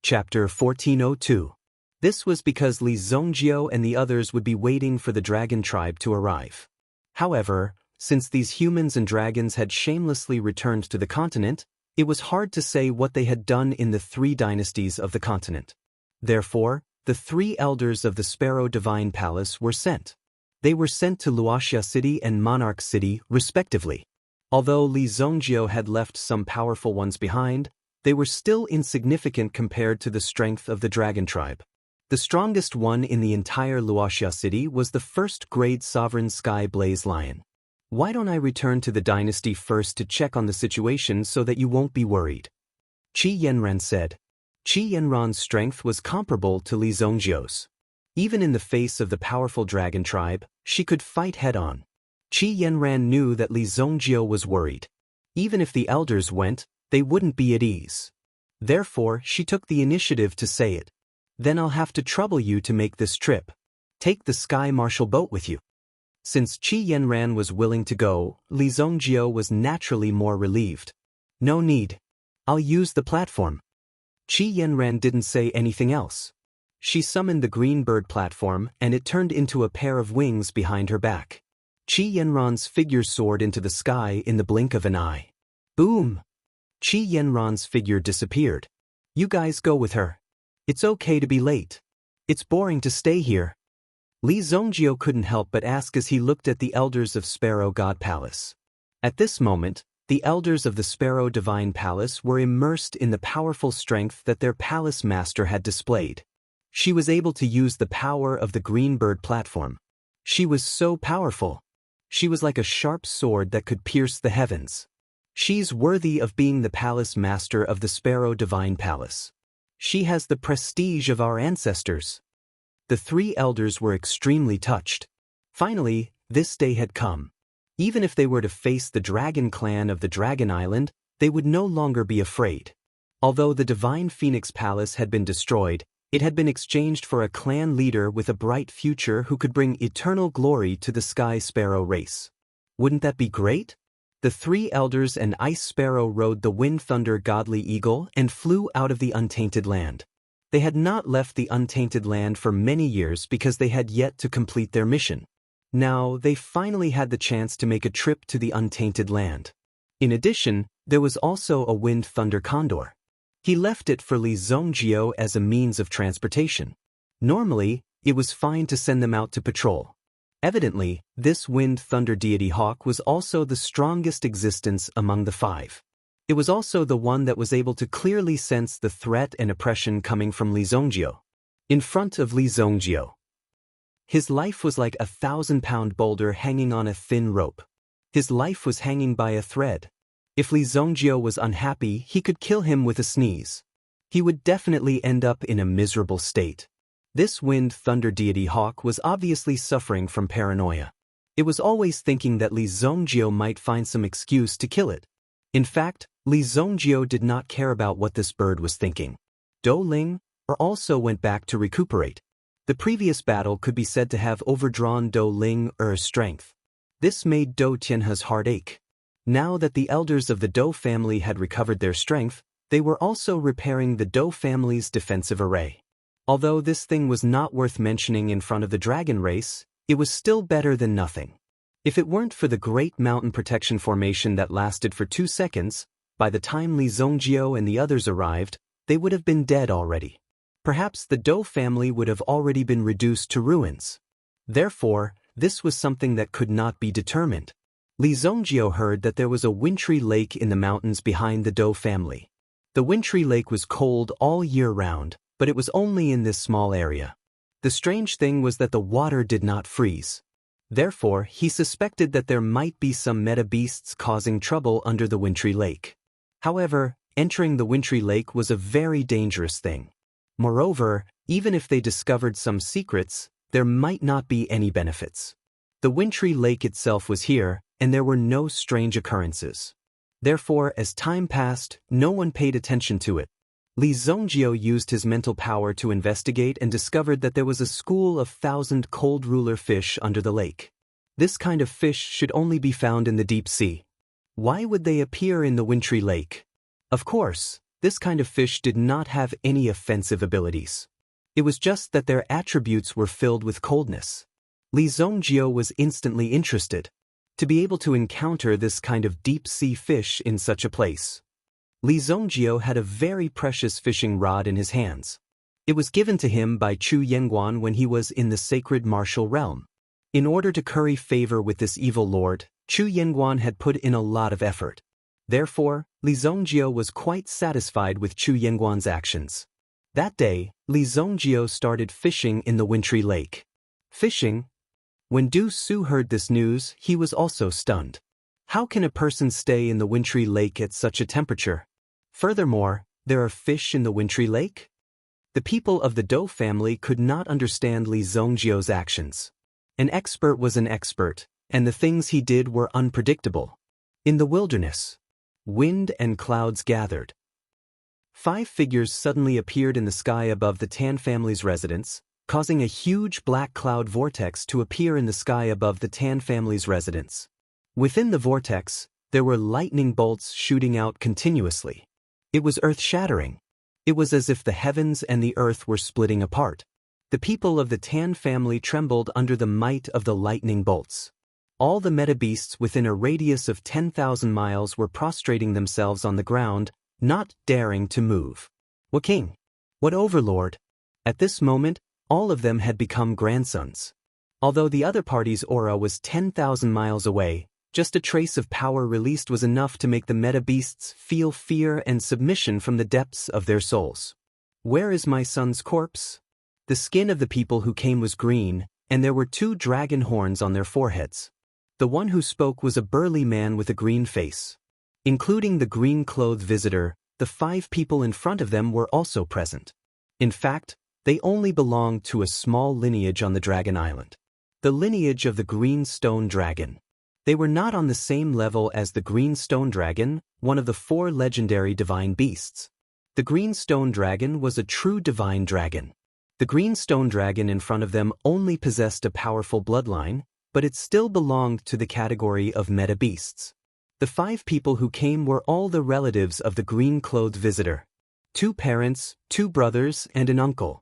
Chapter 1402. This was because Li Zhongjiu and the others would be waiting for the dragon tribe to arrive. However, since these humans and dragons had shamelessly returned to the continent, it was hard to say what they had done in the 3 dynasties of the continent. Therefore, the 3 elders of the Sparrow Divine Palace were sent. They were sent to Luoxia City and Monarch City, respectively. Although Li Zhongjiu had left some powerful ones behind, they were still insignificant compared to the strength of the dragon tribe. The strongest one in the entire Luoxia City was the first-grade sovereign Sky Blaze Lion. Why don't I return to the dynasty first to check on the situation so that you won't be worried? Qi Yanran said. Qi Yanran's strength was comparable to Li Zhongjiu's. Even in the face of the powerful dragon tribe, she could fight head-on. Qi Yanran knew that Li Zhongjiu was worried. Even if the elders went, they wouldn't be at ease. Therefore, she took the initiative to say it. Then I'll have to trouble you to make this trip. Take the Sky Marshal boat with you. Since Qi Yanran was willing to go, Li Zhongjiu was naturally more relieved. No need. I'll use the platform. Qi Yanran didn't say anything else. She summoned the green bird platform and it turned into a pair of wings behind her back. Qi Yanran's figure soared into the sky in the blink of an eye. Boom! Qi Yanran's figure disappeared. You guys go with her. It's okay to be late. It's boring to stay here. Li Zhongjiu couldn't help but ask as he looked at the elders of Sparrow God Palace. At this moment, the elders of the Sparrow Divine Palace were immersed in the powerful strength that their palace master had displayed. She was able to use the power of the green bird platform. She was so powerful. She was like a sharp sword that could pierce the heavens. She's worthy of being the palace master of the Sparrow Divine Palace. She has the prestige of our ancestors. The 3 elders were extremely touched. Finally, this day had come. Even if they were to face the dragon clan of the Dragon Island, they would no longer be afraid. Although the Divine Phoenix Palace had been destroyed, it had been exchanged for a clan leader with a bright future who could bring eternal glory to the Sky Sparrow race. Wouldn't that be great? The 3 elders and Ice Sparrow rode the Wind Thunder Godly Eagle and flew out of the Untainted Land. They had not left the Untainted Land for many years because they had yet to complete their mission. Now, they finally had the chance to make a trip to the Untainted Land. In addition, there was also a Wind Thunder Condor. He left it for Li Zhongjiu as a means of transportation. Normally, it was fine to send them out to patrol. Evidently, this Wind Thunder deity hawk was also the strongest existence among the 5. It was also the one that was able to clearly sense the threat and oppression coming from Li Zhongjiu. In front of Li Zhongjiu, his life was like a 1,000-pound boulder hanging on a thin rope. His life was hanging by a thread. If Li Zhongjiu was unhappy, he could kill him with a sneeze. He would definitely end up in a miserable state. This Wind Thunder deity hawk was obviously suffering from paranoia. It was always thinking that Li Zhongjiu might find some excuse to kill it. In fact, Li Zhongjiu did not care about what this bird was thinking. Dou Ling also went back to recuperate. The previous battle could be said to have overdrawn Dou Ling's strength. This made Dou Tianhe's heart ache. Now that the elders of the Dou family had recovered their strength, they were also repairing the Dou family's defensive array. Although this thing was not worth mentioning in front of the dragon race, it was still better than nothing. If it weren't for the Great Mountain Protection Formation that lasted for 2 seconds, by the time Li Zhongjiu and the others arrived, they would have been dead already. Perhaps the Dou family would have already been reduced to ruins. Therefore, this was something that could not be determined. Li Zhongjiu heard that there was a wintry lake in the mountains behind the Dou family. The wintry lake was cold all year round, but it was only in this small area. The strange thing was that the water did not freeze. Therefore, he suspected that there might be some meta beasts causing trouble under the wintry lake. However, entering the wintry lake was a very dangerous thing. Moreover, even if they discovered some secrets, there might not be any benefits. The wintry lake itself was here, and there were no strange occurrences. Therefore, as time passed, no one paid attention to it. Li Zhongjiu used his mental power to investigate and discovered that there was a school of 1,000 cold ruler fish under the lake. This kind of fish should only be found in the deep sea. Why would they appear in the wintry lake? Of course, This kind of fish did not have any offensive abilities. It was just that their attributes were filled with coldness. Li Zongjio was instantly interested to be able to encounter this kind of deep-sea fish in such a place. Li Zongjio had a very precious fishing rod in his hands. It was given to him by Chu Yengguan when he was in the sacred martial realm. In order to curry favor with this evil lord, Chu Yengguan had put in a lot of effort. Therefore, Li Zongjio was quite satisfied with Chu Yengguan's actions. That day, Li Zongjio started fishing in the wintry lake. Fishing? When Du Su heard this news, he was also stunned. How can a person stay in the wintry lake at such a temperature? Furthermore, there are fish in the wintry lake? The people of the Dou family could not understand Li Zongjio's actions. An expert was an expert, and the things he did were unpredictable. In the wilderness, wind and clouds gathered. 5 figures suddenly appeared in the sky above the Tan family's residence, causing a huge black cloud vortex to appear in the sky above the Tan family's residence. Within the vortex, there were lightning bolts shooting out continuously. It was earth-shattering. It was as if the heavens and the earth were splitting apart. The people of the Tan family trembled under the might of the lightning bolts. All the meta-beasts within a radius of 10,000 miles were prostrating themselves on the ground, not daring to move. What king? What overlord? At this moment, all of them had become grandsons. Although the other party's aura was 10,000 miles away, just a trace of power released was enough to make the meta-beasts feel fear and submission from the depths of their souls. Where is my son's corpse? The skin of the people who came was green, and there were 2 dragon horns on their foreheads. The one who spoke was a burly man with a green face. Including the green-clothed visitor, the 5 people in front of them were also present. In fact, they only belonged to a small lineage on the Dragon Island. The lineage of the Green Stone Dragon. They were not on the same level as the Green Stone Dragon, one of the 4 legendary divine beasts. The Green Stone Dragon was a true divine dragon. The Green Stone Dragon in front of them only possessed a powerful bloodline, but it still belonged to the category of meta-beasts. The 5 people who came were all the relatives of the green-clothed visitor. 2 parents, 2 brothers, and an uncle.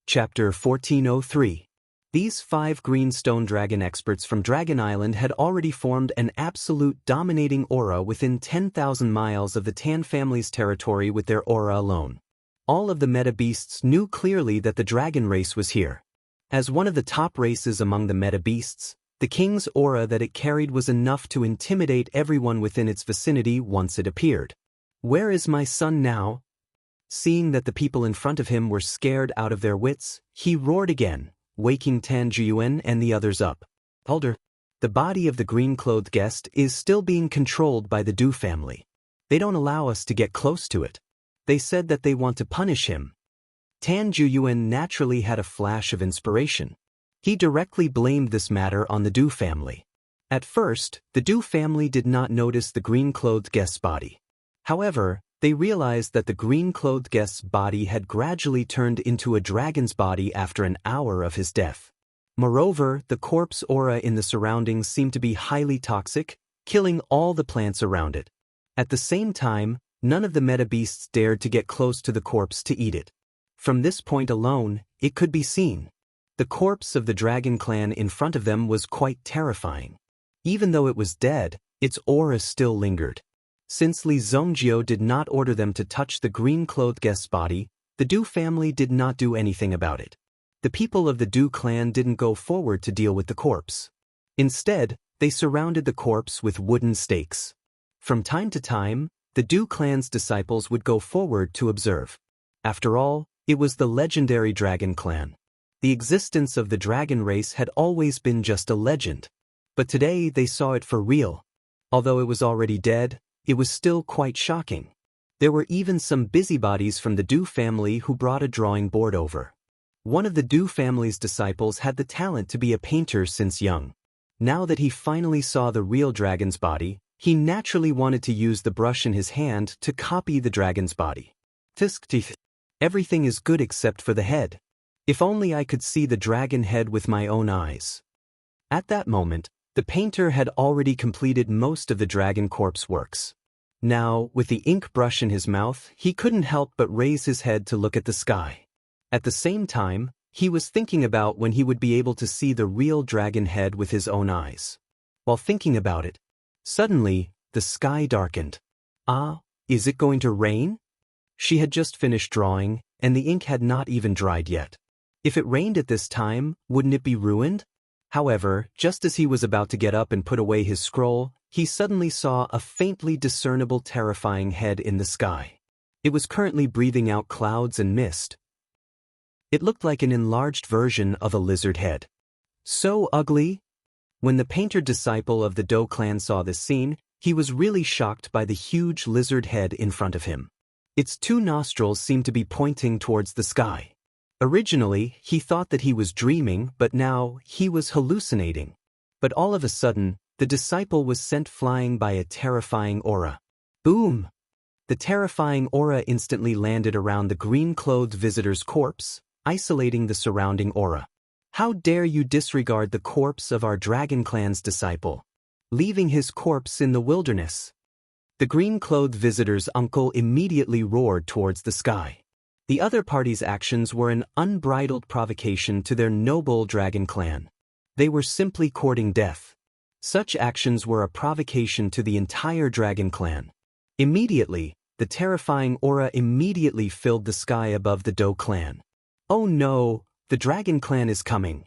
Chapter 1403. These 5 green stone dragon experts from Dragon Island had already formed an absolute dominating aura within 10,000 miles of the Tan family's territory with their aura alone. All of the meta-beasts knew clearly that the dragon race was here. As one of the top races among the meta-beasts, the king's aura that it carried was enough to intimidate everyone within its vicinity once it appeared. Where is my son now? Seeing that the people in front of him were scared out of their wits, he roared again, waking Tan Jiyuan and the others up. Elder, the body of the green-clothed guest is still being controlled by the Du family. They don't allow us to get close to it. They said that they want to punish him. Tan Jiyuan naturally had a flash of inspiration. He directly blamed this matter on the Du family. At first, the Du family did not notice the green-clothed guest's body. However, they realized that the green-clothed guest's body had gradually turned into a dragon's body after an hour of his death. Moreover, the corpse aura in the surroundings seemed to be highly toxic, killing all the plants around it. At the same time, none of the meta-beasts dared to get close to the corpse to eat it. From this point alone, it could be seen. The corpse of the dragon clan in front of them was quite terrifying. Even though it was dead, its aura still lingered. Since Li Zongjio did not order them to touch the green-clothed guest's body, the Du family did not do anything about it. The people of the Du clan didn't go forward to deal with the corpse. Instead, they surrounded the corpse with wooden stakes. From time to time, the Du clan's disciples would go forward to observe. After all, it was the legendary dragon clan. The existence of the dragon race had always been just a legend. But today they saw it for real. Although it was already dead, it was still quite shocking. There were even some busybodies from the Du family who brought a drawing board over. One of the Du family's disciples had the talent to be a painter since young. Now that he finally saw the real dragon's body, he naturally wanted to use the brush in his hand to copy the dragon's body. Tisk. Everything is good except for the head. If only I could see the dragon head with my own eyes. At that moment, the painter had already completed most of the dragon corpse works. Now, with the ink brush in his mouth, he couldn't help but raise his head to look at the sky. At the same time, he was thinking about when he would be able to see the real dragon head with his own eyes. While thinking about it, suddenly, the sky darkened. Ah, is it going to rain? She had just finished drawing, and the ink had not even dried yet. If it rained at this time, wouldn't it be ruined? However, just as he was about to get up and put away his scroll, he suddenly saw a faintly discernible terrifying head in the sky. It was currently breathing out clouds and mist. It looked like an enlarged version of a lizard head. So ugly! When the painter disciple of the Do clan saw this scene, he was really shocked by the huge lizard head in front of him. Its two nostrils seemed to be pointing towards the sky. Originally, he thought that he was dreaming, but now, he was hallucinating. But all of a sudden, the disciple was sent flying by a terrifying aura. Boom! The terrifying aura instantly landed around the green-clothed visitor's corpse, isolating the surrounding aura. How dare you disregard the corpse of our Dragon Clan's disciple, leaving his corpse in the wilderness? The green-clothed visitor's uncle immediately roared towards the sky. The other party's actions were an unbridled provocation to their noble Dragon Clan. They were simply courting death. Such actions were a provocation to the entire Dragon Clan. Immediately, the terrifying aura immediately filled the sky above the Do clan. Oh no, the Dragon Clan is coming.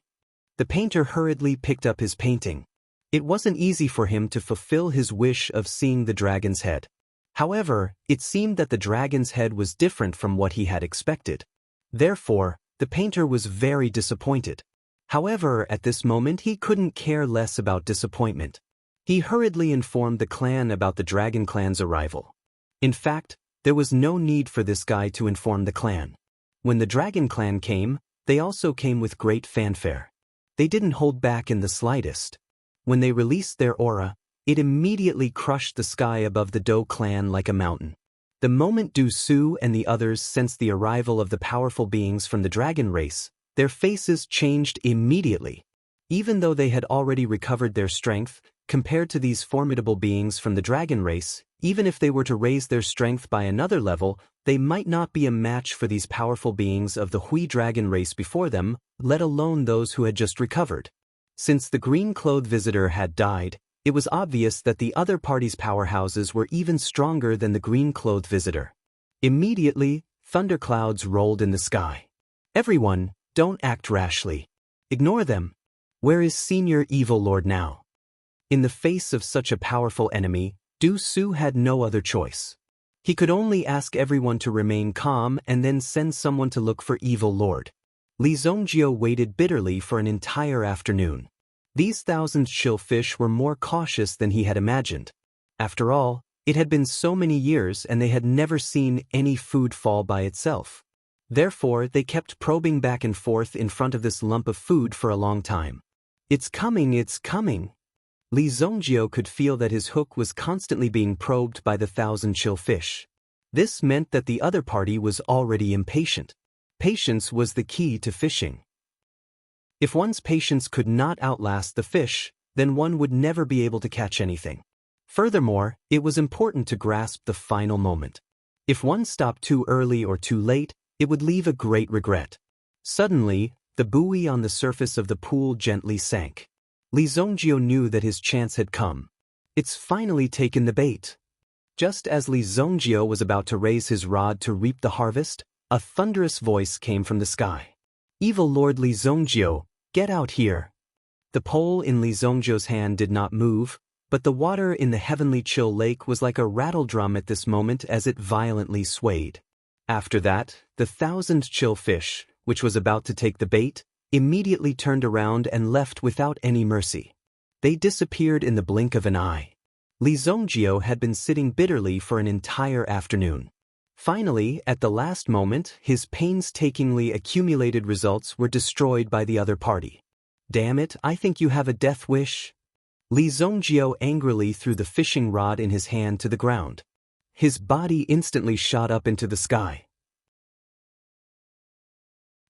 The painter hurriedly picked up his painting. It wasn't easy for him to fulfill his wish of seeing the dragon's head. However, it seemed that the dragon's head was different from what he had expected. Therefore, the painter was very disappointed. However, at this moment he couldn't care less about disappointment. He hurriedly informed the clan about the Dragon Clan's arrival. In fact, there was no need for this guy to inform the clan. When the Dragon Clan came, they also came with great fanfare. They didn't hold back in the slightest. When they released their aura, it immediately crushed the sky above the Do clan like a mountain. The moment Du Su and the others sensed the arrival of the powerful beings from the dragon race, their faces changed immediately. Even though they had already recovered their strength, compared to these formidable beings from the dragon race, even if they were to raise their strength by another level, they might not be a match for these powerful beings of the Hui dragon race before them, let alone those who had just recovered. Since the green-clothed visitor had died, it was obvious that the other party's powerhouses were even stronger than the green-clothed visitor. Immediately, thunderclouds rolled in the sky. Everyone, don't act rashly. Ignore them. Where is Senior Evil Lord now? In the face of such a powerful enemy, Du Su had no other choice. He could only ask everyone to remain calm and then send someone to look for Evil Lord. Li Zongjio waited bitterly for an entire afternoon. These thousand shellfish were more cautious than he had imagined. After all, it had been so many years and they had never seen any food fall by itself. Therefore, they kept probing back and forth in front of this lump of food for a long time. It's coming, it's coming. Li Zongjio could feel that his hook was constantly being probed by the thousand shellfish. This meant that the other party was already impatient. Patience was the key to fishing. If one's patience could not outlast the fish, then one would never be able to catch anything. Furthermore, it was important to grasp the final moment. If one stopped too early or too late, it would leave a great regret. Suddenly, the buoy on the surface of the pool gently sank. Li Zongjio knew that his chance had come. It's finally taken the bait. Just as Li Zongjio was about to raise his rod to reap the harvest, a thunderous voice came from the sky. Evil Lord Li Zongjio, get out here. The pole in Li Zongjio's hand did not move, but the water in the heavenly chill lake was like a rattle drum at this moment as it violently swayed. After that, the thousand chill fish, which was about to take the bait, immediately turned around and left without any mercy. They disappeared in the blink of an eye. Li Zongjio had been sitting bitterly for an entire afternoon. Finally, at the last moment, his painstakingly accumulated results were destroyed by the other party. Damn it, I think you have a death wish. Li Zongjio angrily threw the fishing rod in his hand to the ground. His body instantly shot up into the sky.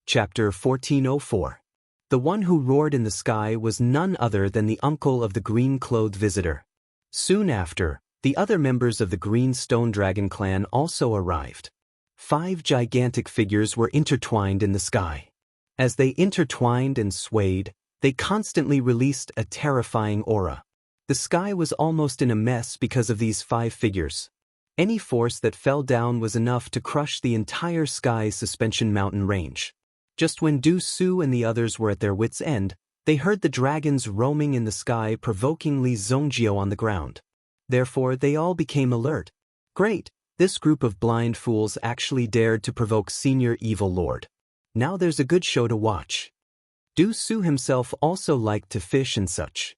Chapter 1404. The one who roared in the sky was none other than the uncle of the green-clothed visitor. Soon after, The other members of the Green Stone Dragon clan also arrived. 5 gigantic figures were intertwined in the sky. As they intertwined and swayed, they constantly released a terrifying aura. The sky was almost in a mess because of these 5 figures. Any force that fell down was enough to crush the entire sky suspension mountain range. Just when Du Su and the others were at their wits' end, they heard the dragons roaming in the sky, provoking Li Zongjio on the ground. Therefore, they all became alert. Great, this group of blind fools actually dared to provoke Senior Evil Lord. Now there's a good show to watch. Du Su himself also liked to fish and such.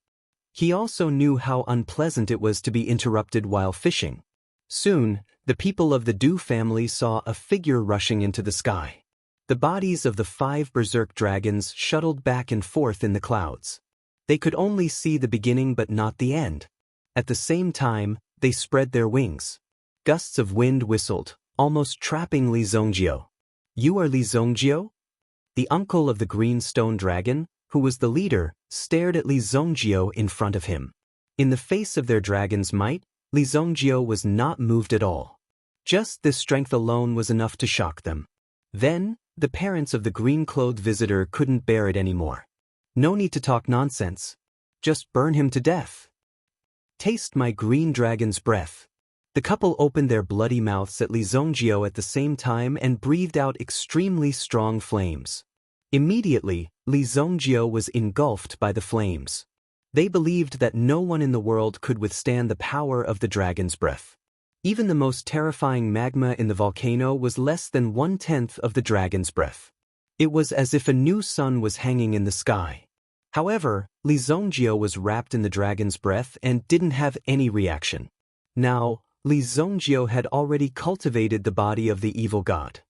He also knew how unpleasant it was to be interrupted while fishing. Soon, the people of the Du family saw a figure rushing into the sky. The bodies of the 5 berserk dragons shuttled back and forth in the clouds. They could only see the beginning but not the end. At the same time, they spread their wings. Gusts of wind whistled, almost trapping Li Zongjio. "You are Li Zongjio?" The uncle of the Green Stone Dragon, who was the leader, stared at Li Zongjio in front of him. In the face of their dragon's might, Li Zongjio was not moved at all. Just this strength alone was enough to shock them. Then, the parents of the green-clothed visitor couldn't bear it anymore. "No need to talk nonsense. Just burn him to death. Taste my green dragon's breath." The couple opened their bloody mouths at Li Zongjio at the same time and breathed out extremely strong flames. Immediately, Li Zongjio was engulfed by the flames. They believed that no one in the world could withstand the power of the dragon's breath. Even the most terrifying magma in the volcano was less than 1/10 of the dragon's breath. It was as if a new sun was hanging in the sky. However, Li Zongjio was wrapped in the dragon's breath and didn't have any reaction. Now, Li Zongjio had already cultivated the body of the evil god.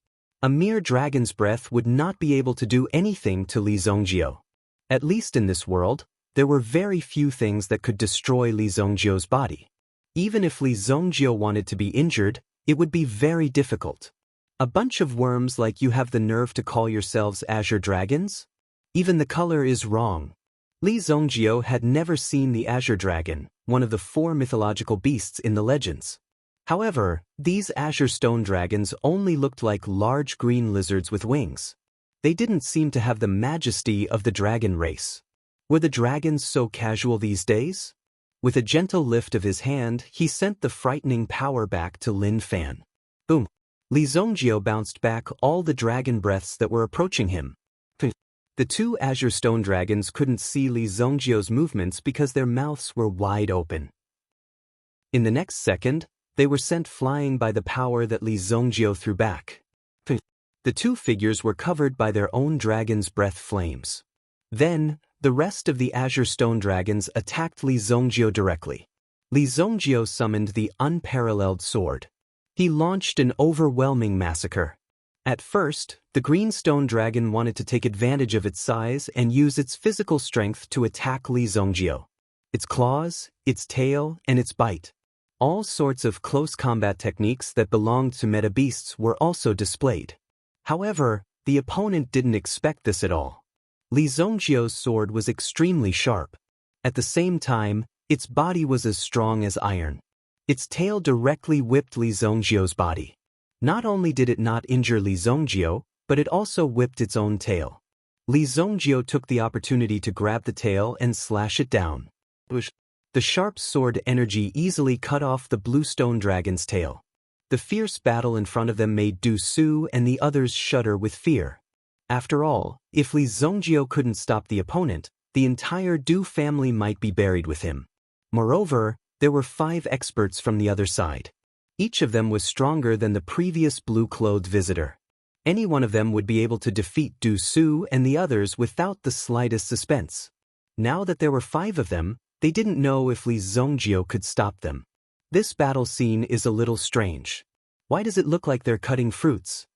A mere dragon's breath would not be able to do anything to Li Zongjio. At least in this world, there were very few things that could destroy Li Zongjio's body. Even if Li Zongjio wanted to be injured, it would be very difficult. A bunch of worms like you have the nerve to call yourselves Azure Dragons? Even the color is wrong. Li Zongjio had never seen the Azure Dragon, one of the 4 mythological beasts in the legends. However, these Azure Stone Dragons only looked like large green lizards with wings. They didn't seem to have the majesty of the dragon race. Were the dragons so casual these days? With a gentle lift of his hand, he sent the frightening power back to Lin Fan. Boom! Li Zongjio bounced back all the dragon breaths that were approaching him. The 2 Azure Stone Dragons couldn't see Li Zongjio's movements because their mouths were wide open. In the next second, they were sent flying by the power that Li Zongjio threw back. The 2 figures were covered by their own dragon's breath flames. Then, the rest of the Azure Stone Dragons attacked Li Zongjio directly. Li Zongjio summoned the unparalleled sword. He launched an overwhelming massacre. At first, the Green Stone Dragon wanted to take advantage of its size and use its physical strength to attack Li Zongjio. Its claws, its tail, and its bite. All sorts of close combat techniques that belonged to meta beasts were also displayed. However, the opponent didn't expect this at all. Li Zongjio's sword was extremely sharp. At the same time, its body was as strong as iron. Its tail directly whipped Li Zongjio's body. Not only did it not injure Li Zongjio, but it also whipped its own tail. Li Zongjio took the opportunity to grab the tail and slash it down. The sharp sword energy easily cut off the Blue Stone Dragon's tail. The fierce battle in front of them made Du Su and the others shudder with fear. After all, if Li Zongjio couldn't stop the opponent, the entire Du family might be buried with him. Moreover, there were 5 experts from the other side. Each of them was stronger than the previous blue-clothed visitor. Any one of them would be able to defeat Du Su and the others without the slightest suspense. Now that there were 5 of them, they didn't know if Li Zongjio could stop them. This battle scene is a little strange. Why does it look like they're cutting fruits?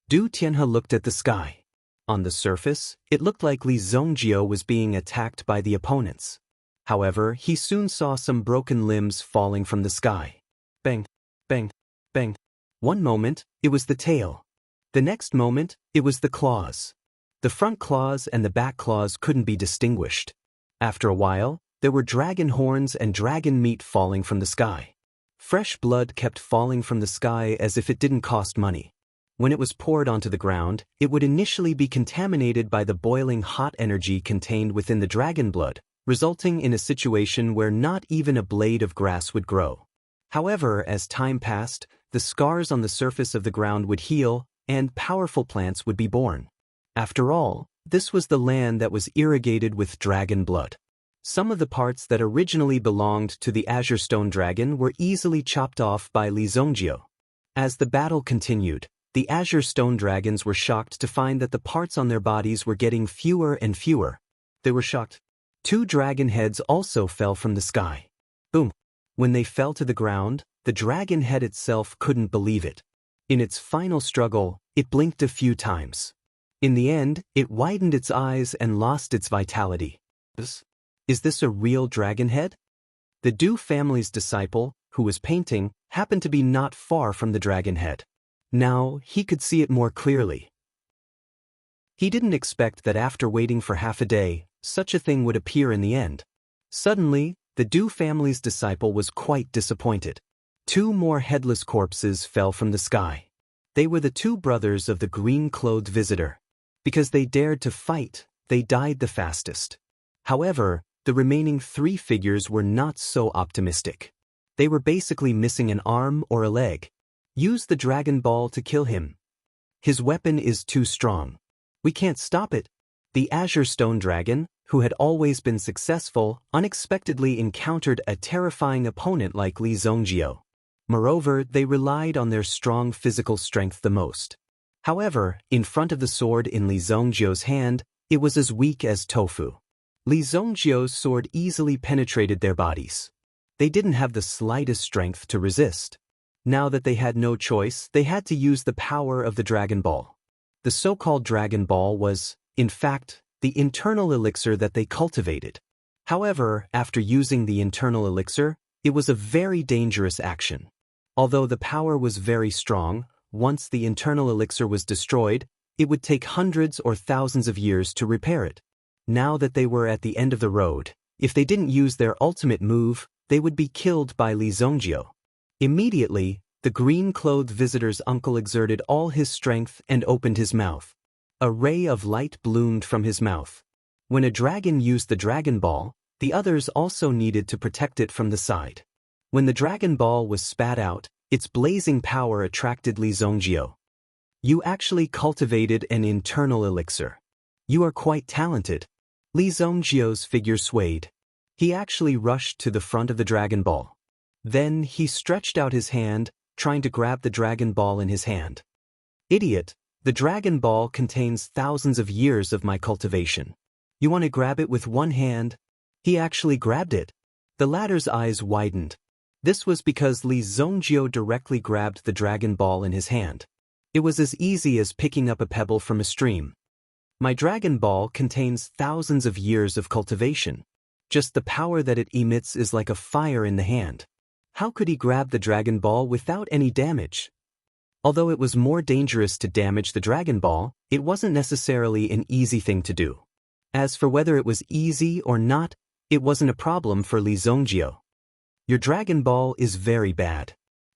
Du Tianhe looked at the sky. On the surface, it looked like Li Zongjio was being attacked by the opponents. However, he soon saw some broken limbs falling from the sky. Bang, bang, bang. One moment, it was the tail. The next moment, it was the claws. The front claws and the back claws couldn't be distinguished. After a while, there were dragon horns and dragon meat falling from the sky. Fresh blood kept falling from the sky as if it didn't cost money. When it was poured onto the ground, it would initially be contaminated by the boiling hot energy contained within the dragon blood, resulting in a situation where not even a blade of grass would grow. However, as time passed, the scars on the surface of the ground would heal, and powerful plants would be born. After all, this was the land that was irrigated with dragon blood. Some of the parts that originally belonged to the Azure Stone Dragon were easily chopped off by Li Zongjio. As the battle continued, the Azure Stone Dragons were shocked to find that the parts on their bodies were getting fewer and fewer. They were shocked. 2 dragon heads also fell from the sky. Boom! When they fell to the ground, the dragon head itself couldn't believe it. In its final struggle, it blinked a few times. In the end, it widened its eyes and lost its vitality. Is this a real dragon head? The Du family's disciple, who was painting, happened to be not far from the dragon head. Now, he could see it more clearly. He didn't expect that after waiting for half a day, such a thing would appear in the end. Suddenly, the Du family's disciple was quite disappointed. 2 more headless corpses fell from the sky. They were the 2 brothers of the green-clothed visitor. Because they dared to fight, they died the fastest. However, the remaining 3 figures were not so optimistic. They were basically missing an arm or a leg. Use the Dragon Ball to kill him. His weapon is too strong. We can't stop it. The Azure Stone Dragon, who had always been successful, unexpectedly encountered a terrifying opponent like Li Zongjio. Moreover, they relied on their strong physical strength the most. However, in front of the sword in Li Zongjio's hand, it was as weak as tofu. Li Zongjio's sword easily penetrated their bodies. They didn't have the slightest strength to resist. Now that they had no choice, they had to use the power of the Dragon Ball. The so-called Dragon Ball was, in fact, the internal elixir that they cultivated. However, after using the internal elixir, it was a very dangerous action. Although the power was very strong, once the internal elixir was destroyed, it would take hundreds or thousands of years to repair it. Now that they were at the end of the road, if they didn't use their ultimate move, they would be killed by Li Zongjio. Immediately, the green-clothed visitor's uncle exerted all his strength and opened his mouth. A ray of light bloomed from his mouth. When a dragon used the Dragon Ball, the others also needed to protect it from the side. When the Dragon Ball was spat out, its blazing power attracted Li Zongjio. You actually cultivated an internal elixir. You are quite talented. Li Zongjio's figure swayed. He actually rushed to the front of the Dragon Ball. Then he stretched out his hand, trying to grab the Dragon Ball in his hand. Idiot, the Dragon Ball contains thousands of years of my cultivation. You want to grab it with one hand? He actually grabbed it. The latter's eyes widened. This was because Li Zongjio directly grabbed the Dragon Ball in his hand. It was as easy as picking up a pebble from a stream. My Dragon Ball contains thousands of years of cultivation. Just the power that it emits is like a fire in the hand. How could he grab the Dragon Ball without any damage? Although it was more dangerous to damage the Dragon Ball, it wasn't necessarily an easy thing to do. As for whether it was easy or not, it wasn't a problem for Li Zongjio. Your Dragon Ball is very bad.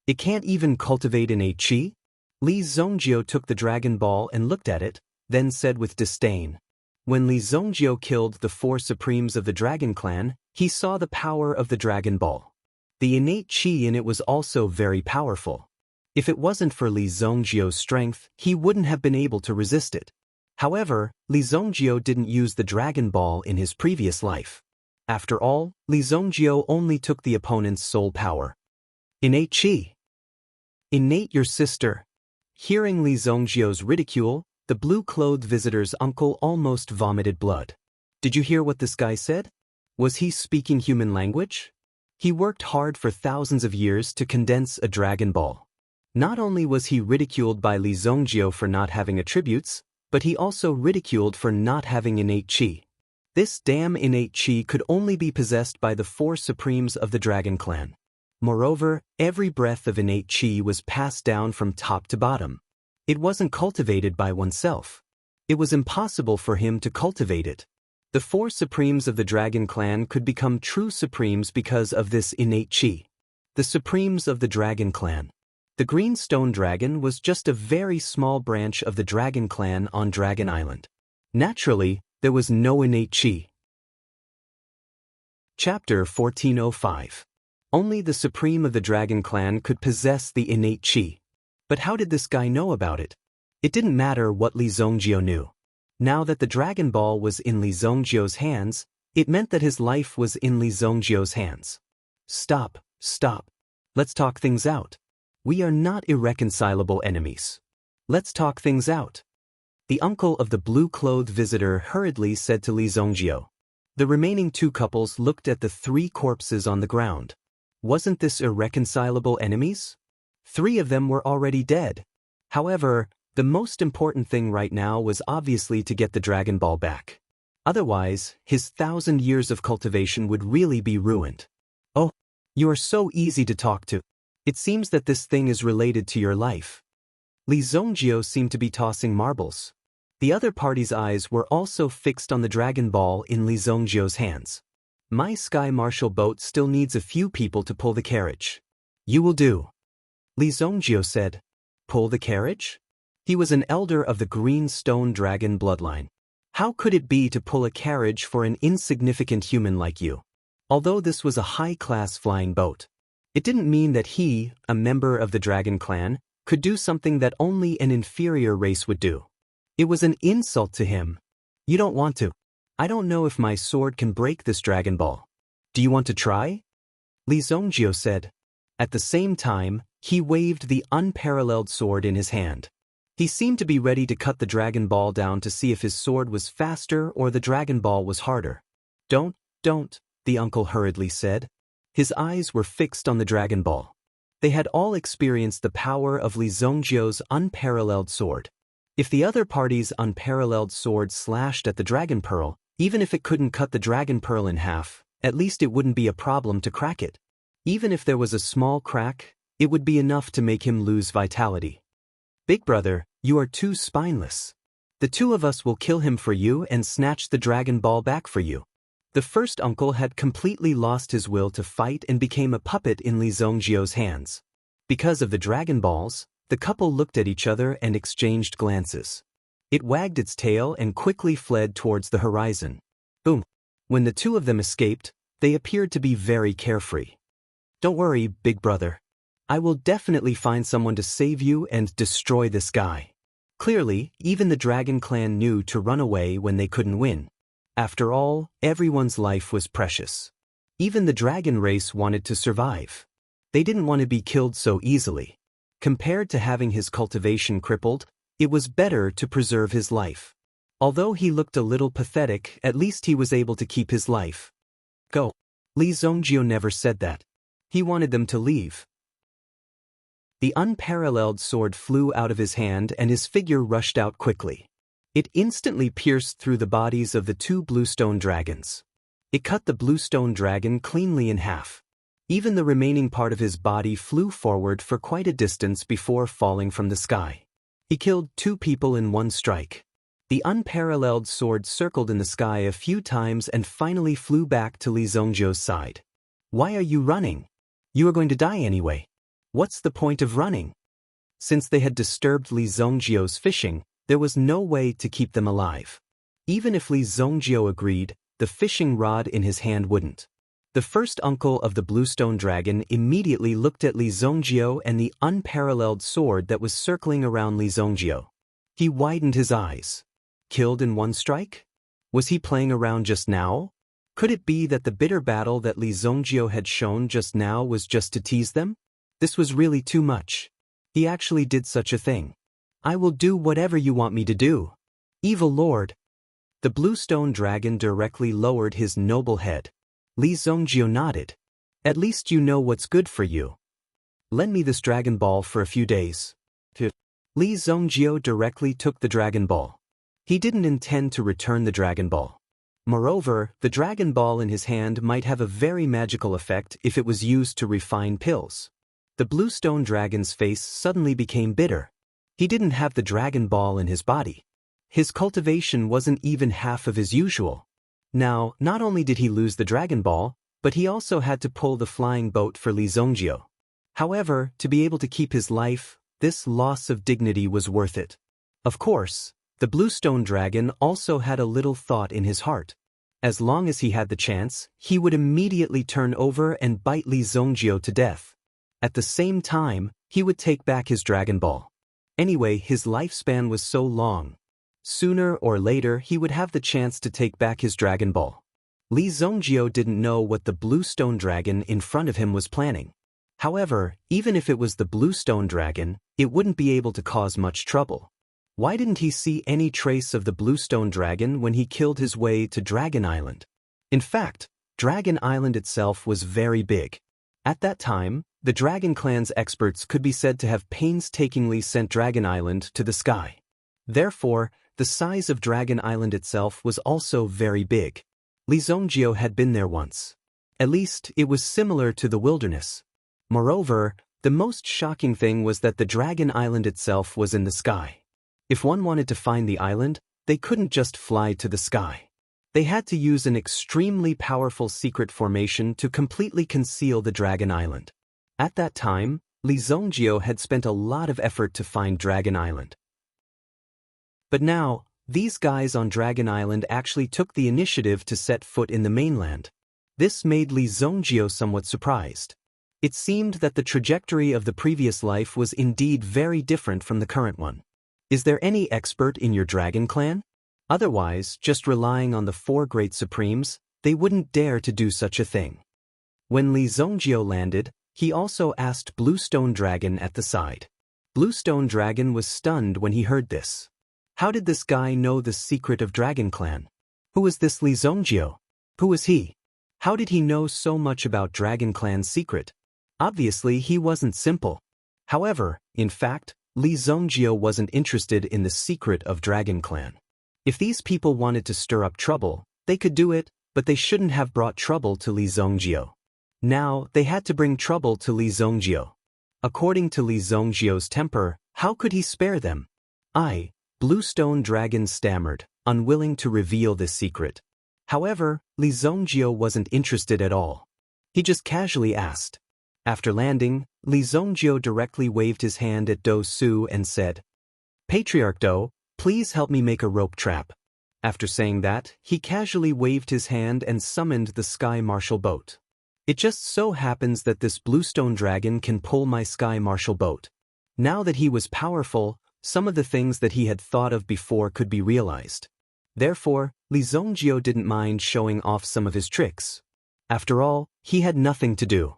It can't even cultivate an chi? Li Zongjio took the Dragon Ball and looked at it, then said with disdain. When Li Zongjio killed the 4 supremes of the Dragon Clan, he saw the power of the Dragon Ball. The innate chi in it was also very powerful. If it wasn't for Li Zongjio's strength, he wouldn't have been able to resist it. However, Li Zongjio didn't use the Dragon Ball in his previous life. After all, Li Zongjio only took the opponent's soul power. Innate chi. Innate your sister. Hearing Li Zongjio's ridicule, the blue-clothed visitor's uncle almost vomited blood. Did you hear what this guy said? Was he speaking human language? He worked hard for thousands of years to condense a Dragon Ball. Not only was he ridiculed by Li Zongjio for not having attributes, but he also ridiculed for not having innate chi. This damn innate chi could only be possessed by the 4 supremes of the Dragon Clan. Moreover, every breath of innate chi was passed down from top to bottom. It wasn't cultivated by oneself. It was impossible for him to cultivate it. The 4 supremes of the Dragon Clan could become true supremes because of this innate chi. the supremes of the Dragon Clan. The Green Stone Dragon was just a very small branch of the Dragon Clan on Dragon Island. Naturally, there was no innate chi. Chapter 1405. Only the Supreme of the Dragon Clan could possess the innate chi. But how did this guy know about it? It didn't matter what Li Zongjio knew. Now that the Dragon Ball was in Li Zongjio's hands, it meant that his life was in Li Zongjio's hands. Stop. Let's talk things out. We are not irreconcilable enemies. Let's talk things out. The uncle of the blue-clothed visitor hurriedly said to Li Zongjio. The remaining two couples looked at the three corpses on the ground. Wasn't this irreconcilable enemies? 3 of them were already dead. However, the most important thing right now was obviously to get the Dragon Ball back. Otherwise, his 1,000 years of cultivation would really be ruined. Oh, you are so easy to talk to. It seems that this thing is related to your life. Li Zongjio seemed to be tossing marbles. The other party's eyes were also fixed on the Dragon Ball in Li Zongjio's hands. My Sky Marshal boat still needs a few people to pull the carriage. You will do. Li Zongjio said. Pull the carriage? He was an elder of the Green Stone Dragon bloodline. How could it be to pull a carriage for an insignificant human like you? Although this was a high-class flying boat, it didn't mean that he, a member of the Dragon Clan, could do something that only an inferior race would do. It was an insult to him. You don't want to. I don't know if my sword can break this Dragon Ball. Do you want to try? Li Zongjio said. At the same time, he waved the unparalleled sword in his hand. He seemed to be ready to cut the Dragon Ball down to see if his sword was faster or the Dragon Ball was harder. Don't, the uncle hurriedly said. His eyes were fixed on the Dragon Ball. They had all experienced the power of Li Zongjio's unparalleled sword. If the other party's unparalleled sword slashed at the Dragon Pearl, even if it couldn't cut the Dragon Pearl in half, at least it wouldn't be a problem to crack it. Even if there was a small crack, it would be enough to make him lose vitality. Big brother, you are too spineless. The 2 of us will kill him for you and snatch the Dragon Ball back for you. The first uncle had completely lost his will to fight and became a puppet in Li Zongjio's hands. Because of the Dragon Balls, the couple looked at each other and exchanged glances. It wagged its tail and quickly fled towards the horizon. Boom! When the 2 of them escaped, they appeared to be very carefree. Don't worry, big brother. I will definitely find someone to save you and destroy this guy. Clearly, even the Dragon Clan knew to run away when they couldn't win. After all, everyone's life was precious. Even the dragon race wanted to survive. They didn't want to be killed so easily. Compared to having his cultivation crippled, it was better to preserve his life. Although he looked a little pathetic, at least he was able to keep his life. Go. Li Zongjio never said that. He wanted them to leave. The unparalleled sword flew out of his hand and his figure rushed out quickly. It instantly pierced through the bodies of the 2 bluestone dragons. It cut the bluestone dragon cleanly in half. Even the remaining part of his body flew forward for quite a distance before falling from the sky. He killed 2 people in one strike. The unparalleled sword circled in the sky a few times and finally flew back to Li Zongjio's side. Why are you running? You are going to die anyway. What's the point of running? Since they had disturbed Li Zongjio's fishing, there was no way to keep them alive. Even if Li Zongjio agreed, the fishing rod in his hand wouldn't. The first uncle of the Bluestone Dragon immediately looked at Li Zongjio and the unparalleled sword that was circling around Li Zongjio. He widened his eyes. Killed in one strike? Was he playing around just now? Could it be that the bitter battle that Li Zongjio had shown just now was just to tease them? This was really too much. He actually did such a thing. I will do whatever you want me to do. Evil Lord. The Bluestone Dragon directly lowered his noble head. Li Zongjio nodded. At least you know what's good for you. Lend me this Dragon Ball for a few days. Li Zongjio directly took the Dragon Ball. He didn't intend to return the Dragon Ball. Moreover, the Dragon Ball in his hand might have a very magical effect if it was used to refine pills. The Bluestone Dragon's face suddenly became bitter. He didn't have the Dragon Ball in his body. His cultivation wasn't even half of his usual. Now, not only did he lose the Dragon Ball, but he also had to pull the flying boat for Li Zongjio. However, to be able to keep his life, this loss of dignity was worth it. Of course, the Bluestone Dragon also had a little thought in his heart. As long as he had the chance, he would immediately turn over and bite Li Zongjio to death. At the same time, he would take back his Dragon Ball. Anyway, his lifespan was so long. Sooner or later, he would have the chance to take back his Dragon Ball. Li Zongjio didn't know what the Bluestone Dragon in front of him was planning. However, even if it was the Bluestone Dragon, it wouldn't be able to cause much trouble. Why didn't he see any trace of the Bluestone Dragon when he killed his way to Dragon Island? In fact, Dragon Island itself was very big. At that time, the Dragon Clan's experts could be said to have painstakingly sent Dragon Island to the sky. Therefore, the size of Dragon Island itself was also very big. Li Zongjio had been there once. At least, it was similar to the wilderness. Moreover, the most shocking thing was that the Dragon Island itself was in the sky. If one wanted to find the island, they couldn't just fly to the sky. They had to use an extremely powerful secret formation to completely conceal the Dragon Island. At that time, Li Zongjio had spent a lot of effort to find Dragon Island. But now, these guys on Dragon Island actually took the initiative to set foot in the mainland. This made Li Zongjio somewhat surprised. It seemed that the trajectory of the previous life was indeed very different from the current one. Is there any expert in your Dragon Clan? Otherwise, just relying on the 4 great supremes, they wouldn't dare to do such a thing. When Li Zongjio landed, he also asked Bluestone Dragon at the side. Bluestone Dragon was stunned when he heard this. How did this guy know the secret of Dragon Clan? Who was this Li Zongjio? Who was he? How did he know so much about Dragon Clan's secret? Obviously, he wasn't simple. However, in fact, Li Zongjio wasn't interested in the secret of Dragon Clan. If these people wanted to stir up trouble, they could do it, but they shouldn't have brought trouble to Li Zongjio. Now, they had to bring trouble to Li Zongjio. According to Li Zongjio's temper, how could he spare them? Bluestone Dragon stammered, unwilling to reveal this secret. However, Li Zongjio wasn't interested at all. He just casually asked. After landing, Li Zongjio directly waved his hand at Do Su and said, "Patriarch Do, please help me make a rope trap." After saying that, he casually waved his hand and summoned the Sky Marshal boat. It just so happens that this Bluestone Dragon can pull my Sky Marshal boat. Now that he was powerful, some of the things that he had thought of before could be realized. Therefore, Li Zongjio didn't mind showing off some of his tricks. After all, he had nothing to do.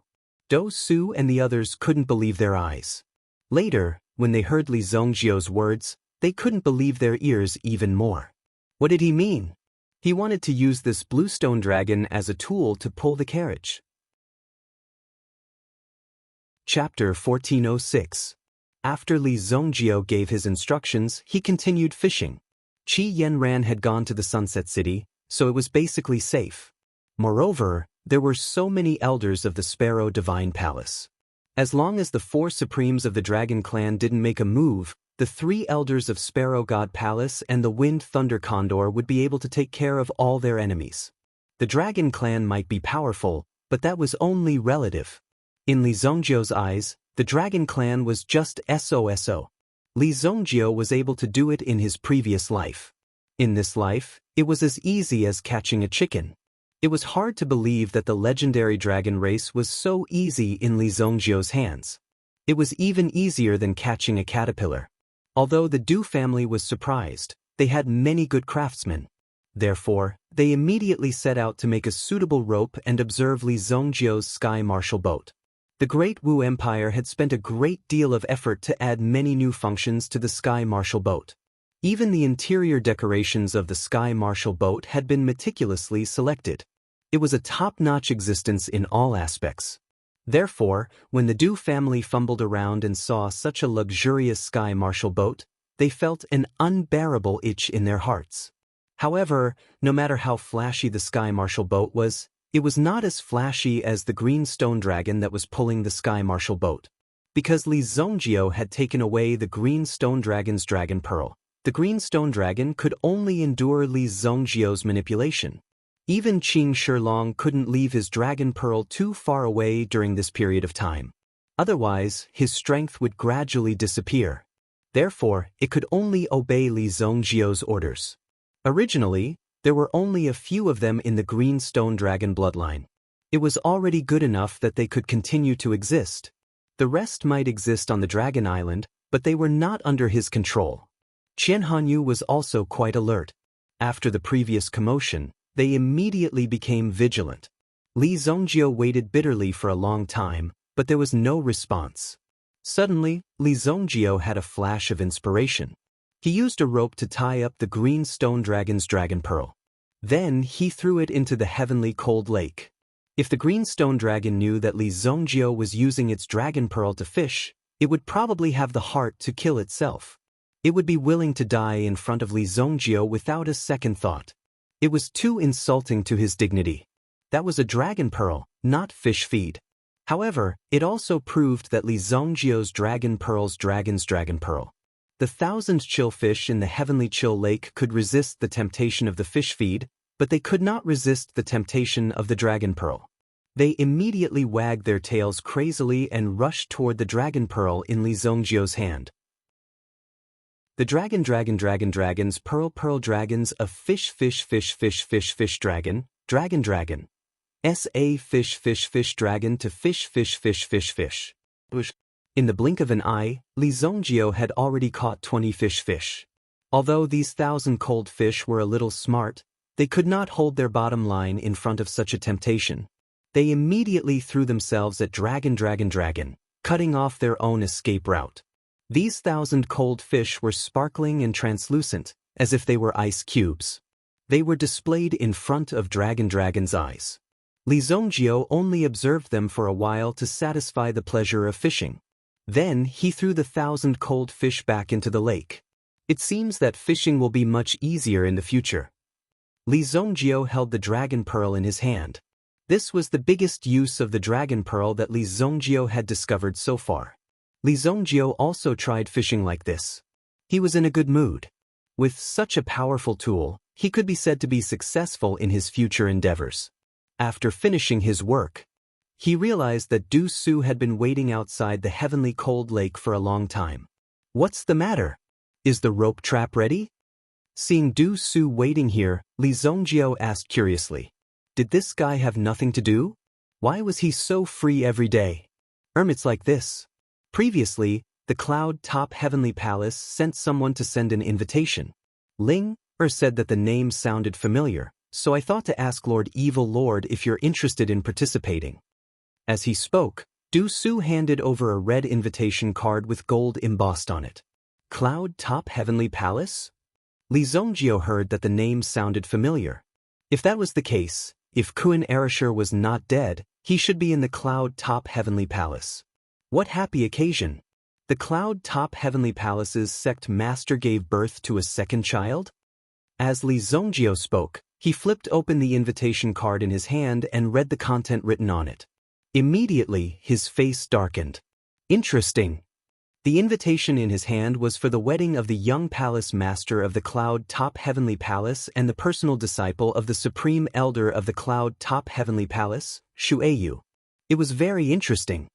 Do Su and the others couldn't believe their eyes. Later, when they heard Li Zongjio's words, they couldn't believe their ears even more. What did he mean? He wanted to use this Bluestone Dragon as a tool to pull the carriage. Chapter 1406. After Li Zongjio gave his instructions, he continued fishing. Qi Yanran had gone to the Sunset City, so it was basically safe. Moreover, there were so many elders of the Sparrow Divine Palace. As long as the 4 supremes of the Dragon Clan didn't make a move, the 3 elders of Sparrow God Palace and the Wind Thunder Condor would be able to take care of all their enemies. The Dragon Clan might be powerful, but that was only relative. In Li Zongjio's eyes, the Dragon Clan was just SOSO. Li Zongjio was able to do it in his previous life. In this life, it was as easy as catching a chicken. It was hard to believe that the legendary dragon race was so easy in Li Zongjio's hands. It was even easier than catching a caterpillar. Although the Du family was surprised, they had many good craftsmen. Therefore, they immediately set out to make a suitable rope and observe Li Zongjio's Sky Marshal boat. The Great Wu Empire had spent a great deal of effort to add many new functions to the Sky Marshal boat. Even the interior decorations of the Sky Marshal boat had been meticulously selected. It was a top-notch existence in all aspects. Therefore, when the Du family fumbled around and saw such a luxurious Sky Marshal boat, they felt an unbearable itch in their hearts. However, no matter how flashy the Sky Marshal boat was, it was not as flashy as the green stone dragon that was pulling the Sky Marshal boat. Because Li Zongjio had taken away the green stone dragon's dragon pearl, the green stone dragon could only endure Li Zongjio's manipulation. Even Qing Shilong couldn't leave his dragon pearl too far away during this period of time. Otherwise, his strength would gradually disappear. Therefore, it could only obey Li Zongjiu's orders. Originally, there were only a few of them in the green stone dragon bloodline. It was already good enough that they could continue to exist. The rest might exist on the Dragon Island, but they were not under his control. Qian Hanyu was also quite alert. After the previous commotion, they immediately became vigilant. Li Zongjiu waited bitterly for a long time, but there was no response. Suddenly, Li Zongjiu had a flash of inspiration. He used a rope to tie up the green stone dragon's dragon pearl. Then he threw it into the heavenly cold lake. If the green stone dragon knew that Li Zongjiu was using its dragon pearl to fish, it would probably have the heart to kill itself. It would be willing to die in front of Li Zongjiu without a second thought. It was too insulting to his dignity. That was a dragon pearl, not fish feed. However, it also proved that Li Zongjiu's dragon pearl's dragon's dragon pearl. The 1,000 chill fish in the heavenly chill lake could resist the temptation of the fish feed, but they could not resist the temptation of the dragon pearl. They immediately wagged their tails crazily and rushed toward the dragon pearl in Li Zongjiu's hand. The dragons pearl dragons of fish dragon sa fish dragon to fish. In the blink of an eye, Li Zongjiu had already caught 20 fish. Although these 1,000 cold fish were a little smart, they could not hold their bottom line in front of such a temptation. They immediately threw themselves at dragon, cutting off their own escape route. These 1,000 cold fish were sparkling and translucent, as if they were ice cubes. They were displayed in front of dragon's eyes. Li Zongjiu only observed them for a while to satisfy the pleasure of fishing. Then he threw the 1,000 cold fish back into the lake. It seems that fishing will be much easier in the future. Li Zongjiu held the dragon pearl in his hand. This was the biggest use of the dragon pearl that Li Zongjiu had discovered so far. Li Zongjiu also tried fishing like this. He was in a good mood. With such a powerful tool, he could be said to be successful in his future endeavors. After finishing his work, he realized that Du Su had been waiting outside the heavenly cold lake for a long time. What's the matter? Is the rope trap ready? Seeing Du Su waiting here, Li Zongjiu asked curiously. Did this guy have nothing to do? Why was he so free every day? It's like this. Previously, the Cloud Top Heavenly Palace sent someone to send an invitation. Ling said that the name sounded familiar, so I thought to ask Lord Evil Lord if you're interested in participating. As he spoke, Du Su handed over a red invitation card with gold embossed on it. Cloud Top Heavenly Palace? Li Zongjiu heard that the name sounded familiar. If that was the case, if Kun Erishur was not dead, he should be in the Cloud Top Heavenly Palace. What happy occasion! The Cloud Top Heavenly Palace's sect master gave birth to a second child? As Li Zongjiu spoke, he flipped open the invitation card in his hand and read the content written on it. Immediately, his face darkened. Interesting. The invitation in his hand was for the wedding of the young palace master of the Cloud Top Heavenly Palace and the personal disciple of the Supreme Elder of the Cloud Top Heavenly Palace, Shueyu. It was very interesting.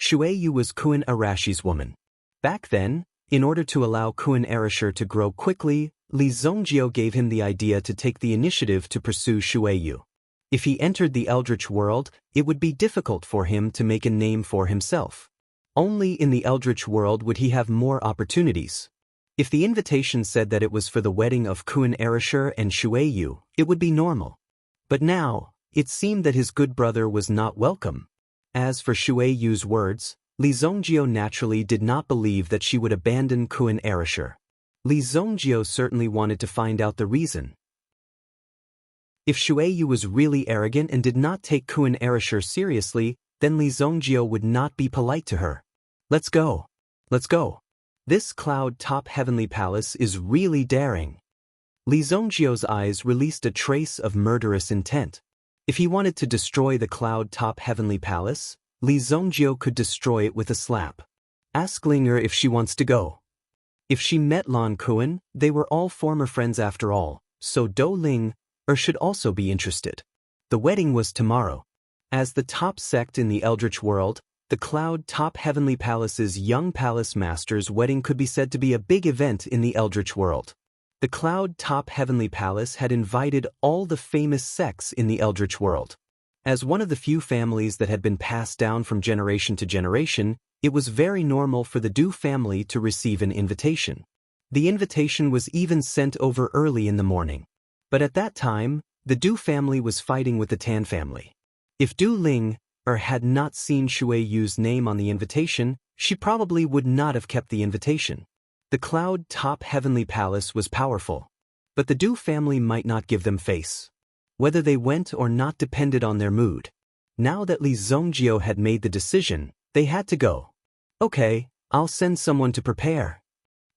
Shueyu was Kun Arashi's woman. Back then, in order to allow Kun Erishur to grow quickly, Li Zongjiu gave him the idea to take the initiative to pursue Shueyu. If he entered the Eldritch world, it would be difficult for him to make a name for himself. Only in the Eldritch world would he have more opportunities. If the invitation said that it was for the wedding of Kun Erishur and Shueyu, it would be normal. But now, it seemed that his good brother was not welcome. As for Shueyu's words, Li Zongjiu naturally did not believe that she would abandon Kun Erishur. Li Zongjiu certainly wanted to find out the reason. If Shueyu was really arrogant and did not take Kun Erishur seriously, then Li Zongjiu would not be polite to her. Let's go. Let's go. This Cloud Top Heavenly Palace is really daring. Li Zongjiu's eyes released a trace of murderous intent. If he wanted to destroy the Cloud Top Heavenly Palace, Li Zongjiu could destroy it with a slap. Ask Linger if she wants to go. If she met Lan Kun, they were all former friends after all, so Do Ling or should also be interested. The wedding was tomorrow. As the top sect in the Eldritch world, the Cloud Top Heavenly Palace's young palace master's wedding could be said to be a big event in the Eldritch world. The Cloud Top Heavenly Palace had invited all the famous sects in the Eldritch world. As one of the few families that had been passed down from generation to generation, it was very normal for the Du family to receive an invitation. The invitation was even sent over early in the morning. But at that time, the Du family was fighting with the Tan family. If Du Ling had not seen Shui Yu's name on the invitation, she probably would not have kept the invitation. The Cloud Top Heavenly Palace was powerful, but the Du family might not give them face. Whether they went or not depended on their mood. Now that Li Zongjio had made the decision, they had to go. Okay, I'll send someone to prepare.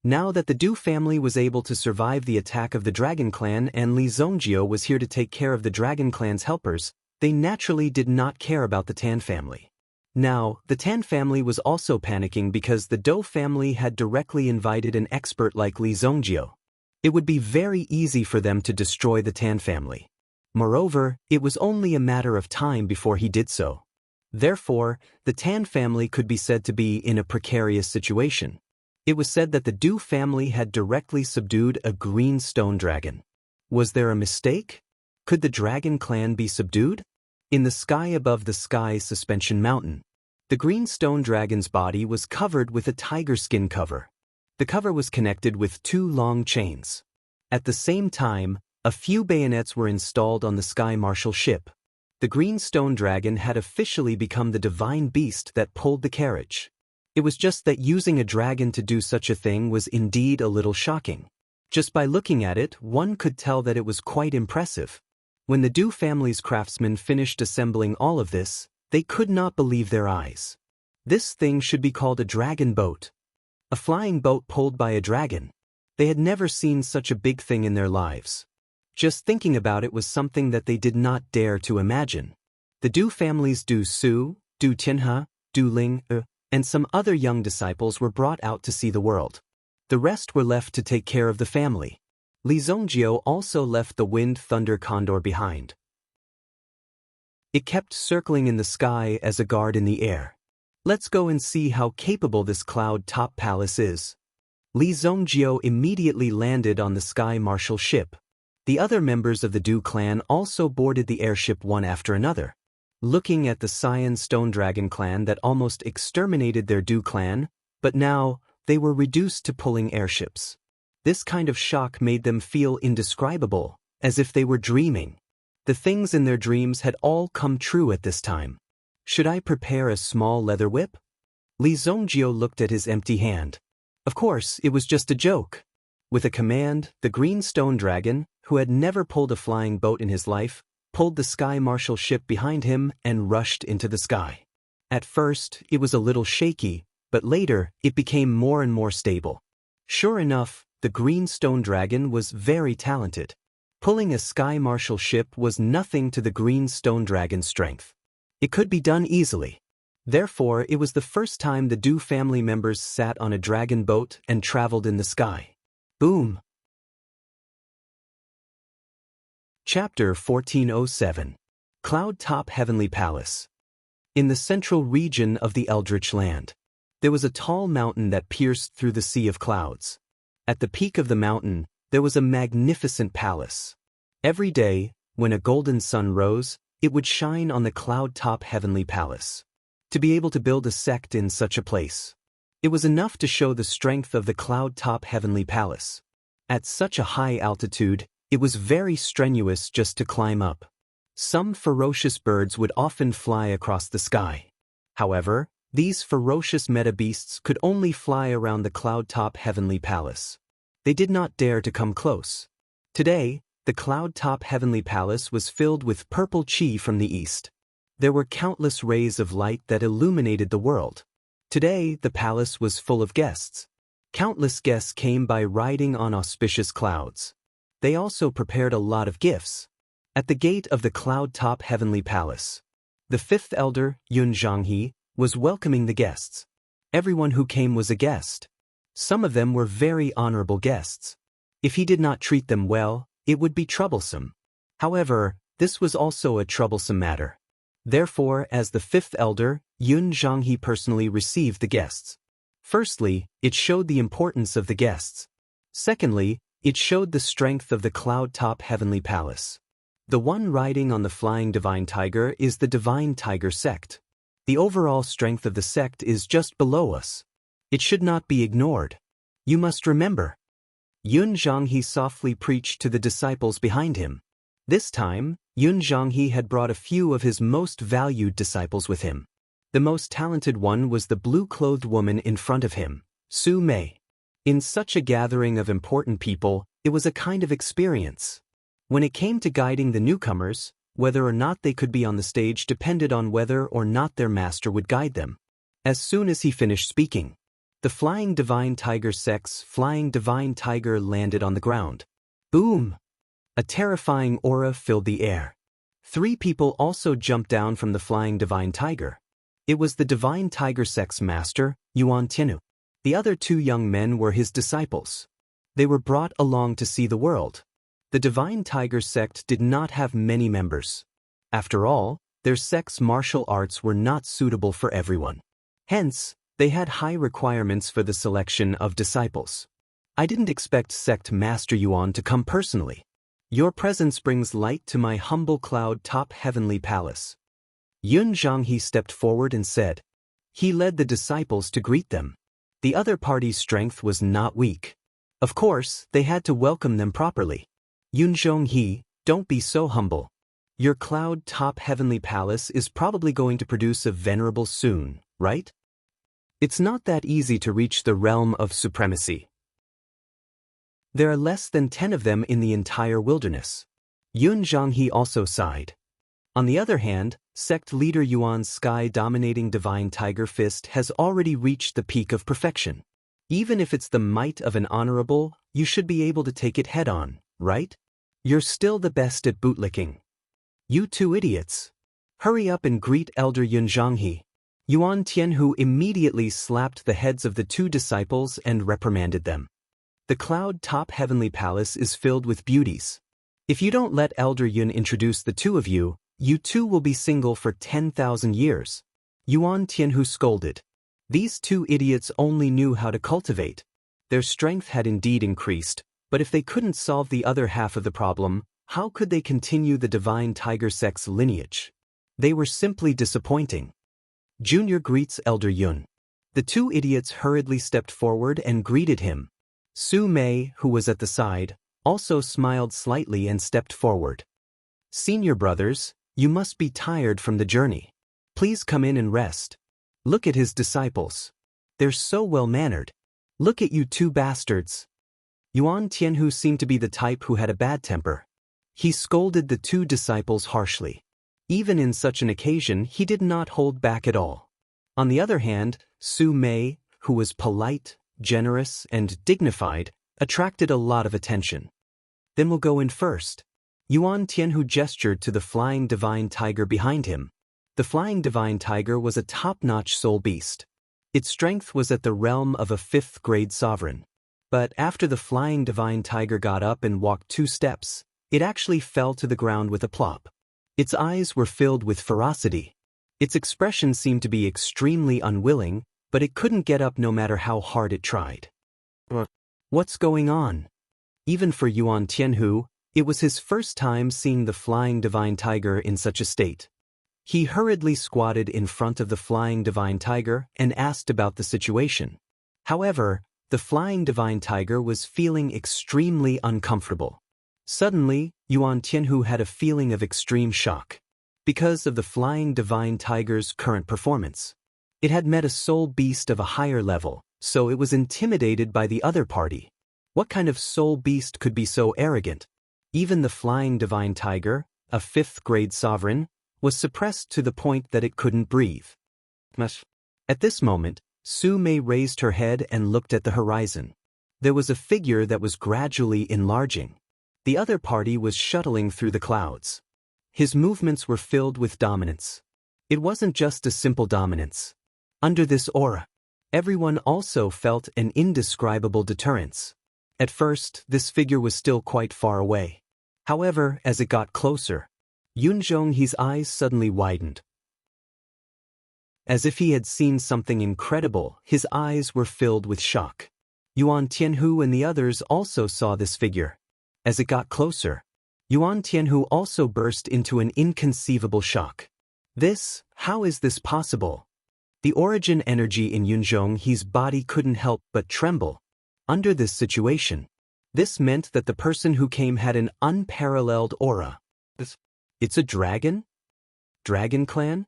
Now that the Du family was able to survive the attack of the Dragon Clan and Li Zongjio was here to take care of the Dragon Clan's helpers, they naturally did not care about the Tan family. Now, the Tan family was also panicking because the Do family had directly invited an expert like Li Zongjio. It would be very easy for them to destroy the Tan family. Moreover, it was only a matter of time before he did so. Therefore, the Tan family could be said to be in a precarious situation. It was said that the Du family had directly subdued a green stone dragon. Was there a mistake? Could the Dragon Clan be subdued? In the sky above the Sky Suspension Mountain, the green stone dragon's body was covered with a tiger skin cover. The cover was connected with 2 long chains. At the same time, a few bayonets were installed on the Sky Marshal ship. The green stone dragon had officially become the divine beast that pulled the carriage. It was just that using a dragon to do such a thing was indeed a little shocking. Just by looking at it, one could tell that it was quite impressive. When the Du family's craftsmen finished assembling all of this, they could not believe their eyes. This thing should be called a dragon boat. A flying boat pulled by a dragon. They had never seen such a big thing in their lives. Just thinking about it was something that they did not dare to imagine. The Du family's Du Su, Du Tianhe, Du Ling, and some other young disciples were brought out to see the world. The rest were left to take care of the family. Li Zongjio also left the Wind Thunder Condor behind. It kept circling in the sky as a guard in the air. Let's go and see how capable this Cloud Top Palace is. Li Zongjio immediately landed on the Sky Marshal ship. The other members of the Du clan also boarded the airship one after another. Looking at the Cyan Stone Dragon clan that almost exterminated their Du clan, but now they were reduced to pulling airships. This kind of shock made them feel indescribable, as if they were dreaming. The things in their dreams had all come true at this time. Should I prepare a small leather whip? Li Zongjio looked at his empty hand. Of course, it was just a joke. With a command, the green stone dragon, who had never pulled a flying boat in his life, pulled the Sky Marshal ship behind him and rushed into the sky. At first, it was a little shaky, but later, it became more and more stable. Sure enough, the green stone dragon was very talented. Pulling a Sky Marshal ship was nothing to the green stone dragon's strength. It could be done easily. Therefore, it was the first time the Du family members sat on a dragon boat and traveled in the sky. Boom! Chapter 1407. Cloud Top Heavenly Palace. In the central region of the Eldritch Land, there was a tall mountain that pierced through the sea of clouds. At the peak of the mountain, there was a magnificent palace. Every day, when a golden sun rose, it would shine on the Cloud Top Heavenly Palace. To be able to build a sect in such a place, it was enough to show the strength of the Cloud Top Heavenly Palace. At such a high altitude, it was very strenuous just to climb up. Some ferocious birds would often fly across the sky. However, these ferocious meta-beasts could only fly around the Cloud Top Heavenly Palace. They did not dare to come close. Today, the Cloud Top Heavenly Palace was filled with purple chi from the east. There were countless rays of light that illuminated the world. Today, the palace was full of guests. Countless guests came by riding on auspicious clouds. They also prepared a lot of gifts. At the gate of the Cloud Top Heavenly Palace, the fifth elder, Yun Zhanghe, was welcoming the guests. Everyone who came was a guest. Some of them were very honorable guests. If he did not treat them well, it would be troublesome. However, this was also a troublesome matter. Therefore, as the fifth elder, Yun Zhanghe personally received the guests. Firstly, it showed the importance of the guests. Secondly, it showed the strength of the cloud-top heavenly palace. The one riding on the flying divine tiger is the divine tiger sect. The overall strength of the sect is just below us. It should not be ignored. You must remember. Yun Zhanghe softly preached to the disciples behind him. This time, Yun Zhanghe had brought a few of his most valued disciples with him. The most talented one was the blue-clothed woman in front of him, Su Mei. In such a gathering of important people, it was a kind of experience. When it came to guiding the newcomers, whether or not they could be on the stage depended on whether or not their master would guide them. As soon as he finished speaking, the flying divine tiger sect's flying divine tiger landed on the ground. Boom! A terrifying aura filled the air. 3 people also jumped down from the flying divine tiger. It was the divine tiger sect's master, Yuan Tianhu. The other 2 young men were his disciples. They were brought along to see the world. The divine tiger sect did not have many members. After all, their sect's martial arts were not suitable for everyone. Hence, they had high requirements for the selection of disciples. I didn't expect sect master Yuan to come personally. Your presence brings light to my humble cloud-top heavenly palace. Yun Zhanghe stepped forward and said. He led the disciples to greet them. The other party's strength was not weak. Of course, they had to welcome them properly. Yun Zhanghe, don't be so humble. Your cloud-top heavenly palace is probably going to produce a venerable soon, right? It's not that easy to reach the realm of supremacy. There are less than 10 of them in the entire wilderness. Yun Zhanghe also sighed. On the other hand, sect leader Yuan's sky-dominating divine tiger fist has already reached the peak of perfection. Even if it's the might of an honorable, you should be able to take it head-on, right? You're still the best at bootlicking. You 2 idiots. Hurry up and greet Elder Yun Zhanghe. Yuan Tianhu immediately slapped the heads of the 2 disciples and reprimanded them. The cloud-top heavenly palace is filled with beauties. If you don't let Elder Yun introduce the 2 of you, you 2 will be single for 10,000 years. Yuan Tianhu scolded. These 2 idiots only knew how to cultivate. Their strength had indeed increased, but if they couldn't solve the other half of the problem, how could they continue the divine tiger sect's lineage? They were simply disappointing. Junior greets Elder Yun. The 2 idiots hurriedly stepped forward and greeted him. Su Mei, who was at the side, also smiled slightly and stepped forward. Senior brothers, you must be tired from the journey. Please come in and rest. Look at his disciples. They're so well-mannered. Look at you 2 bastards. Yuan Tianhu seemed to be the type who had a bad temper. He scolded the 2 disciples harshly. Even in such an occasion, he did not hold back at all. On the other hand, Su Mei, who was polite, generous, and dignified, attracted a lot of attention. Then we'll go in first. Yuan Tianhu gestured to the flying divine tiger behind him. The flying divine tiger was a top-notch soul beast. Its strength was at the realm of a 5th-grade sovereign. But after the flying divine tiger got up and walked 2 steps, it actually fell to the ground with a plop. Its eyes were filled with ferocity. Its expression seemed to be extremely unwilling, but it couldn't get up no matter how hard it tried. What's going on? Even for Yuan Tianhu, it was his first time seeing the flying divine tiger in such a state. He hurriedly squatted in front of the flying divine tiger and asked about the situation. However, the flying divine tiger was feeling extremely uncomfortable. Suddenly, Yuan Tianhu had a feeling of extreme shock. Because of the flying divine tiger's current performance. It had met a soul beast of a higher level, so it was intimidated by the other party. What kind of soul beast could be so arrogant? Even the flying divine tiger, a 5th-grade sovereign, was suppressed to the point that it couldn't breathe. At this moment, Su Mei raised her head and looked at the horizon. There was a figure that was gradually enlarging. The other party was shuttling through the clouds. His movements were filled with dominance. It wasn't just a simple dominance. Under this aura, everyone also felt an indescribable deterrence. At first, this figure was still quite far away. However, as it got closer, Yunzhong's eyes suddenly widened. As if he had seen something incredible, his eyes were filled with shock. Yuan Tianhu and the others also saw this figure. As it got closer, Yuan Tianhu also burst into an inconceivable shock. How is this possible? The origin energy in Yunzhong's body couldn't help but tremble. Under this situation, this meant that the person who came had an unparalleled aura. It's a dragon? Dragon clan?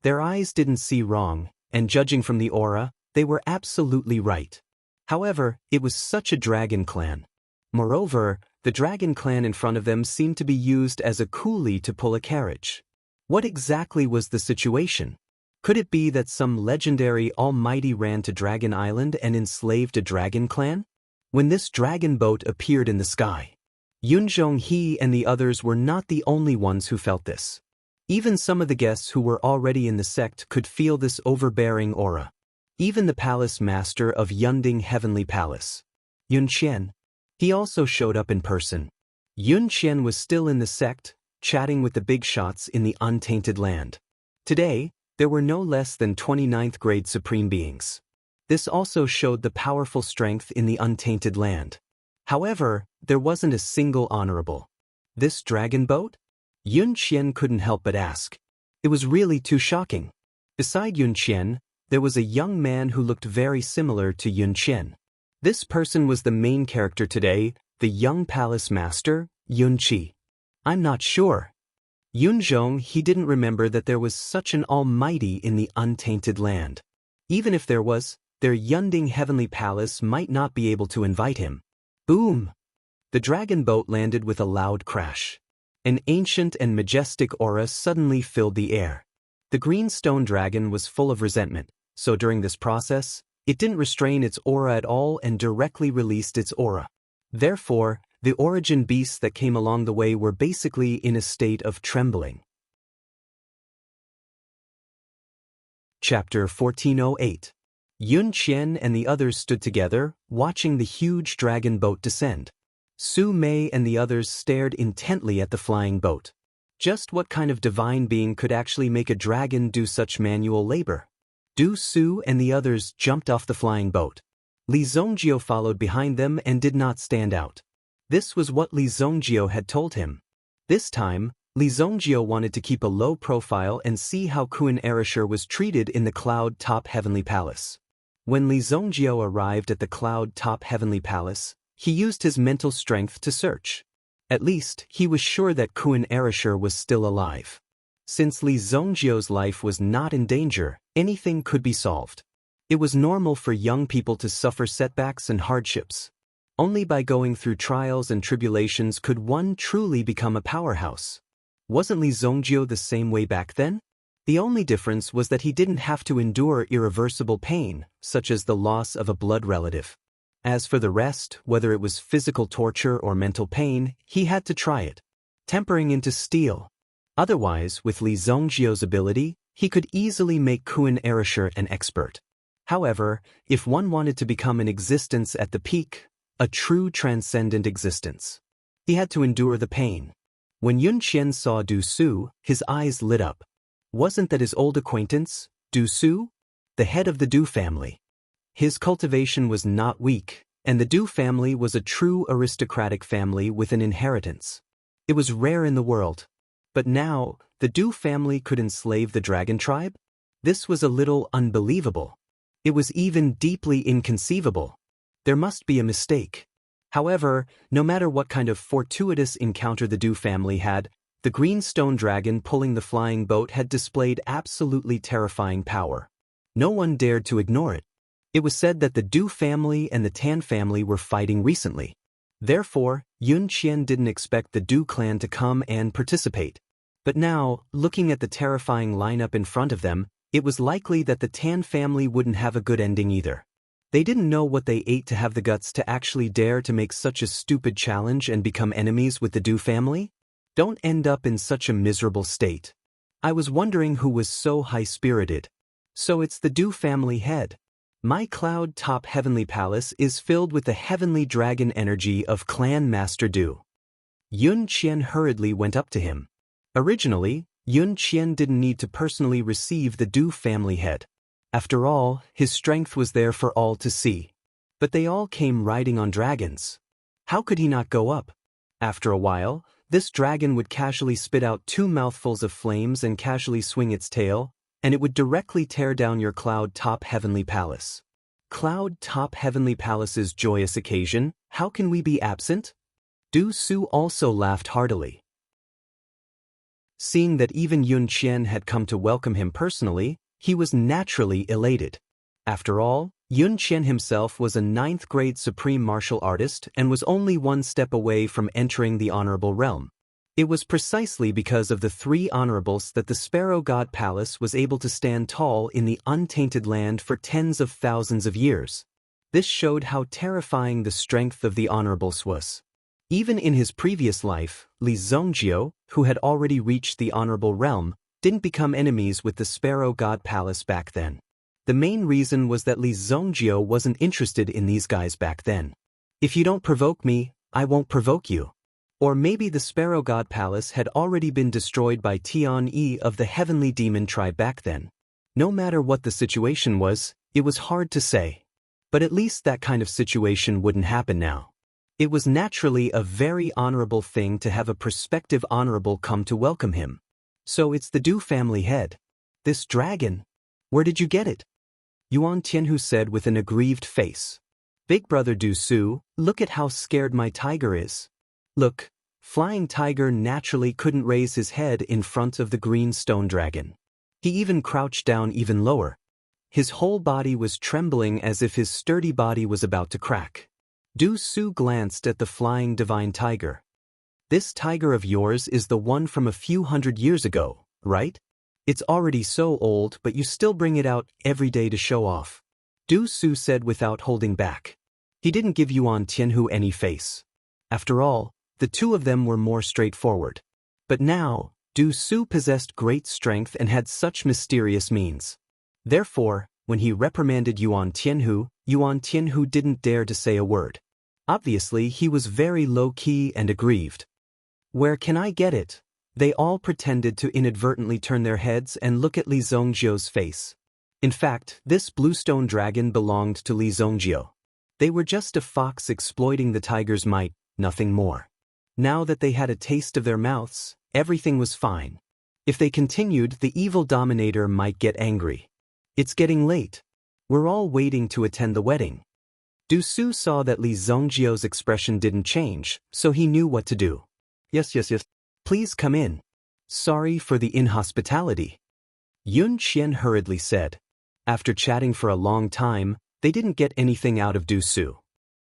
Their eyes didn't see wrong, and judging from the aura, they were absolutely right. However, it was such a dragon clan. Moreover, the dragon clan in front of them seemed to be used as a coolie to pull a carriage. What exactly was the situation? Could it be that some legendary almighty ran to Dragon Island and enslaved a dragon clan? When this dragon boat appeared in the sky, Yunzhong and the others were not the only ones who felt this. Even some of the guests who were already in the sect could feel this overbearing aura. Even the palace master of Yunding Heavenly Palace, Yun Qian, he also showed up in person. Yun Qian was still in the sect, chatting with the big shots in the untainted land. Today, there were no less than 29th grade supreme beings. This also showed the powerful strength in the untainted land. However, there wasn't a single honorable. This dragon boat? Yun Qian couldn't help but ask. It was really too shocking. Beside Yun Qian, there was a young man who looked very similar to Yun Qian. This person was the main character today, the young palace master, Yun Qi. I'm not sure. Yunzhong, he didn't remember that there was such an almighty in the untainted land. Even if there was, their Yunding Heavenly Palace might not be able to invite him. Boom! The dragon boat landed with a loud crash. An ancient and majestic aura suddenly filled the air. The green stone dragon was full of resentment, so during this process, it didn't restrain its aura at all and directly released its aura. Therefore, the origin beasts that came along the way were basically in a state of trembling. Chapter 1408. Yun Qian and the others stood together, watching the huge dragon boat descend. Su Mei and the others stared intently at the flying boat. Just what kind of divine being could actually make a dragon do such manual labor? Du Su and the others jumped off the flying boat. Li Zongjio followed behind them and did not stand out. This was what Li Zongjio had told him. This time, Li Zongjio wanted to keep a low profile and see how Kun Erishur was treated in the Cloud Top Heavenly Palace. When Li Zongjio arrived at the Cloud Top Heavenly Palace, he used his mental strength to search. At least, he was sure that Kun Erishur was still alive. Since Li Zongjio's life was not in danger, anything could be solved. It was normal for young people to suffer setbacks and hardships. Only by going through trials and tribulations could one truly become a powerhouse. Wasn't Li Zongjio the same way back then? The only difference was that he didn't have to endure irreversible pain, such as the loss of a blood relative. As for the rest, whether it was physical torture or mental pain, he had to try it, tempering into steel. Otherwise, with Li Zongjio's ability, he could easily make Kun Erishur an expert. However, if one wanted to become an existence at the peak, a true transcendent existence, he had to endure the pain. When Yun Qian saw Du Su, his eyes lit up. Wasn't that his old acquaintance, Du Su? The head of the Du family. His cultivation was not weak, and the Du family was a true aristocratic family with an inheritance. It was rare in the world. But now, the Du family could enslave the dragon tribe? This was a little unbelievable. It was even deeply inconceivable. There must be a mistake. However, no matter what kind of fortuitous encounter the Du family had, the green stone dragon pulling the flying boat had displayed absolutely terrifying power. No one dared to ignore it. It was said that the Du family and the Tan family were fighting recently. Therefore, Yun Qian didn't expect the Du clan to come and participate. But now, looking at the terrifying lineup in front of them, it was likely that the Tan family wouldn't have a good ending either. They didn't know what they ate to have the guts to actually dare to make such a stupid challenge and become enemies with the Du family. Don't end up in such a miserable state. I was wondering who was so high-spirited. So it's the Du family head. My Cloud Top Heavenly Palace is filled with the heavenly dragon energy of Clan Master Du. Yun Qian hurriedly went up to him. Originally, Yun Qian didn't need to personally receive the Du family head. After all, his strength was there for all to see. But they all came riding on dragons. How could he not go up? After a while, this dragon would casually spit out 2 mouthfuls of flames and casually swing its tail, and it would directly tear down your cloud-top heavenly palace. Cloud-top heavenly palace's joyous occasion, how can we be absent? Du Su also laughed heartily. Seeing that even Yun Qian had come to welcome him personally, he was naturally elated. After all, Yun Qian himself was a 9th-grade supreme martial artist and was only 1 step away from entering the honorable realm. It was precisely because of the 3 honorables that the Sparrow God Palace was able to stand tall in the untainted land for tens of thousands of years. This showed how terrifying the strength of the honorables was. Even in his previous life, Li Zongjio, who had already reached the honorable realm, didn't become enemies with the Sparrow God Palace back then. The main reason was that Li Zongjio wasn't interested in these guys back then. If you don't provoke me, I won't provoke you. Or maybe the Sparrow God Palace had already been destroyed by Tian Yi of the Heavenly Demon tribe back then. No matter what the situation was, it was hard to say. But at least that kind of situation wouldn't happen now. It was naturally a very honorable thing to have a prospective honorable come to welcome him. So it's the Du family head. This dragon. Where did you get it? Yuan Tianhu said with an aggrieved face. Big brother Du Su, look at how scared my tiger is. Look, Flying Tiger naturally couldn't raise his head in front of the green stone dragon. He even crouched down even lower. His whole body was trembling as if his sturdy body was about to crack. Du Su glanced at the flying divine tiger. This tiger of yours is the one from a few hundred years ago, right? It's already so old, but you still bring it out every day to show off. Du Su said without holding back. He didn't give Yuan Tianhu any face. After all, the 2 of them were more straightforward. But now, Du Su possessed great strength and had such mysterious means. Therefore, when he reprimanded Yuan Tianhu didn't dare to say a word. Obviously, he was very low-key and aggrieved. Where can I get it? They all pretended to inadvertently turn their heads and look at Li Zongjio's face. In fact, this bluestone dragon belonged to Li Zongjio. They were just a fox exploiting the tiger's might, nothing more. Now that they had a taste of their mouths, everything was fine. If they continued, the evil dominator might get angry. It's getting late. We're all waiting to attend the wedding. Du Su saw that Li Zongjio's expression didn't change, so he knew what to do. Yes. Please come in. Sorry for the inhospitality. Yun Qian hurriedly said. After chatting for a long time, they didn't get anything out of Du Su.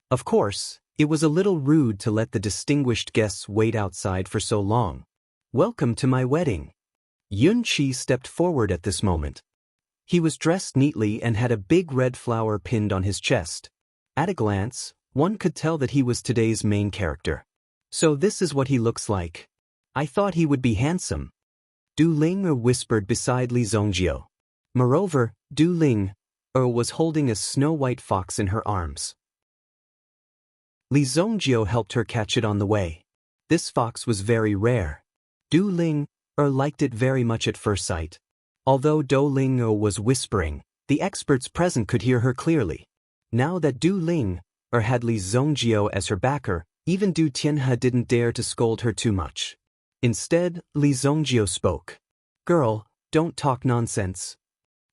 Of course, it was a little rude to let the distinguished guests wait outside for so long. Welcome to my wedding. Yun Qi stepped forward at this moment. He was dressed neatly and had a big red flower pinned on his chest. At a glance, one could tell that he was today's main character. So this is what he looks like. I thought he would be handsome. Du Ling whispered beside Li Zongjio. Moreover, Du Ling was holding a snow-white fox in her arms. Li Zongjio helped her catch it on the way. This fox was very rare. Du Ling liked it very much at first sight. Although Du Ling was whispering, the experts present could hear her clearly. Now that Du Ling had Li Zongjio as her backer, even Du Tianhe didn't dare to scold her too much. Instead, Li Zongjio spoke. Girl, don't talk nonsense.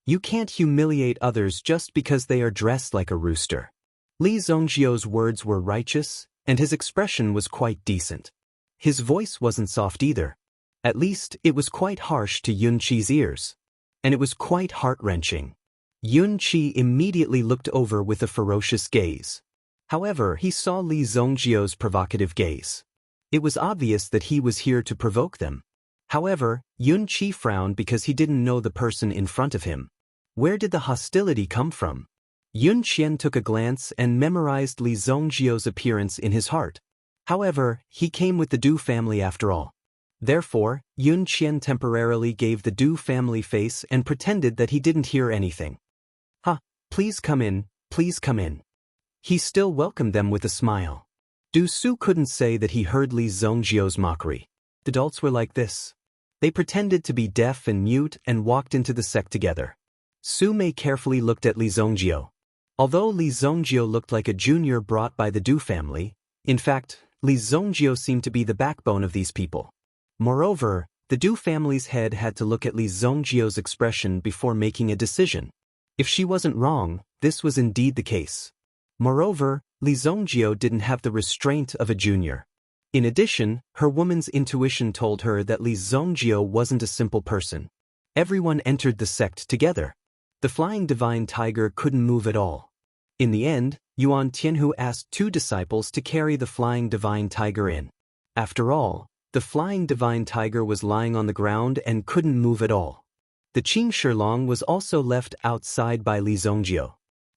You can't humiliate others just because they are dressed like a rooster. Li Zongjio's words were righteous, and his expression was quite decent. His voice wasn't soft either. At least, it was quite harsh to Yun Qi's ears. And it was quite heart-wrenching. Yun Qi immediately looked over with a ferocious gaze. However, he saw Li Zongjio's provocative gaze. It was obvious that he was here to provoke them. However, Yun Qi frowned because he didn't know the person in front of him. Where did the hostility come from? Yun Qian took a glance and memorized Li Zongjio's appearance in his heart. However, he came with the Du family after all. Therefore, Yun Qian temporarily gave the Du family face and pretended that he didn't hear anything. Please come in, please come in. He still welcomed them with a smile. Du Su couldn't say that he heard Li Zongjio's mockery. Adults were like this. They pretended to be deaf and mute and walked into the sect together. Su Mei carefully looked at Li Zongjio. Although Li Zongjio looked like a junior brought by the Du family, in fact, Li Zongjio seemed to be the backbone of these people. Moreover, the Du family's head had to look at Li Zongjio's expression before making a decision. If she wasn't wrong, this was indeed the case. Moreover, Li Zongjio didn't have the restraint of a junior. In addition, her woman's intuition told her that Li Zongjio wasn't a simple person. Everyone entered the sect together. The flying divine tiger couldn't move at all. In the end, Yuan Tianhu asked 2 disciples to carry the flying divine tiger in. After all, the flying divine tiger was lying on the ground and couldn't move at all. The Qing Shilong was also left outside by Li Zongjio.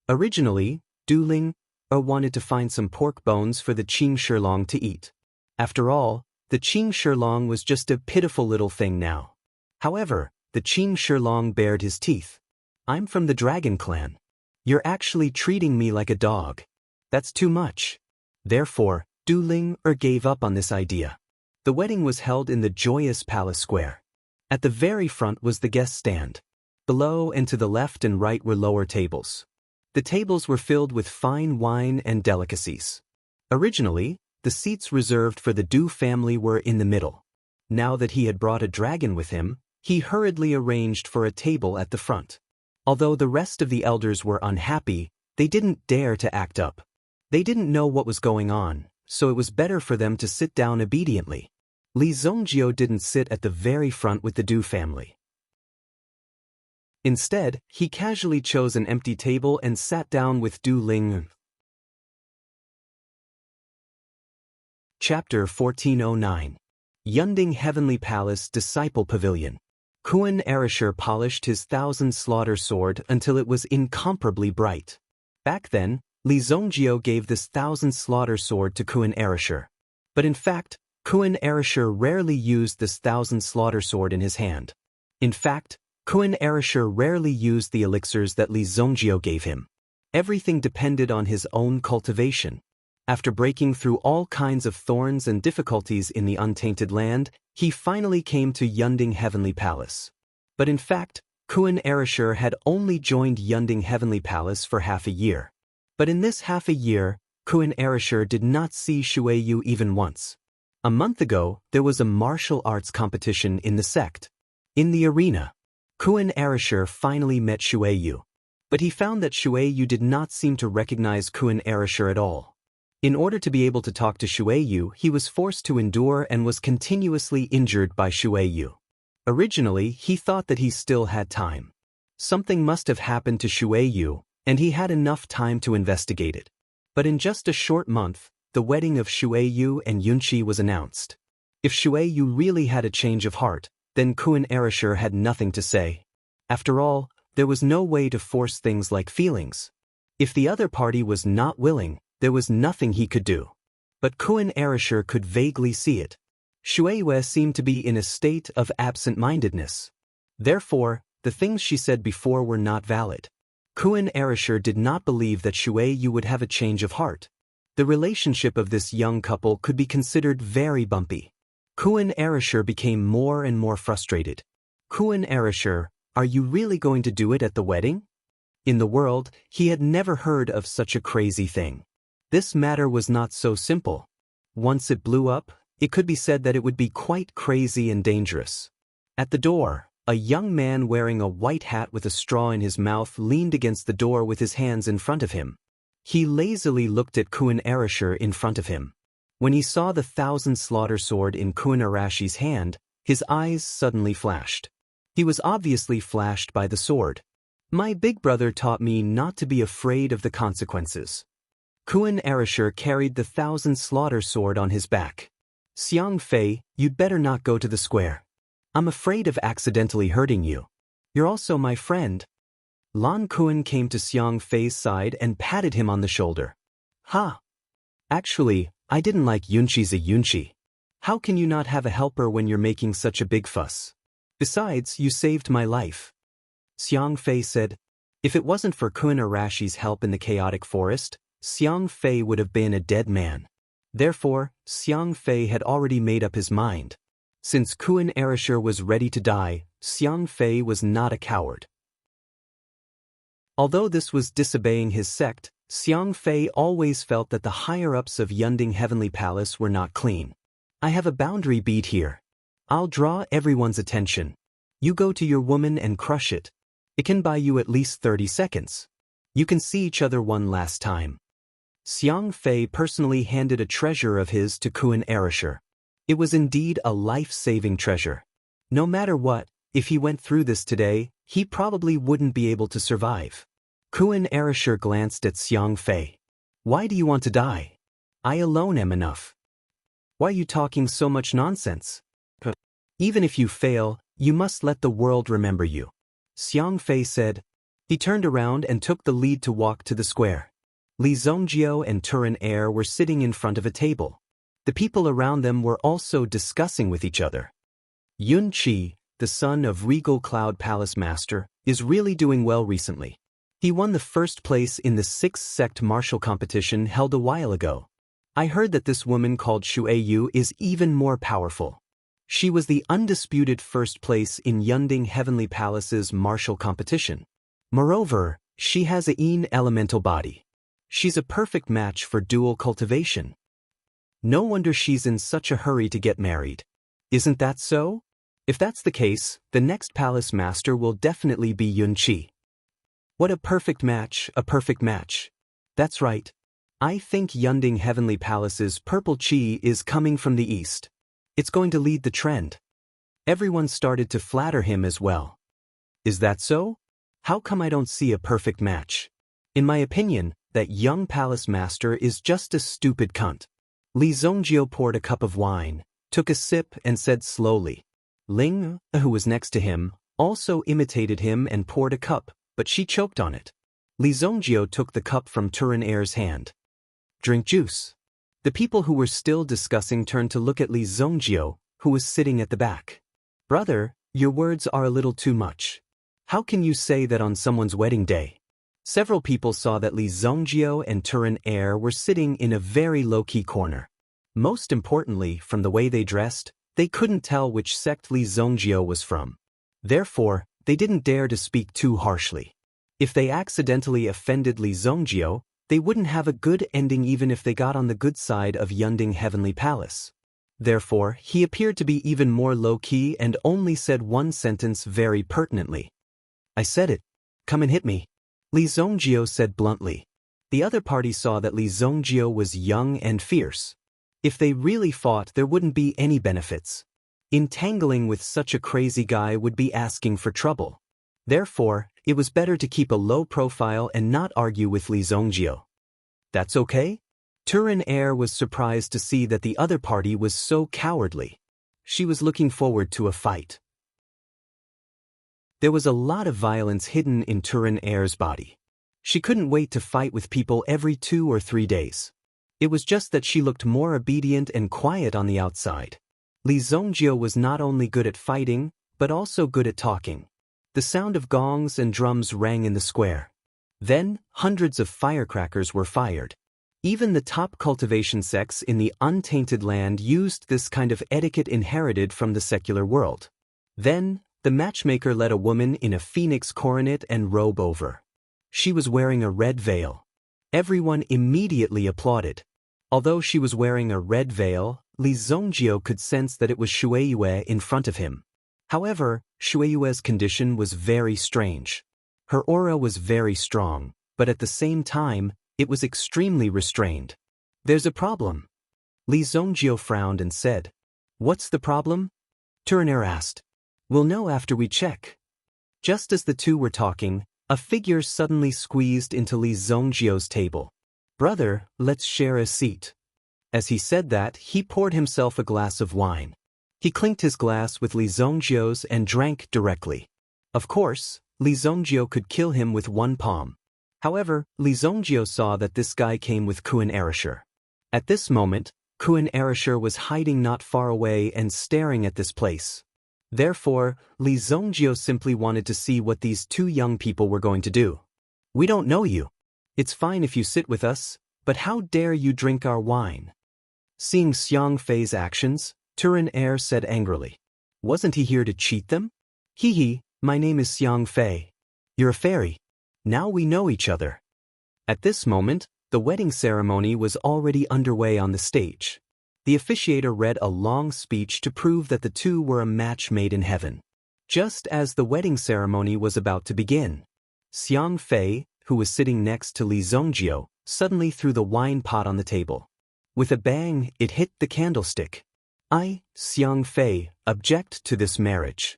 Originally, Du Ling wanted to find some pork bones for the Qing Shilong to eat. After all, the Qing Shilong was just a pitiful little thing now. However, the Qing Shilong bared his teeth. I'm from the Dragon Clan. You're actually treating me like a dog. That's too much. Therefore, Du Ling gave up on this idea. The wedding was held in the joyous palace square. At the very front was the guest stand. Below and to the left and right were lower tables. The tables were filled with fine wine and delicacies. Originally, the seats reserved for the Du family were in the middle. Now that he had brought a dragon with him, he hurriedly arranged for a table at the front. Although the rest of the elders were unhappy, they didn't dare to act up. They didn't know what was going on, so it was better for them to sit down obediently. Li Zongjio didn't sit at the very front with the Du family. Instead, he casually chose an empty table and sat down with Du Ling. Chapter 1409. Yunding Heavenly Palace Disciple Pavilion. Kuan Erasure polished his 1,000 slaughter sword until it was incomparably bright. Back then, Li Zongjio gave this 1,000 slaughter sword to Kuan Erasure. But in fact, Kuan Erasure rarely used this 1,000 slaughter sword in his hand. In fact, Kuan Erasure rarely used the elixirs that Li Zongjio gave him. Everything depended on his own cultivation. After breaking through all kinds of thorns and difficulties in the untainted land, he finally came to Yunding Heavenly Palace. But in fact, Kuan Erasure had only joined Yunding Heavenly Palace for half a year. But in this half a year, Kuan Erasure did not see Shuiyu even once. A month ago, there was a martial arts competition in the sect. In the arena, Kuan Erasure finally met Shuiyu. But he found that Shuiyu did not seem to recognize Kuan Erasure at all. In order to be able to talk to Shuiyu, he was forced to endure and was continuously injured by Shuiyu. Originally, he thought that he still had time. Something must have happened to Shuiyu, and he had enough time to investigate it. But in just a short month, the wedding of Shuiyu and Yunqi was announced. If Shuiyu really had a change of heart, then Kuan Erasure had nothing to say. After all, there was no way to force things like feelings. If the other party was not willing, there was nothing he could do. But Kuan Erasure could vaguely see it. Shuiyu seemed to be in a state of absent-mindedness. Therefore, the things she said before were not valid. Kuan Erasure did not believe that Shuiyu would have a change of heart. The relationship of this young couple could be considered very bumpy. Kuan Erasure became more and more frustrated. Kuan Erasure, are you really going to do it at the wedding? In the world, he had never heard of such a crazy thing. This matter was not so simple. Once it blew up, it could be said that it would be quite crazy and dangerous. At the door, a young man wearing a white hat with a straw in his mouth leaned against the door with his hands in front of him. He lazily looked at Kuan Erasure in front of him. When he saw the 1,000 slaughter sword in Kuan Erashi's hand, his eyes suddenly flashed. He was obviously flashed by the sword. My big brother taught me not to be afraid of the consequences. Kuan Erasure carried the 1,000 slaughter sword on his back. Xiang Fei, you'd better not go to the square. I'm afraid of accidentally hurting you. You're also my friend. Lan Kuan came to Xiang Fei's side and patted him on the shoulder. Ha! Actually, I didn't like Yunqi's a Yunqi. How can you not have a helper when you're making such a big fuss? Besides, you saved my life. Xiang Fei said, if it wasn't for Kuan Erashi's help in the chaotic forest, Xiang Fei would have been a dead man. Therefore, Xiang Fei had already made up his mind. Since Kun Erisher was ready to die, Xiang Fei was not a coward. Although this was disobeying his sect, Xiang Fei always felt that the higher-ups of Yunding Heavenly Palace were not clean. I have a boundary bead here. I'll draw everyone's attention. You go to your woman and crush it. It can buy you at least 30 seconds. You can see each other one last time. Xiang Fei personally handed a treasure of his to Kun Erisher. It was indeed a life-saving treasure. No matter what, if he went through this today, he probably wouldn't be able to survive. Kun Erisher glanced at Xiang Fei. Why do you want to die? I alone am enough. Why are you talking so much nonsense? Even if you fail, you must let the world remember you. Xiang Fei said. He turned around and took the lead to walk to the square. Li Zongjio and Turan Air were sitting in front of a table. The people around them were also discussing with each other. Yun Qi, the son of Regal Cloud Palace Master, is really doing well recently. He won the first place in the 6th sect martial competition held a while ago. I heard that this woman called Shueyu is even more powerful. She was the undisputed first place in Yunding Heavenly Palace's martial competition. Moreover, she has a Yin elemental body. She's a perfect match for dual cultivation. No wonder she's in such a hurry to get married. Isn't that so? If that's the case, the next palace master will definitely be Yun Qi. What a perfect match, a perfect match. That's right. I think Yunding Heavenly Palace's purple qi is coming from the east. It's going to lead the trend. Everyone started to flatter him as well. Is that so? How come I don't see a perfect match? In my opinion, that young palace master is just a stupid cunt. Li Zongjio poured a cup of wine, took a sip and said slowly. Ling, who was next to him, also imitated him and poured a cup, but she choked on it. Li Zongjio took the cup from Turan Air's hand. Drink juice. The people who were still discussing turned to look at Li Zongjio, who was sitting at the back. Brother, your words are a little too much. How can you say that on someone's wedding day? Several people saw that Li Zongjio and Turan Air were sitting in a very low-key corner. Most importantly, from the way they dressed, they couldn't tell which sect Li Zongjio was from. Therefore, they didn't dare to speak too harshly. If they accidentally offended Li Zongjio, they wouldn't have a good ending even if they got on the good side of Yunding Heavenly Palace. Therefore, he appeared to be even more low-key and only said one sentence very pertinently. I said it. Come and hit me. Li Zongjio said bluntly. The other party saw that Li Zongjio was young and fierce. If they really fought, there wouldn't be any benefits. Entangling with such a crazy guy would be asking for trouble. Therefore, it was better to keep a low profile and not argue with Li Zongjio. That's okay? Turan Air was surprised to see that the other party was so cowardly. She was looking forward to a fight. There was a lot of violence hidden in Turan Air's body. She couldn't wait to fight with people every 2 or 3 days. It was just that she looked more obedient and quiet on the outside. Li Zongjio was not only good at fighting, but also good at talking. The sound of gongs and drums rang in the square. Then, hundreds of firecrackers were fired. Even the top cultivation sects in the untainted land used this kind of etiquette inherited from the secular world. Then, the matchmaker led a woman in a phoenix coronet and robe over. She was wearing a red veil. Everyone immediately applauded. Although she was wearing a red veil, Li Zongjio could sense that it was Shueyu in front of him. However, Shueyue's condition was very strange. Her aura was very strong, but at the same time, it was extremely restrained. There's a problem. Li Zongjio frowned and said. What's the problem? Turner asked. We'll know after we check. Just as the two were talking, a figure suddenly squeezed into Li Zongjio's table. Brother, let's share a seat. As he said that, he poured himself a glass of wine. He clinked his glass with Li Zongjio's and drank directly. Of course, Li Zongjio could kill him with one palm. However, Li Zongjio saw that this guy came with Kun Erisher. At this moment, Kun Erisher was hiding not far away and staring at this place. Therefore, Li Zongjio simply wanted to see what these two young people were going to do. We don't know you. It's fine if you sit with us, but how dare you drink our wine? Seeing Xiang Fei's actions, Turin Air said angrily. Wasn't he here to cheat them? Hee hee, my name is Xiang Fei. You're a fairy. Now we know each other. At this moment, the wedding ceremony was already underway on the stage. The officiator read a long speech to prove that the two were a match made in heaven. Just as the wedding ceremony was about to begin, Xiang Fei, who was sitting next to Li Zongjio, suddenly threw the wine pot on the table. With a bang, it hit the candlestick. I, Xiang Fei, object to this marriage.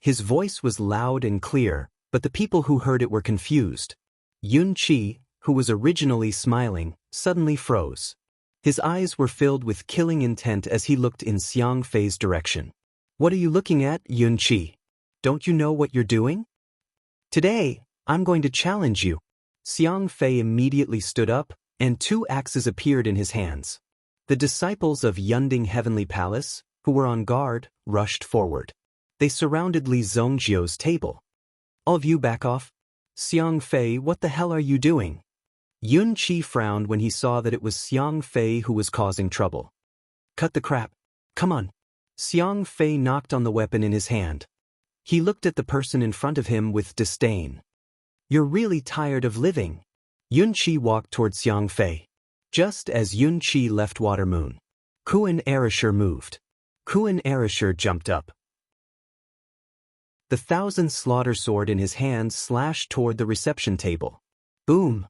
His voice was loud and clear, but the people who heard it were confused. Yun Qi, who was originally smiling, suddenly froze. His eyes were filled with killing intent as he looked in Xiang Fei's direction. What are you looking at, Yun Qi? Don't you know what you're doing? Today, I'm going to challenge you. Xiang Fei immediately stood up, and 2 axes appeared in his hands. The disciples of Yunding Heavenly Palace, who were on guard, rushed forward. They surrounded Li Zongjio's table. All of you back off. Xiang Fei, what the hell are you doing? Yun Qi frowned when he saw that it was Xiang Fei who was causing trouble. Cut the crap. Come on. Xiang Fei knocked on the weapon in his hand. He looked at the person in front of him with disdain. You're really tired of living. Yun Qi walked toward Xiang Fei. Just as Yun Qi left Water Moon, Kuan Erasure moved. Kuan Erasure jumped up. The 1,000 slaughter sword in his hands slashed toward the reception table. Boom!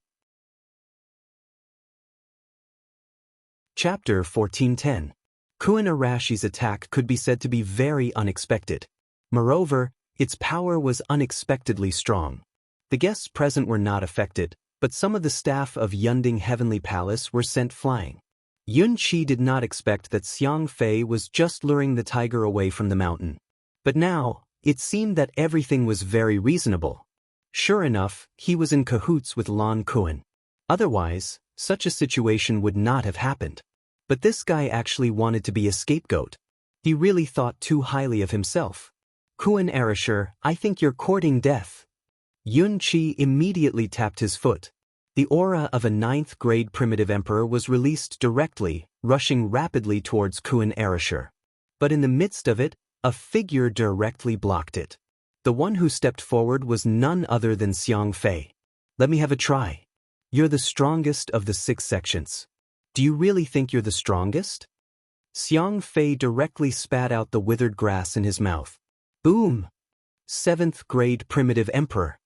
Chapter 1410. Kuan Arashi's attack could be said to be very unexpected. Moreover, its power was unexpectedly strong. The guests present were not affected, but some of the staff of Yunding Heavenly Palace were sent flying. Yun Qi did not expect that Xiang Fei was just luring the tiger away from the mountain. But now, it seemed that everything was very reasonable. Sure enough, he was in cahoots with Lan Kuan. Otherwise, such a situation would not have happened. But this guy actually wanted to be a scapegoat. He really thought too highly of himself. Kuan Erasure, I think you're courting death. Yun Qi immediately tapped his foot. The aura of a 9th-grade primitive emperor was released directly, rushing rapidly towards Kuan Erasure. But in the midst of it, a figure directly blocked it. The one who stepped forward was none other than Xiang Fei. Let me have a try. You're the strongest of the 6 sections. Do you really think you're the strongest? Xiang Fei directly spat out the withered grass in his mouth. Boom! 7th-grade primitive emperor.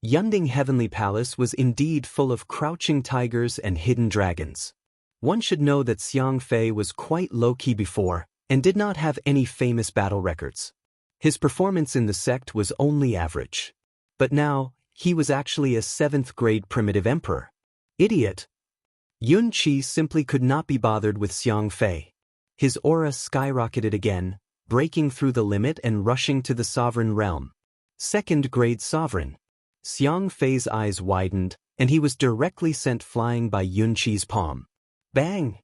Yunding Heavenly Palace was indeed full of crouching tigers and hidden dragons. One should know that Xiang Fei was quite low-key before, and did not have any famous battle records. His performance in the sect was only average. But now, he was actually a 7th-grade primitive emperor. Idiot! Yun Qi simply could not be bothered with Xiang Fei. His aura skyrocketed again, breaking through the limit and rushing to the sovereign realm. 2nd-grade sovereign. Xiang Fei's eyes widened, and he was directly sent flying by Yun Qi's palm. Bang!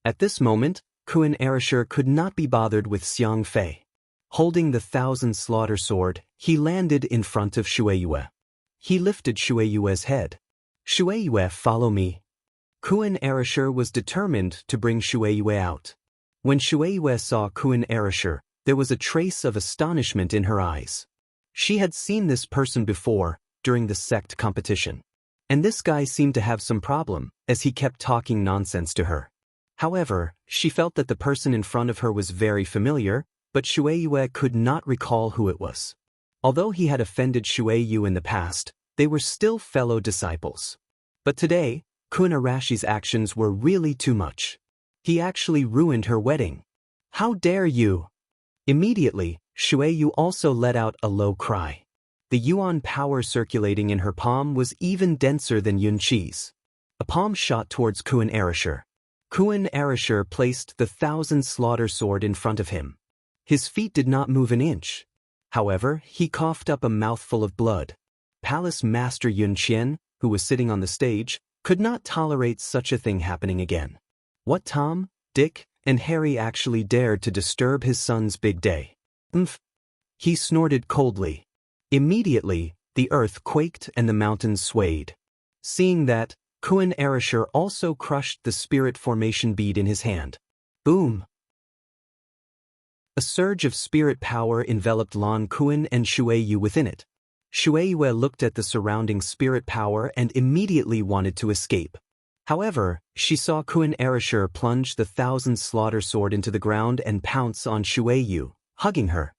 At this moment, Kuan Erasure could not be bothered with Xiang Fei. Holding the 1,000 slaughter sword, he landed in front of Shueyue. He lifted Shueyue's head. Shueyue, follow me. Kuan Erasure was determined to bring Shueyue out. When Shueyue saw Kuan Erasure, there was a trace of astonishment in her eyes. She had seen this person before, during the sect competition. And this guy seemed to have some problem, as he kept talking nonsense to her. However, she felt that the person in front of her was very familiar, but Shueyue could not recall who it was. Although he had offended Shueyu in the past, they were still fellow disciples. But today, Kuan Arashi's actions were really too much. He actually ruined her wedding. How dare you! Immediately, Shueyu also let out a low cry. The yuan power circulating in her palm was even denser than Yun Qi's. A palm shot towards Kuan Erasure. Kuan Erasure placed the 1,000 slaughter sword in front of him. His feet did not move an inch. However, he coughed up a mouthful of blood. Palace Master Yun Qian, who was sitting on the stage, could not tolerate such a thing happening again. What Tom, Dick, and Harry actually dared to disturb his son's big day? Umph! He snorted coldly. Immediately, the earth quaked and the mountains swayed. Seeing that, Kuan Erasure also crushed the spirit formation bead in his hand. Boom! A surge of spirit power enveloped Lan Kuan and Shuai within it. Shuai looked at the surrounding spirit power and immediately wanted to escape. However, she saw Kuan Erashur plunge the thousand slaughter sword into the ground and pounce on Shuai, hugging her.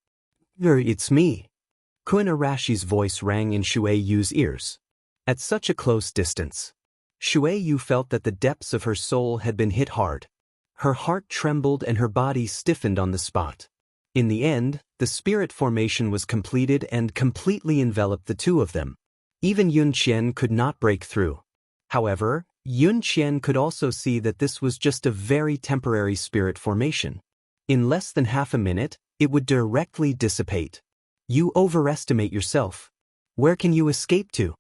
It's me. Kuan Arashi's voice rang in Shuai's ears. At such a close distance, Shuai felt that the depths of her soul had been hit hard. Her heart trembled and her body stiffened on the spot. In the end, the spirit formation was completed and completely enveloped the two of them. Even Yun Qian could not break through. However, Yun Qian could also see that this was just a very temporary spirit formation. In less than half a minute, it would directly dissipate. You overestimate yourself. Where can you escape to?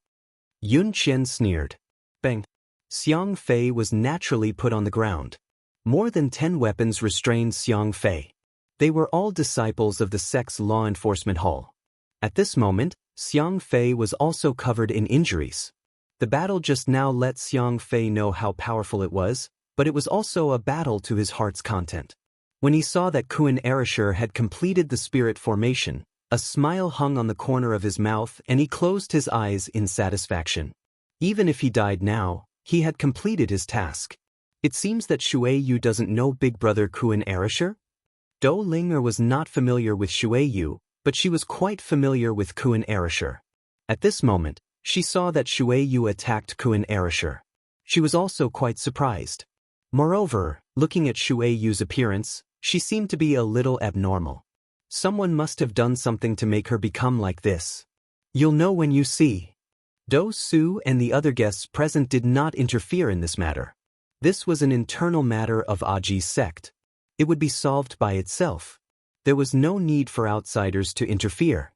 Yun Qian sneered. Bang! Xiang Fei was naturally put on the ground. More than 10 weapons restrained Xiang Fei. They were all disciples of the sect's law enforcement hall. At this moment, Xiang Fei was also covered in injuries. The battle just now let Xiang Fei know how powerful it was, but it was also a battle to his heart's content. When he saw that Kuan Erashur had completed the spirit formation, a smile hung on the corner of his mouth and he closed his eyes in satisfaction. Even if he died now, he had completed his task. It seems that Shuai doesn't know Big Brother Kuan Erashur? Dou Linger was not familiar with Shuai, but she was quite familiar with Kuan Erashur. At this moment, she saw that Shuai attacked Kuan Erashur. She was also quite surprised. Moreover, looking at Shuai's appearance, she seemed to be a little abnormal. Someone must have done something to make her become like this. You'll know when you see. Dou Su and the other guests present did not interfere in this matter. This was an internal matter of Aji's sect. It would be solved by itself. There was no need for outsiders to interfere.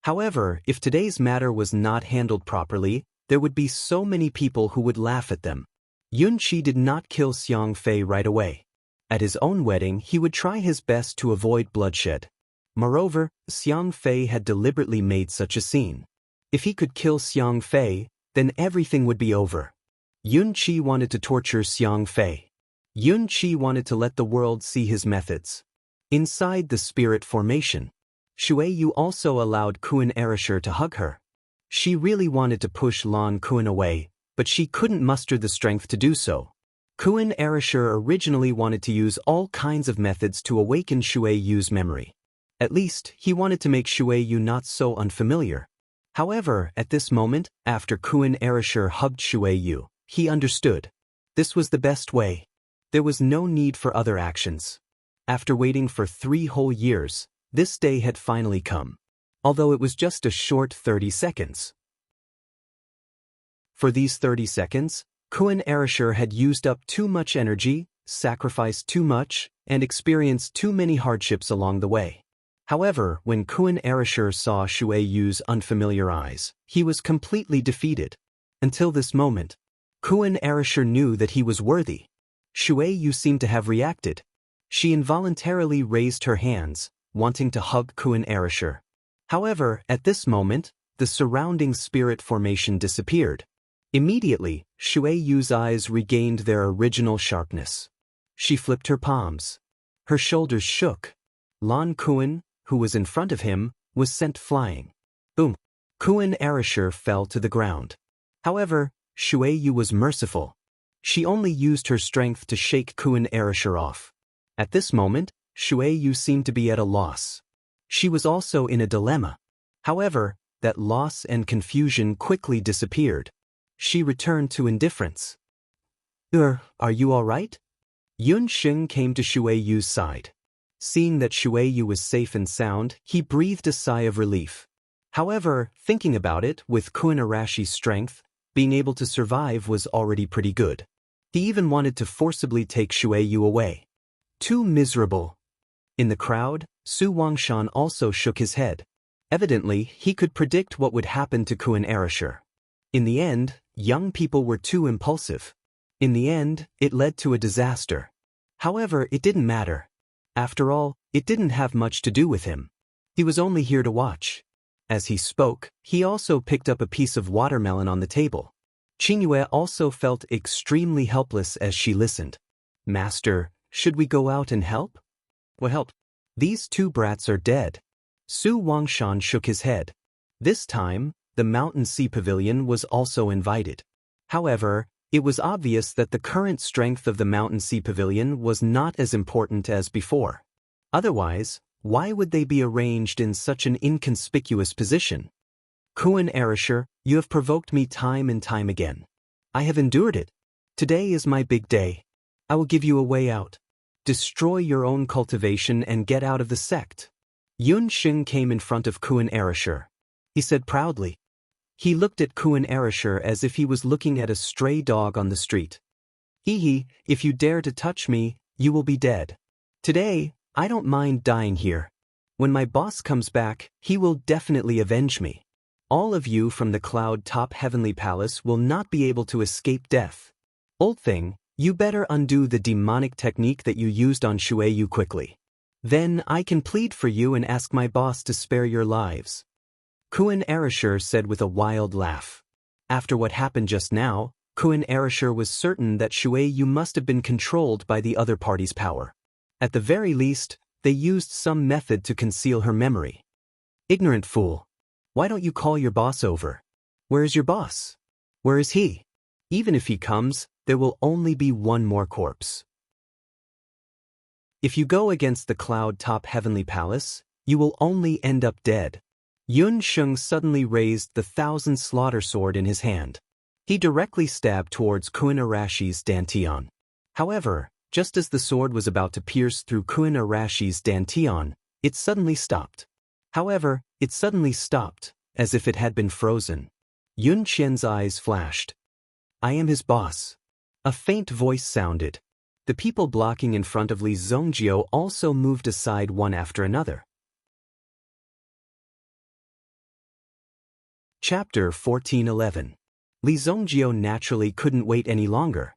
However, if today's matter was not handled properly, there would be so many people who would laugh at them. Yun Qi did not kill Xiang Fei right away. At his own wedding, he would try his best to avoid bloodshed. Moreover, Xiang Fei had deliberately made such a scene. If he could kill Xiang Fei, then everything would be over. Yun Qi wanted to torture Xiang Fei. Yun Qi wanted to let the world see his methods. Inside the spirit formation, Shuai also allowed Kuan Erashur to hug her. She really wanted to push Lan Kuan away, but she couldn't muster the strength to do so. Kuan Erashur originally wanted to use all kinds of methods to awaken Shuai's memory. At least, he wanted to make Shuai not so unfamiliar. However, at this moment, after Kuan Erashur hugged Shuai, he understood. This was the best way. There was no need for other actions. After waiting for 3 whole years, this day had finally come. Although it was just a short 30 seconds. For these 30 seconds, Kuan Erashur had used up too much energy, sacrificed too much, and experienced too many hardships along the way. However, when Kuan Erashur saw Shuai's unfamiliar eyes, he was completely defeated. Until this moment, Kuan Erashur knew that he was worthy. Shuai seemed to have reacted. She involuntarily raised her hands, wanting to hug Kuan Erashur. However, at this moment, the surrounding spirit formation disappeared. Immediately, Shuai's eyes regained their original sharpness. She flipped her palms. Her shoulders shook. Lan Kuan, who was in front of him, was sent flying. Boom! Kuan Erashur fell to the ground. However, Shuai was merciful. She only used her strength to shake Kuan Erashur off. At this moment, Shuai seemed to be at a loss. She was also in a dilemma. However, that loss and confusion quickly disappeared. She returned to indifference. Are you all right? Yun Xing came to Shuai's side. Seeing that Shuai was safe and sound, he breathed a sigh of relief. However, thinking about it, with Kuan Arashi's strength, being able to survive was already pretty good. He even wanted to forcibly take Shuai away. Too miserable. In the crowd, Su Wangshan also shook his head. Evidently, he could predict what would happen to Kuan Erashur. In the end, young people were too impulsive. In the end, it led to a disaster. However, it didn't matter. After all, it didn't have much to do with him. He was only here to watch. As he spoke, he also picked up a piece of watermelon on the table. Qingyue also felt extremely helpless as she listened. Master, Should we go out and help? What help? These two brats are dead. Su Wangshan shook his head. This time, the Mountain Sea Pavilion was also invited. However, it was obvious that the current strength of the Mountain Sea Pavilion was not as important as before. Otherwise, why would they be arranged in such an inconspicuous position? Kuan Arisher, you have provoked me time and time again. I have endured it. Today is my big day. I will give you a way out. Destroy your own cultivation and get out of the sect. Yun Xing came in front of Kuan Arisher. He said proudly. He looked at Kuan Arisher as if he was looking at a stray dog on the street. Hee, if you dare to touch me, you will be dead. Today, I don't mind dying here. When my boss comes back, he will definitely avenge me. All of you from the Cloud Top Heavenly Palace will not be able to escape death. Old thing, you better undo the demonic technique that you used on Shueyu quickly. Then I can plead for you and ask my boss to spare your lives. Kuan Arisher said with a wild laugh. After what happened just now, Kuan Arisher was certain that Shueyu must have been controlled by the other party's power. At the very least, they used some method to conceal her memory. Ignorant fool. Why don't you call your boss over? Where is your boss? Where is he? Even if he comes, there will only be one more corpse. If you go against the Cloud Top Heavenly Palace, you will only end up dead. Yun Sheng suddenly raised the 1,000 slaughter sword in his hand. He directly stabbed towards Kuan Arashi's dantian. However, just as the sword was about to pierce through Kuan Arashi's dantian, it suddenly stopped. However, it suddenly stopped, as if it had been frozen. Yun Qian's eyes flashed. I am his boss. A faint voice sounded. The people blocking in front of Li Zongjio also moved aside one after another. Chapter 14:11. Li Zongjio naturally couldn't wait any longer.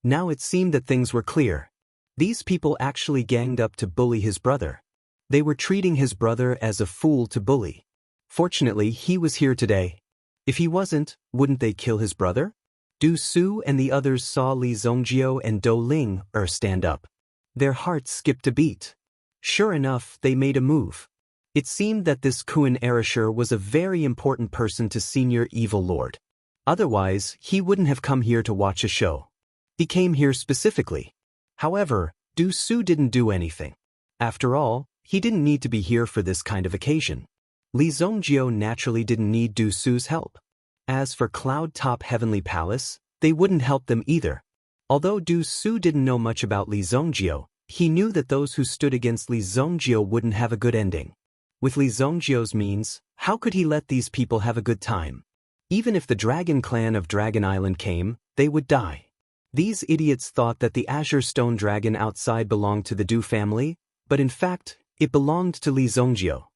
Now it seemed that things were clear. These people actually ganged up to bully his brother. They were treating his brother as a fool to bully. Fortunately, he was here today. If he wasn't, wouldn't they kill his brother? Du Su and the others saw Li Zongjio and Do Ling stand up. Their hearts skipped a beat. Sure enough, they made a move. It seemed that this Kuan Arisher was a very important person to Senior Evil Lord. Otherwise, he wouldn't have come here to watch a show. He came here specifically. However, Du Su didn't do anything. After all, he didn't need to be here for this kind of occasion. Li Zongjio naturally didn't need Du Su's help. As for Cloud Top Heavenly Palace, they wouldn't help them either. Although Du Su didn't know much about Li Zongjio, he knew that those who stood against Li Zongjio wouldn't have a good ending. With Li Zongjio's means, how could he let these people have a good time? Even if the Dragon Clan of Dragon Island came, they would die. These idiots thought that the Azure Stone Dragon outside belonged to the Du family, but in fact, it belonged to Li Zongjio.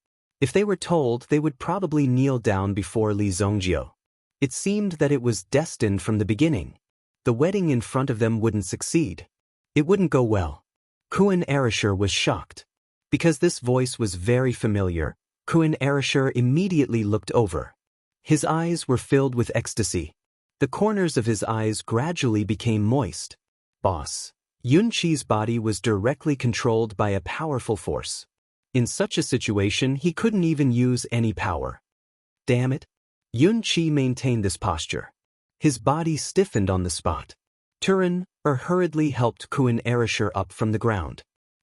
If they were told, they would probably kneel down before Li Zongjio. It seemed that it was destined from the beginning. The wedding in front of them wouldn't succeed. It wouldn't go well. Kuan Arisher was shocked. Because this voice was very familiar, Kuan Arisher immediately looked over. His eyes were filled with ecstasy. The corners of his eyes gradually became moist. Boss. Yun Qi's body was directly controlled by a powerful force. In such a situation, he couldn't even use any power. Damn it. Yun Qi maintained this posture. His body stiffened on the spot. Turin hurriedly helped Kuan Arisher up from the ground.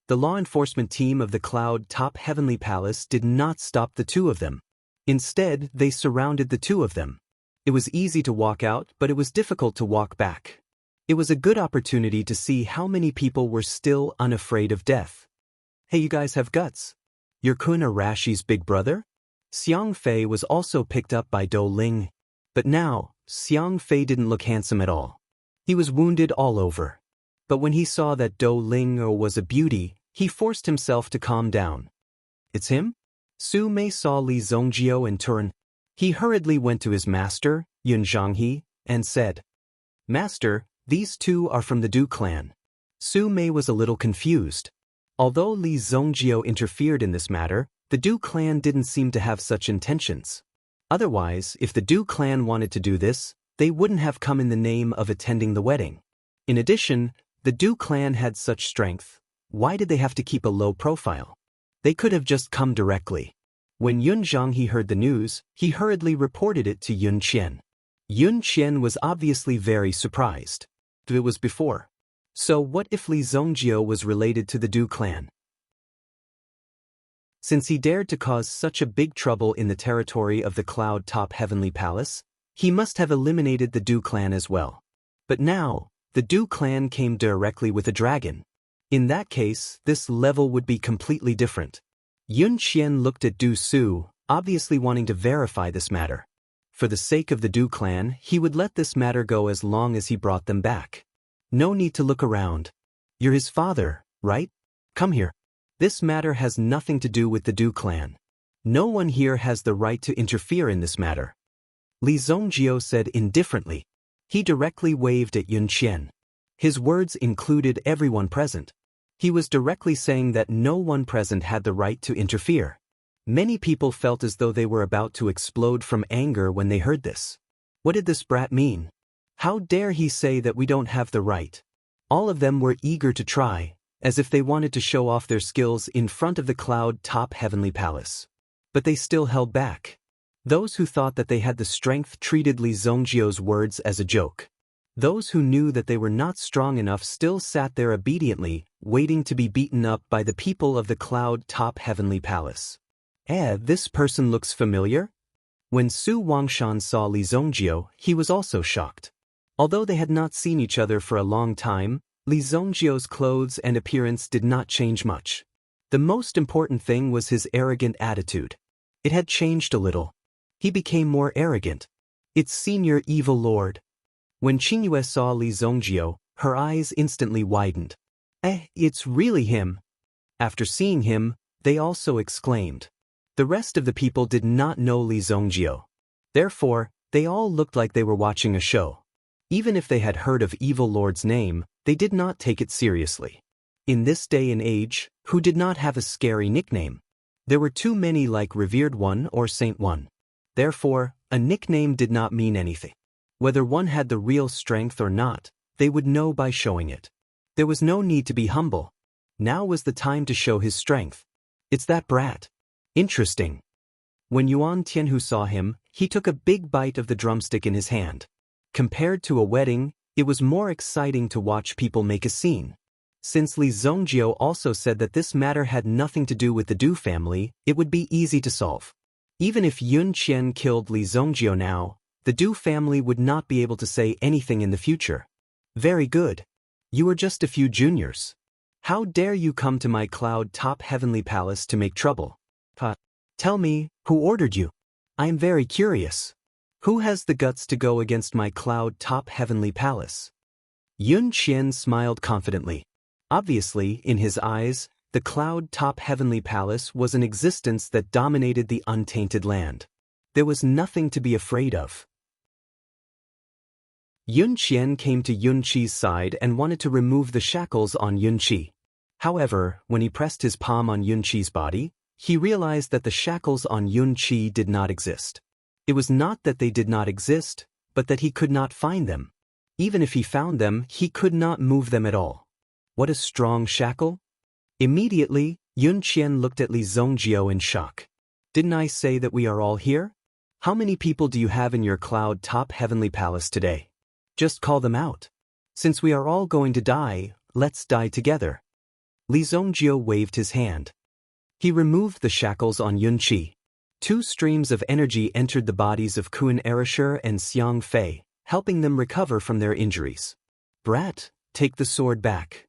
The law enforcement team of the Cloud Top Heavenly Palace did not stop the two of them. Instead, they surrounded the two of them. It was easy to walk out, but it was difficult to walk back. It was a good opportunity to see how many people were still unafraid of death. Hey, you guys have guts. You're Kuan Arashi's big brother? Xiang Fei was also picked up by Do Ling. But now, Xiang Fei didn't look handsome at all. He was wounded all over. But when he saw that Do Ling was a beauty, he forced himself to calm down. It's him? Su Mei saw Li Zongjio and Turin. He hurriedly went to his master, Yun Zhanghe, and said, Master, these two are from the Du clan. Su Mei was a little confused. Although Li Zongjio interfered in this matter, the Du clan didn't seem to have such intentions. Otherwise, if the Du clan wanted to do this, they wouldn't have come in the name of attending the wedding. In addition, the Du clan had such strength, Why did they have to keep a low profile? They could have just come directly. When Yun Zhanghe heard the news, he hurriedly reported it to Yun Qian. Yun Qian was obviously very surprised. It was before. So what if Li Zongjio was related to the Du clan? Since he dared to cause such a big trouble in the territory of the Cloud Top Heavenly Palace, he must have eliminated the Du clan as well. But now, the Du clan came directly with a dragon. In that case, this level would be completely different. Yun Qian looked at Du Su, obviously wanting to verify this matter. For the sake of the Du clan, he would let this matter go as long as he brought them back. No need to look around. You're his father, right? Come here. This matter has nothing to do with the Du clan. No one here has the right to interfere in this matter. Li Zongjio said indifferently. He directly waved at Yun Qian. His words included everyone present. He was directly saying that no one present had the right to interfere. Many people felt as though they were about to explode from anger when they heard this. What did this brat mean? How dare he say that we don't have the right? All of them were eager to try, as if they wanted to show off their skills in front of the Cloud Top Heavenly Palace. But they still held back. Those who thought that they had the strength treated Li Zongjio's words as a joke. Those who knew that they were not strong enough still sat there obediently, waiting to be beaten up by the people of the Cloud Top Heavenly Palace. This person looks familiar? When Su Wangshan saw Li Zongjio, he was also shocked. Although they had not seen each other for a long time, Li Zongjio's clothes and appearance did not change much. The most important thing was his arrogant attitude. It had changed a little. He became more arrogant. It's Senior Evil Lord. When Qingyue saw Li Zongjio, her eyes instantly widened. It's really him. After seeing him, they also exclaimed. The rest of the people did not know Li Zongjio. Therefore, they all looked like they were watching a show. Even if they had heard of Evil Lord's name, they did not take it seriously. In this day and age, who did not have a scary nickname? There were too many like Revered One or Saint One. Therefore, a nickname did not mean anything. Whether one had the real strength or not, they would know by showing it. There was no need to be humble. Now was the time to show his strength. It's that brat. Interesting. When Yuan Tianhu saw him, he took a big bite of the drumstick in his hand. Compared to a wedding, it was more exciting to watch people make a scene. Since Li Zongjio also said that this matter had nothing to do with the Du family, it would be easy to solve. Even if Yun Qian killed Li Zongjio now, the Du family would not be able to say anything in the future. Very good. You are just a few juniors. How dare you come to my Cloud Top Heavenly Palace to make trouble? Tell me, who ordered you? I am very curious. Who has the guts to go against my Cloud Top Heavenly Palace? Yun Qian smiled confidently. Obviously, in his eyes, the Cloud Top Heavenly Palace was an existence that dominated the untainted land. There was nothing to be afraid of. Yun Qian came to Yun Qi's side and wanted to remove the shackles on Yun Qi. However, when he pressed his palm on Yun Qi's body, he realized that the shackles on Yun Qi did not exist. It was not that they did not exist, but that he could not find them. Even if he found them, he could not move them at all. What a strong shackle! Immediately, Yun Qian looked at Li Zongjio in shock. Didn't I say that we are all here? How many people do you have in your Cloud Top Heavenly Palace today? Just call them out. Since we are all going to die, let's die together. Li Zongjio waved his hand. He removed the shackles on Yun Qi. Two streams of energy entered the bodies of Kun Erasher and Xiang Fei, helping them recover from their injuries. Brat, take the sword back.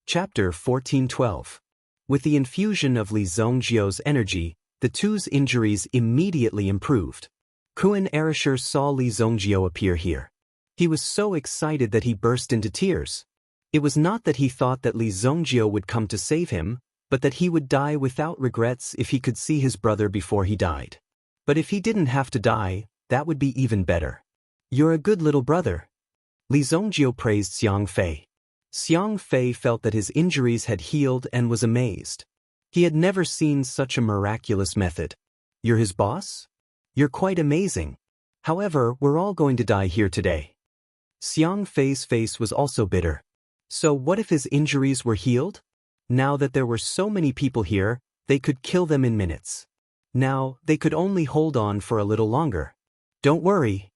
Chapter 14:12. With the infusion of Li Zongjio's energy, the two's injuries immediately improved. Kun Erasher saw Li Zongjio appear here. He was so excited that he burst into tears. It was not that he thought that Li Zongjio would come to save him, but that he would die without regrets if he could see his brother before he died. But if he didn't have to die, that would be even better. You're a good little brother. Li Zongjio praised Xiang Fei. Xiang Fei felt that his injuries had healed and was amazed. He had never seen such a miraculous method. You're his boss? You're quite amazing. However, we're all going to die here today. Xiang Fei's face was also bitter. So what if his injuries were healed? Now that there were so many people here, they could kill them in minutes. Now, they could only hold on for a little longer. Don't worry,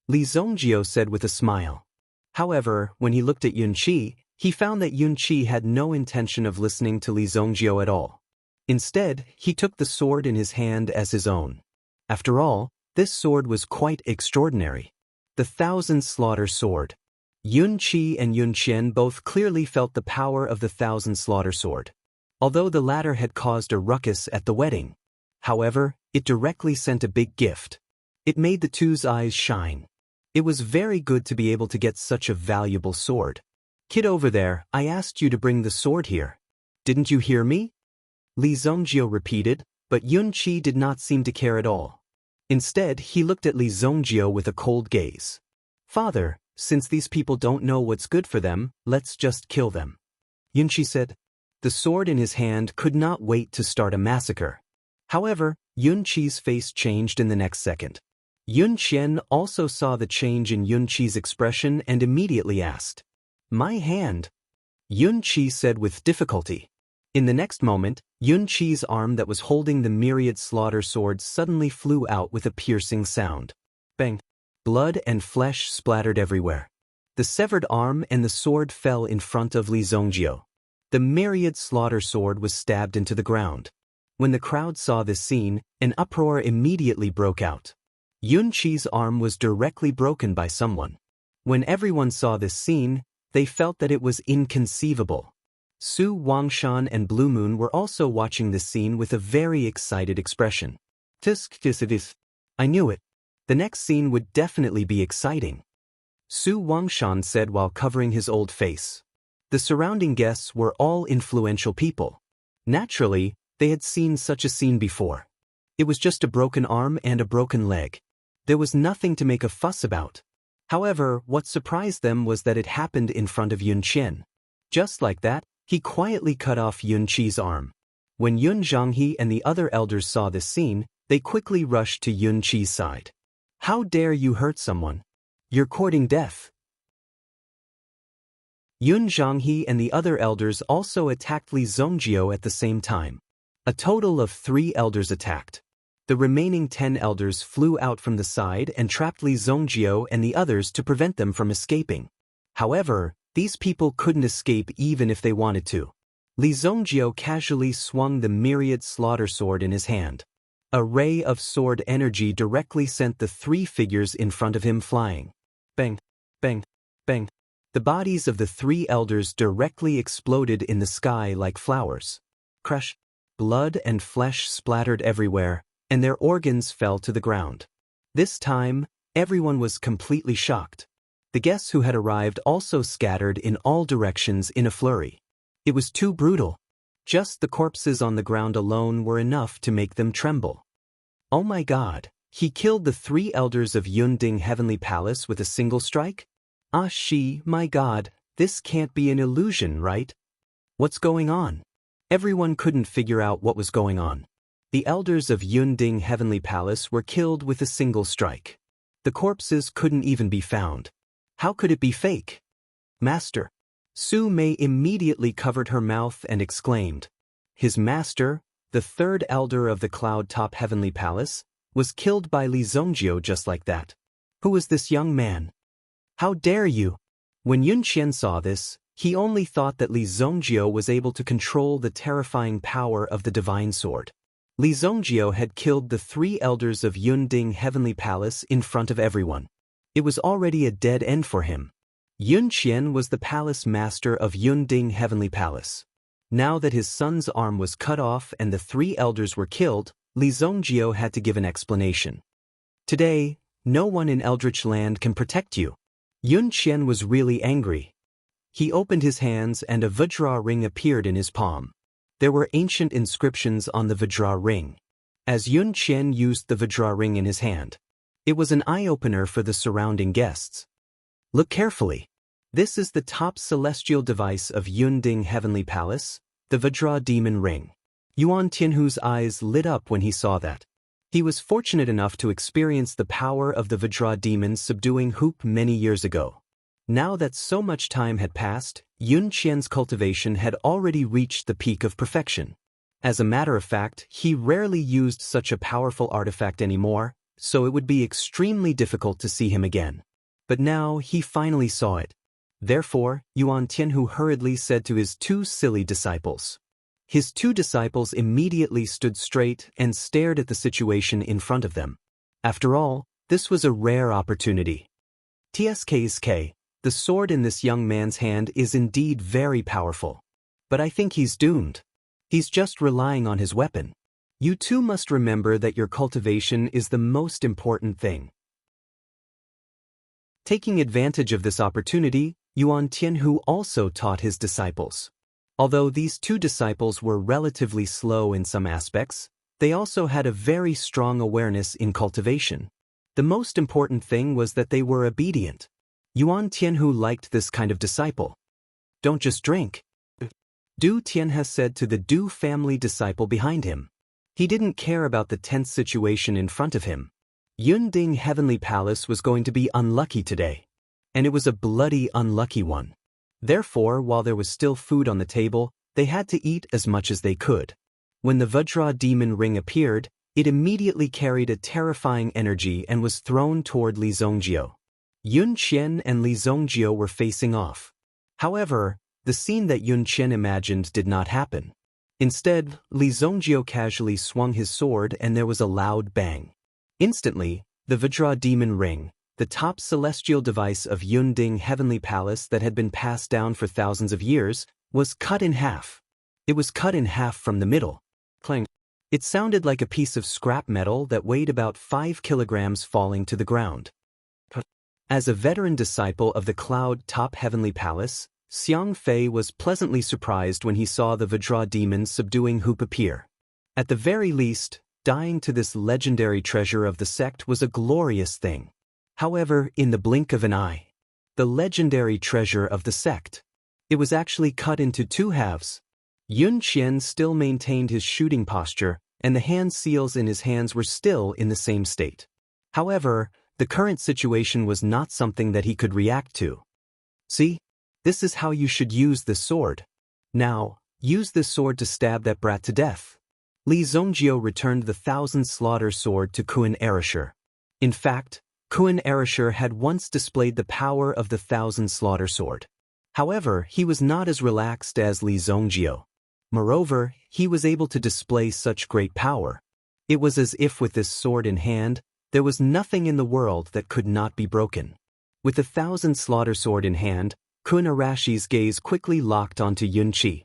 Li Zongjio said with a smile. However, when he looked at Yun Qi, he found that Yun Qi had no intention of listening to Li Zongjio at all. Instead, he took the sword in his hand as his own. After all, this sword was quite extraordinary. The Thousand Slaughter Sword. Yun Qi and Yun Qian both clearly felt the power of the Thousand Slaughter Sword. Although the latter had caused a ruckus at the wedding. However, it directly sent a big gift. It made the two's eyes shine. It was very good to be able to get such a valuable sword. Kid over there, I asked you to bring the sword here. Didn't you hear me? Li Zongjio repeated, but Yun Qi did not seem to care at all. Instead, he looked at Li Zongjio with a cold gaze. Father, since these people don't know what's good for them, let's just kill them. Yun Qi said. The sword in his hand could not wait to start a massacre. However, Yun Qi's face changed in the next second. Yun Qian also saw the change in Yun Qi's expression and immediately asked, My hand? Yun Qi said with difficulty. In the next moment, Yun Qi's arm that was holding the myriad slaughter sword suddenly flew out with a piercing sound. Bang! Blood and flesh splattered everywhere. The severed arm and the sword fell in front of Li Zongjio. The myriad slaughter sword was stabbed into the ground. When the crowd saw this scene, an uproar immediately broke out. Yun Qi's arm was directly broken by someone. When everyone saw this scene, they felt that it was inconceivable. Su Wangshan and Blue Moon were also watching this scene with a very excited expression. I knew it. The next scene would definitely be exciting. Su Wangshan said while covering his old face. The surrounding guests were all influential people. Naturally, they had seen such a scene before. It was just a broken arm and a broken leg. There was nothing to make a fuss about. However, what surprised them was that it happened in front of Yun Qian. Just like that, he quietly cut off Yun Qi's arm. When Yun Zhanghe and the other elders saw this scene, they quickly rushed to Yun Qi's side. How dare you hurt someone? You're courting death. Yun Zhanghe and the other elders also attacked Li Zongjio at the same time. A total of 3 elders attacked. The remaining 10 elders flew out from the side and trapped Li Zongjio and the others to prevent them from escaping. However, these people couldn't escape even if they wanted to. Li Zongjio casually swung the myriad slaughter sword in his hand. A ray of sword energy directly sent the 3 figures in front of him flying. Bang, bang, bang. The bodies of the 3 elders directly exploded in the sky like flowers. Crush. Blood and flesh splattered everywhere, and their organs fell to the ground. This time, everyone was completely shocked. The guests who had arrived also scattered in all directions in a flurry. It was too brutal. Just the corpses on the ground alone were enough to make them tremble. Oh my God, he killed the 3 elders of Yunding Heavenly Palace with a single strike? Ah my God, this can't be an illusion, right? What's going on? Everyone couldn't figure out what was going on. The elders of Yunding Heavenly Palace were killed with a single strike. The corpses couldn't even be found. How could it be fake? Master. Su Mei immediately covered her mouth and exclaimed. His master, the 3rd elder of the Cloud Top Heavenly Palace, was killed by Li Zongjio just like that. Who was this young man? How dare you? When Yun Qian saw this, he only thought that Li Zongjio was able to control the terrifying power of the divine sword. Li Zongjio had killed the 3 elders of Yunding Heavenly Palace in front of everyone. It was already a dead end for him. Yun Qian was the palace master of Yunding Heavenly Palace. Now that his son's arm was cut off and the 3 elders were killed, Li Zongjio had to give an explanation. Today, no one in Eldritch Land can protect you. Yun Qian was really angry. He opened his hands and a Vajra ring appeared in his palm. There were ancient inscriptions on the Vajra ring. As Yun Qian used the Vajra ring in his hand, it was an eye-opener for the surrounding guests. Look carefully. This is the top celestial device of Yunding Heavenly Palace, the Vajra Demon Ring. Yuan Tianhu's eyes lit up when he saw that. He was fortunate enough to experience the power of the Vajra demon subduing Hoop many years ago. Now that so much time had passed, Yun Qian's cultivation had already reached the peak of perfection. As a matter of fact, he rarely used such a powerful artifact anymore, so it would be extremely difficult to see him again. But now he finally saw it. Therefore, Yuan Tianhu hurriedly said to his two silly disciples. His two disciples immediately stood straight and stared at the situation in front of them. After all, this was a rare opportunity. TSKSK, the sword in this young man's hand is indeed very powerful. But I think he's doomed. He's just relying on his weapon. You too must remember that your cultivation is the most important thing. Taking advantage of this opportunity, Yuan Tianhu also taught his disciples. Although these two disciples were relatively slow in some aspects, they also had a very strong awareness in cultivation. The most important thing was that they were obedient. Yuan Tianhu liked this kind of disciple. Don't just drink. Du Tianhe said to the Du family disciple behind him. He didn't care about the tense situation in front of him. Yunding Heavenly Palace was going to be unlucky today. And it was a bloody unlucky one. Therefore, while there was still food on the table, they had to eat as much as they could. When the Vajra demon ring appeared, it immediately carried a terrifying energy and was thrown toward Li Zongjio. Yun Qian and Li Zongjio were facing off. However, the scene that Yun Qian imagined did not happen. Instead, Li Zongjio casually swung his sword and there was a loud bang. Instantly, the Vajra demon ring, the top celestial device of Yunding Heavenly Palace that had been passed down for thousands of years, was cut in half. It was cut in half from the middle. Clang. It sounded like a piece of scrap metal that weighed about 5 kilograms falling to the ground. As a veteran disciple of the Cloud Top Heavenly Palace, Xiang Fei was pleasantly surprised when he saw the Vajra demon subduing Hoop appear. At the very least, dying to this legendary treasure of the sect was a glorious thing. However, in the blink of an eye, the legendary treasure of the sect, it was actually cut into two halves. Yun Qian still maintained his shooting posture, and the hand seals in his hands were still in the same state. However, the current situation was not something that he could react to. See? This is how you should use this sword. Now, use this sword to stab that brat to death. Li Zongjio returned the 1,000 slaughter sword to Kun Erasher. In fact, Kun Erasher had once displayed the power of the 1,000 slaughter sword. However, he was not as relaxed as Li Zongjio. Moreover, he was able to display such great power. It was as if with this sword in hand, there was nothing in the world that could not be broken. With the 1,000 slaughter sword in hand, Kun Arashi's gaze quickly locked onto Yun Qi.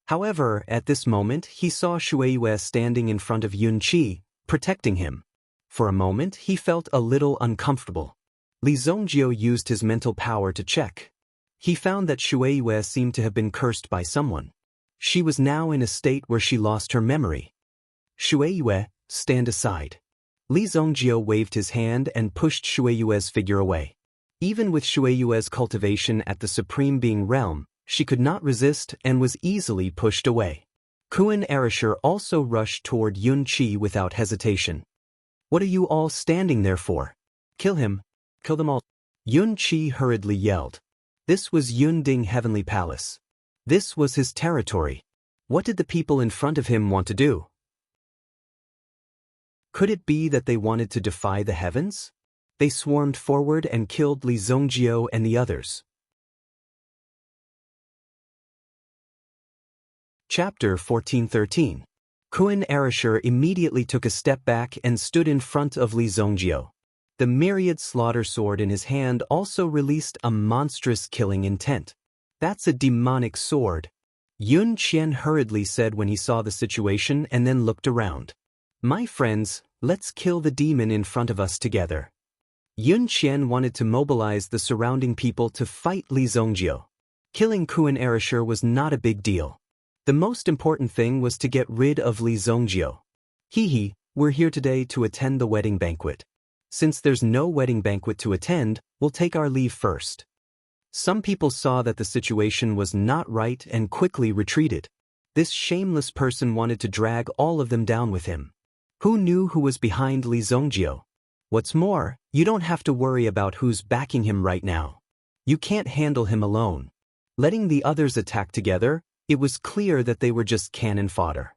However, at this moment he saw Shueiyue standing in front of Yun Qi, protecting him. For a moment he felt a little uncomfortable. Li Zongjio used his mental power to check. He found that Shueiyue seemed to have been cursed by someone. She was now in a state where she lost her memory. Shueiyue, stand aside. Li Zongjio waved his hand and pushed Shueiyue's figure away. Even with Shueiyue's cultivation at the Supreme Being realm, she could not resist and was easily pushed away. Kun Erasher also rushed toward Yun Qi without hesitation. What are you all standing there for? Kill him. Kill them all. Yun Qi hurriedly yelled. This was Yunding Heavenly Palace. This was his territory. What did the people in front of him want to do? Could it be that they wanted to defy the heavens? They swarmed forward and killed Li Zongjio and the others. Chapter 1413. Kun Erasher immediately took a step back and stood in front of Li Zongjio. The myriad slaughter sword in his hand also released a monstrous killing intent. That's a demonic sword. Yun Qian hurriedly said when he saw the situation and then looked around. My friends, let's kill the demon in front of us together. Yun Qian wanted to mobilize the surrounding people to fight Li Zongjio. Killing Kun Erasher was not a big deal. The most important thing was to get rid of Li Zongjio. Hee, we're here today to attend the wedding banquet. Since there's no wedding banquet to attend, we'll take our leave first. Some people saw that the situation was not right and quickly retreated. This shameless person wanted to drag all of them down with him. Who knew who was behind Li Zongjio? What's more, you don't have to worry about who's backing him right now. You can't handle him alone. Letting the others attack together, it was clear that they were just cannon fodder.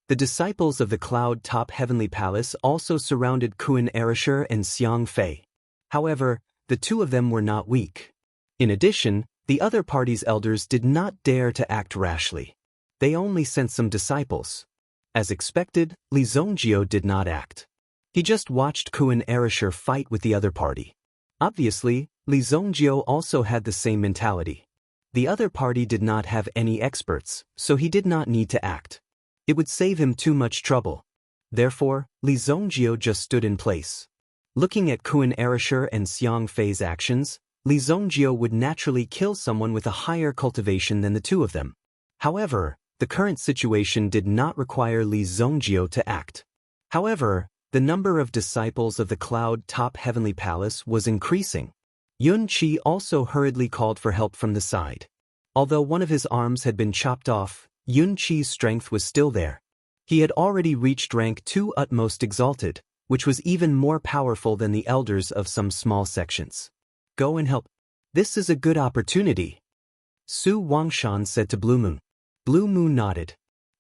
The disciples of the Cloud-Top Heavenly Palace also surrounded Kun Erishur and Xiang Fei. However, the two of them were not weak. In addition, the other party's elders did not dare to act rashly. They only sent some disciples. As expected, Li Zongjio did not act. He just watched Kun Erishur fight with the other party. Obviously, Li Zongjio also had the same mentality. The other party did not have any experts, so he did not need to act. It would save him too much trouble. Therefore, Li Zongjio just stood in place. Looking at Kun Erishur and Xiang Fei's actions, Li Zongjio would naturally kill someone with a higher cultivation than the two of them. However, the current situation did not require Li Zongjio to act. However, the number of disciples of the Cloud-Top Heavenly Palace was increasing. Yun Qi also hurriedly called for help from the side. Although one of his arms had been chopped off, Yun Qi's strength was still there. He had already reached rank 2 Utmost Exalted, which was even more powerful than the elders of some small sections. Go and help. This is a good opportunity, Su Wangshan said to Blue Moon. Blue Moon nodded.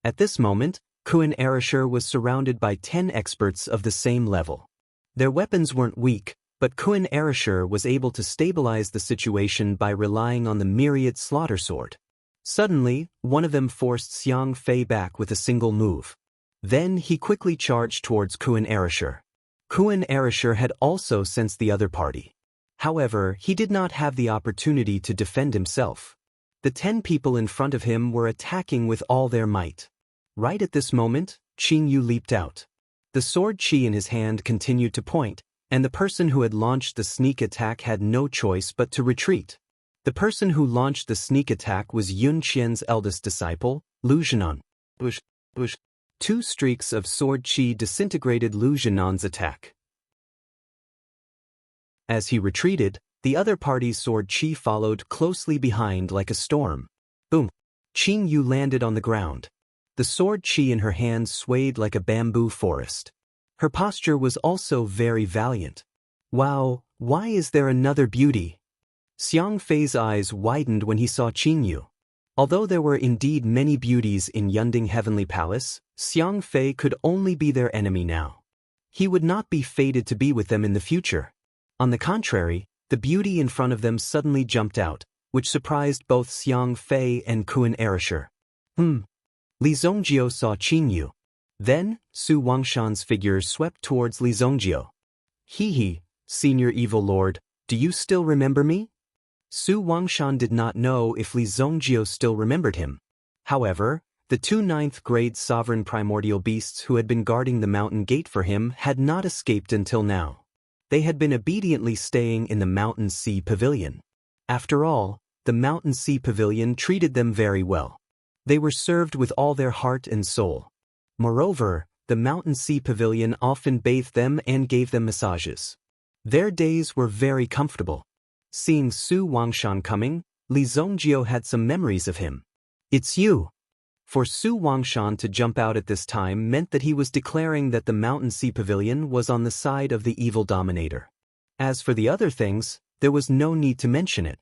At this moment, Kun Erishur was surrounded by 10 experts of the same level. Their weapons weren't weak, but Kun Erishur was able to stabilize the situation by relying on the myriad slaughter sword. Suddenly, one of them forced Xiang Fei back with a single move. Then he quickly charged towards Kun Erishur. Kun Erishur had also sensed the other party. However, he did not have the opportunity to defend himself. The 10 people in front of him were attacking with all their might. Right at this moment, Qing Yu leaped out. The sword Qi in his hand continued to point, and the person who had launched the sneak attack had no choice but to retreat. The person who launched the sneak attack was Yun Qian's eldest disciple, Lu Zhenan. 2 streaks of sword Qi disintegrated Lu Zhenan's attack. As he retreated, the other party's sword Qi followed closely behind like a storm. Boom! Qing Yu landed on the ground. The sword Qi in her hand swayed like a bamboo forest. Her posture was also very valiant. Wow, why is there another beauty? Xiang Fei's eyes widened when he saw Qing Yu. Although there were indeed many beauties in Yunding Heavenly Palace, Xiang Fei could only be their enemy now. He would not be fated to be with them in the future. On the contrary, the beauty in front of them suddenly jumped out, which surprised both Xiang Fei and Kun Erishur. Li Zongjio saw Qing Yu. Then, Su Wangshan's figure swept towards Li Zongjio. He, Senior Evil Lord, do you still remember me? Su Wangshan did not know if Li Zongjio still remembered him. However, the 2 9th-grade sovereign primordial beasts who had been guarding the mountain gate for him had not escaped until now. They had been obediently staying in the Mountain Sea Pavilion. After all, the Mountain Sea Pavilion treated them very well. They were served with all their heart and soul. Moreover, the Mountain Sea Pavilion often bathed them and gave them massages. Their days were very comfortable. Seeing Su Wangshan coming, Li Zongjio had some memories of him. It's you. For Su Wangshan to jump out at this time meant that he was declaring that the Mountain Sea Pavilion was on the side of the evil dominator. As for the other things, there was no need to mention it.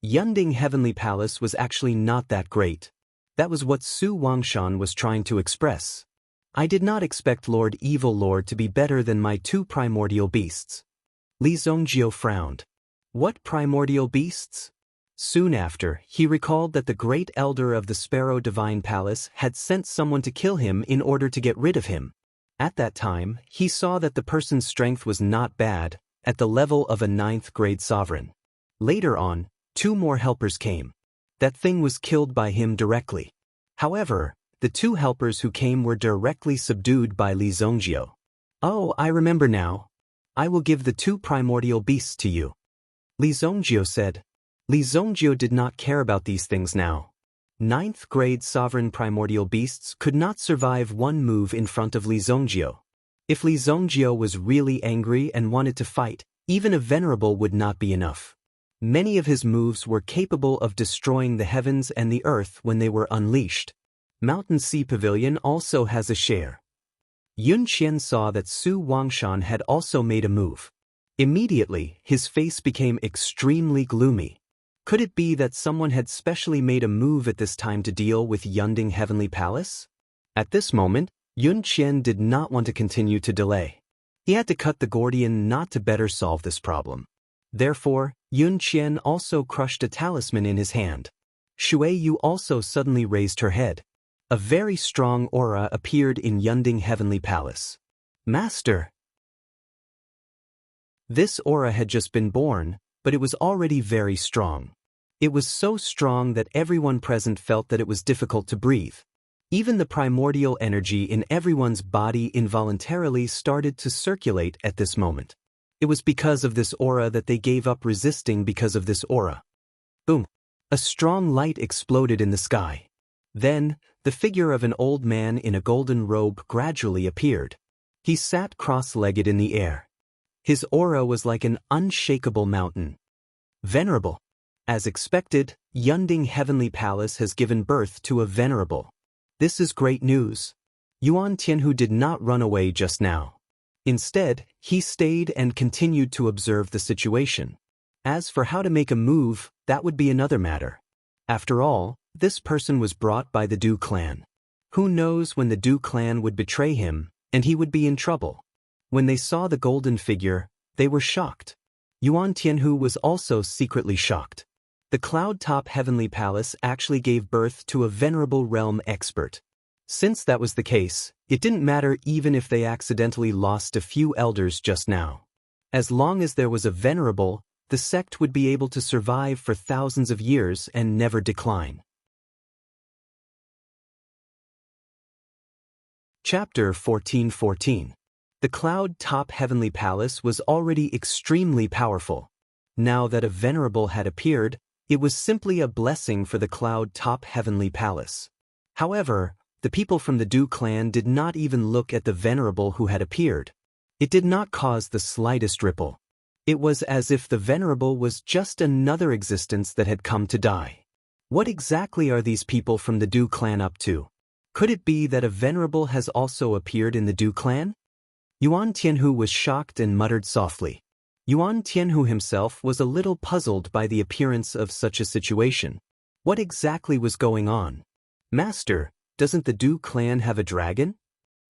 Yunding Heavenly Palace was actually not that great. That was what Su Wangshan was trying to express. I did not expect Lord Evil Lord to be better than my 2 primordial beasts. Li Zongjio frowned. What primordial beasts? Soon after, he recalled that the great elder of the Sparrow Divine Palace had sent someone to kill him in order to get rid of him. At that time, he saw that the person's strength was not bad, at the level of a 9th-grade sovereign. Later on, 2 more helpers came. That thing was killed by him directly. However, the 2 helpers who came were directly subdued by Li Zongjio. Oh, I remember now. I will give the 2 primordial beasts to you, Li Zongjio said. Li Zongjio did not care about these things now. 9th-grade sovereign primordial beasts could not survive one move in front of Li Zongjio. If Li Zongjio was really angry and wanted to fight, even a venerable would not be enough. Many of his moves were capable of destroying the heavens and the earth when they were unleashed. Mountain Sea Pavilion also has a share. Yun Qian saw that Su Wangshan had also made a move. Immediately, his face became extremely gloomy. Could it be that someone had specially made a move at this time to deal with Yunding Heavenly Palace? At this moment, Yun Qian did not want to continue to delay. He had to cut the Gordian knot to better solve this problem. Therefore, Yun Qian also crushed a talisman in his hand. Shui Yu also suddenly raised her head. A very strong aura appeared in Yunding Heavenly Palace. Master! This aura had just been born, but it was already very strong. It was so strong that everyone present felt that it was difficult to breathe. Even the primordial energy in everyone's body involuntarily started to circulate at this moment. It was because of this aura that they gave up resisting because of this aura. Boom! A strong light exploded in the sky. Then, the figure of an old man in a golden robe gradually appeared. He sat cross-legged in the air. His aura was like an unshakable mountain. Venerable. As expected, Yunding Heavenly Palace has given birth to a venerable. This is great news. Yuan Tianhu did not run away just now. Instead, he stayed and continued to observe the situation. As for how to make a move, that would be another matter. After all, this person was brought by the Du clan. Who knows when the Du clan would betray him, and he would be in trouble. When they saw the golden figure, they were shocked. Yuan Tianhu was also secretly shocked. The cloud-top heavenly palace actually gave birth to a venerable realm expert. Since that was the case, it didn't matter even if they accidentally lost a few elders just now. As long as there was a venerable, the sect would be able to survive for thousands of years and never decline. Chapter 14:14. The cloud-top heavenly palace was already extremely powerful. Now that a venerable had appeared, it was simply a blessing for the cloud-top heavenly palace. However, the people from the Du clan did not even look at the venerable who had appeared. It did not cause the slightest ripple. It was as if the venerable was just another existence that had come to die. What exactly are these people from the Du clan up to? Could it be that a venerable has also appeared in the Du clan? Yuan Tianhu was shocked and muttered softly. Yuan Tianhu himself was a little puzzled by the appearance of such a situation. What exactly was going on? Master, doesn't the Du clan have a dragon?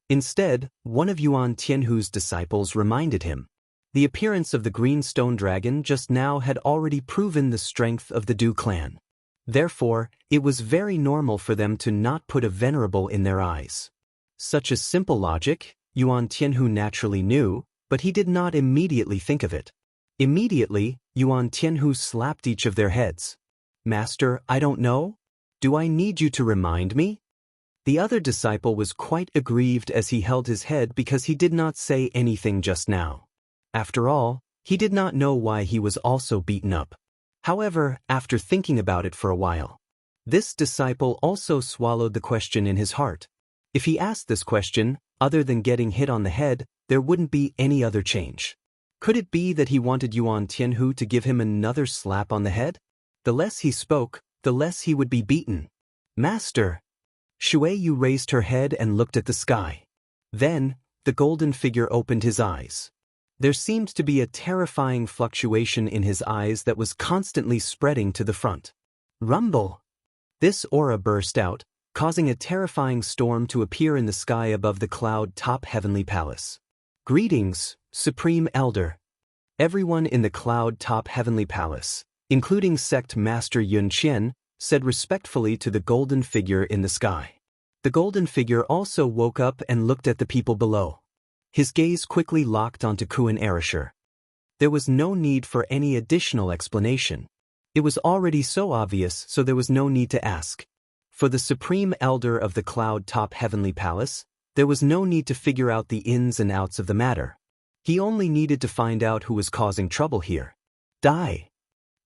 Instead, one of Yuan Tianhu's disciples reminded him. The appearance of the green stone dragon just now had already proven the strength of the Du clan. Therefore, it was very normal for them to not put a venerable in their eyes. Such a simple logic, Yuan Tianhu naturally knew, but he did not immediately think of it. Immediately, Yuan Tianhu slapped each of their heads. Master, I don't know? Do I need you to remind me? The other disciple was quite aggrieved as he held his head because he did not say anything just now. After all, he did not know why he was also beaten up. However, after thinking about it for a while, this disciple also swallowed the question in his heart. If he asked this question, other than getting hit on the head, there wouldn't be any other change. Could it be that he wanted Yuan Tianhu to give him another slap on the head? The less he spoke, the less he would be beaten. Master! Shui Yu raised her head and looked at the sky. Then, the golden figure opened his eyes. There seemed to be a terrifying fluctuation in his eyes that was constantly spreading to the front. Rumble! This aura burst out, causing a terrifying storm to appear in the sky above the cloud-top heavenly palace. Greetings, Supreme Elder. Everyone in the cloud-top heavenly palace, including sect master Yun Qian, said respectfully to the golden figure in the sky. The golden figure also woke up and looked at the people below. His gaze quickly locked onto Kuan Erishur. There was no need for any additional explanation. It was already so obvious, so there was no need to ask. For the Supreme Elder of the cloud-top heavenly palace, there was no need to figure out the ins and outs of the matter. He only needed to find out who was causing trouble here. Die!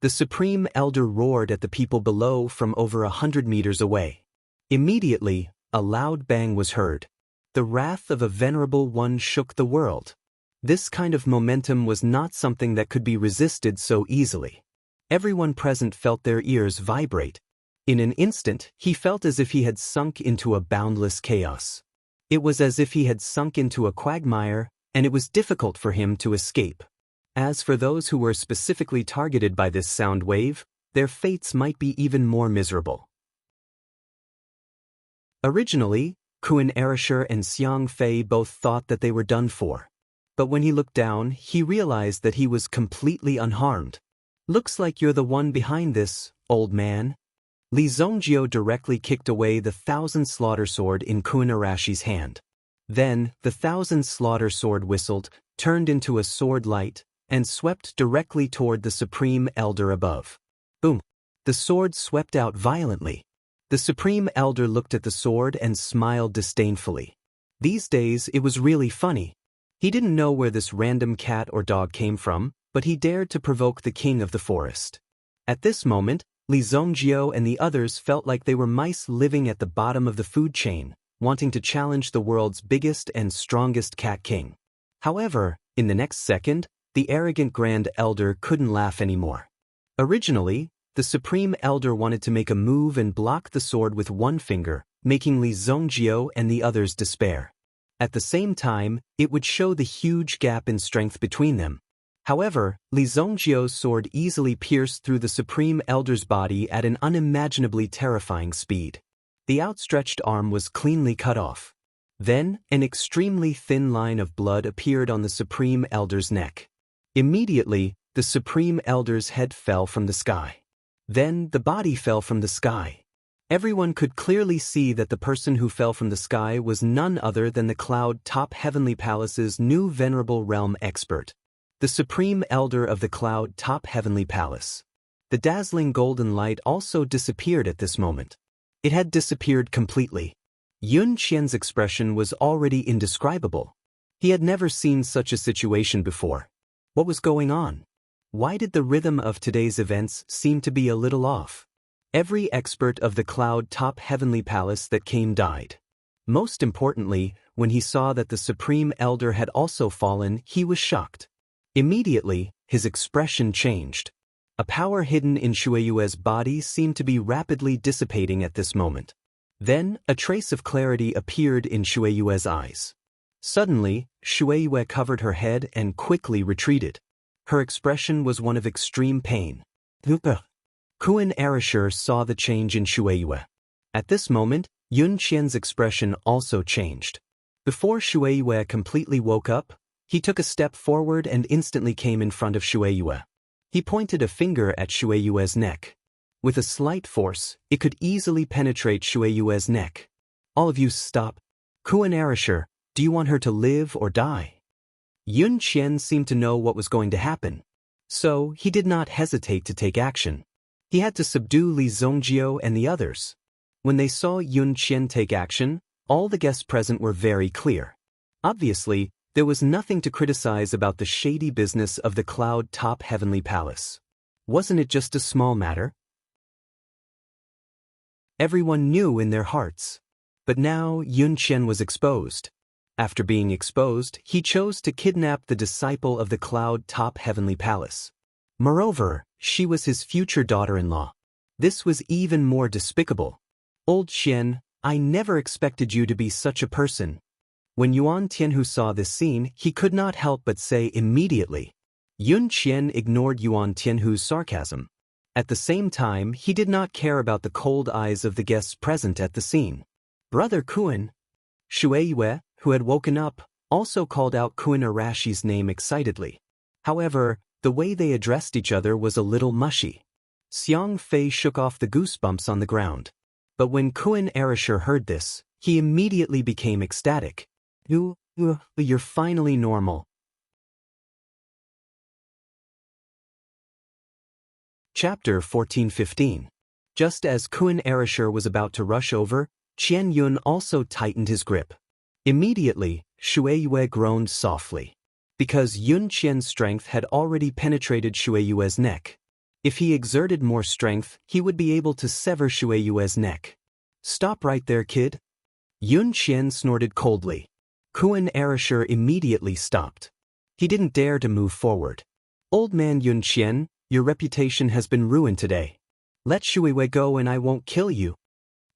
The Supreme Elder roared at the people below from over 100 meters away. Immediately, a loud bang was heard. The wrath of a venerable one shook the world. This kind of momentum was not something that could be resisted so easily. Everyone present felt their ears vibrate. In an instant, he felt as if he had sunk into a boundless chaos. It was as if he had sunk into a quagmire, and it was difficult for him to escape. As for those who were specifically targeted by this sound wave, their fates might be even more miserable. Originally, Kun Erishur and Xiang Fei both thought that they were done for. But when he looked down, he realized that he was completely unharmed. "Looks like you're the one behind this, old man." Li Zongjio directly kicked away the 1,000 slaughter sword in Kun Arashi's hand. Then, the 1,000 slaughter sword whistled, turned into a sword light, and swept directly toward the Supreme Elder above. Boom! The sword swept out violently. The Supreme Elder looked at the sword and smiled disdainfully. These days, it was really funny. He didn't know where this random cat or dog came from, but he dared to provoke the king of the forest. At this moment, Li Zongjio and the others felt like they were mice living at the bottom of the food chain, wanting to challenge the world's biggest and strongest cat king. However, in the next second, the arrogant Grand Elder couldn't laugh anymore. Originally, the Supreme Elder wanted to make a move and block the sword with one finger, making Li Zongjio and the others despair. At the same time, it would show the huge gap in strength between them. However, Li Zongjio's sword easily pierced through the Supreme Elder's body at an unimaginably terrifying speed. The outstretched arm was cleanly cut off. Then, an extremely thin line of blood appeared on the Supreme Elder's neck. Immediately, the Supreme Elder's head fell from the sky. Then, the body fell from the sky. Everyone could clearly see that the person who fell from the sky was none other than the Cloud Top Heavenly Palace's new venerable realm expert, the Supreme Elder of the Cloud Top Heavenly Palace. The dazzling golden light also disappeared at this moment. It had disappeared completely. Yun Qian's expression was already indescribable. He had never seen such a situation before. What was going on? Why did the rhythm of today's events seem to be a little off? Every expert of the Cloud Top Heavenly Palace that came died. Most importantly, when he saw that the Supreme Elder had also fallen, he was shocked. Immediately, his expression changed. A power hidden in Shueiyue's body seemed to be rapidly dissipating at this moment. Then, a trace of clarity appeared in Shueiyue's eyes. Suddenly, Shueiyue covered her head and quickly retreated. Her expression was one of extreme pain. Kun Erishur saw the change in Shueiyue. At this moment, Yun Qian's expression also changed. Before Shueiyue completely woke up, he took a step forward and instantly came in front of Shueiyue. He pointed a finger at Shueiyue's neck. With a slight force, it could easily penetrate Shueiyue's neck. "All of you stop. Kun Erishur, do you want her to live or die?" Yun Qian seemed to know what was going to happen. So, he did not hesitate to take action. He had to subdue Li Zongjio and the others. When they saw Yun Qian take action, all the guests present were very clear. Obviously, there was nothing to criticize about the shady business of the Cloud Top Heavenly Palace. Wasn't it just a small matter? Everyone knew in their hearts. But now Yun Qian was exposed. After being exposed, he chose to kidnap the disciple of the Cloud Top Heavenly Palace. Moreover, she was his future daughter-in-law. This was even more despicable. "Old Qian, I never expected you to be such a person." When Yuan Tianhu saw this scene, he could not help but say immediately. Yun Qian ignored Yuan Tianhu's sarcasm. At the same time, he did not care about the cold eyes of the guests present at the scene. "Brother Kun." Shueiyue, who had woken up, also called out Kun Arashi's name excitedly. However, the way they addressed each other was a little mushy. Xiang Fei shook off the goosebumps on the ground. But when Kun Erishur heard this, he immediately became ecstatic. You're finally normal." Chapter 14-15. Just as Kun Erishur was about to rush over, Qian Yun also tightened his grip. Immediately, Shueiyue groaned softly. Because Yun Qian's strength had already penetrated Shueiyue's neck. If he exerted more strength, he would be able to sever Shueiyue's neck. "Stop right there, kid." Yun Qian snorted coldly. Kun Erishur immediately stopped. He didn't dare to move forward. "Old man Yun Qian, your reputation has been ruined today. Let Shueiyue go and I won't kill you."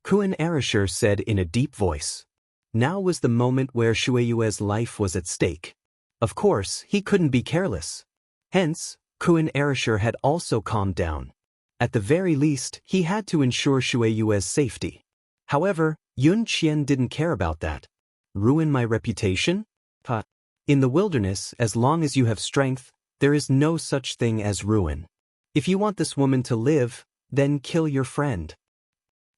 Kun Erishur said in a deep voice. Now was the moment where Shueiyue's life was at stake. Of course, he couldn't be careless. Hence, Kun Erishur had also calmed down. At the very least, he had to ensure Shui Yue's safety. However, Yun Qian didn't care about that. Ruin my reputation? In the wilderness, as long as you have strength, there is no such thing as ruin. If you want this woman to live, then kill your friend.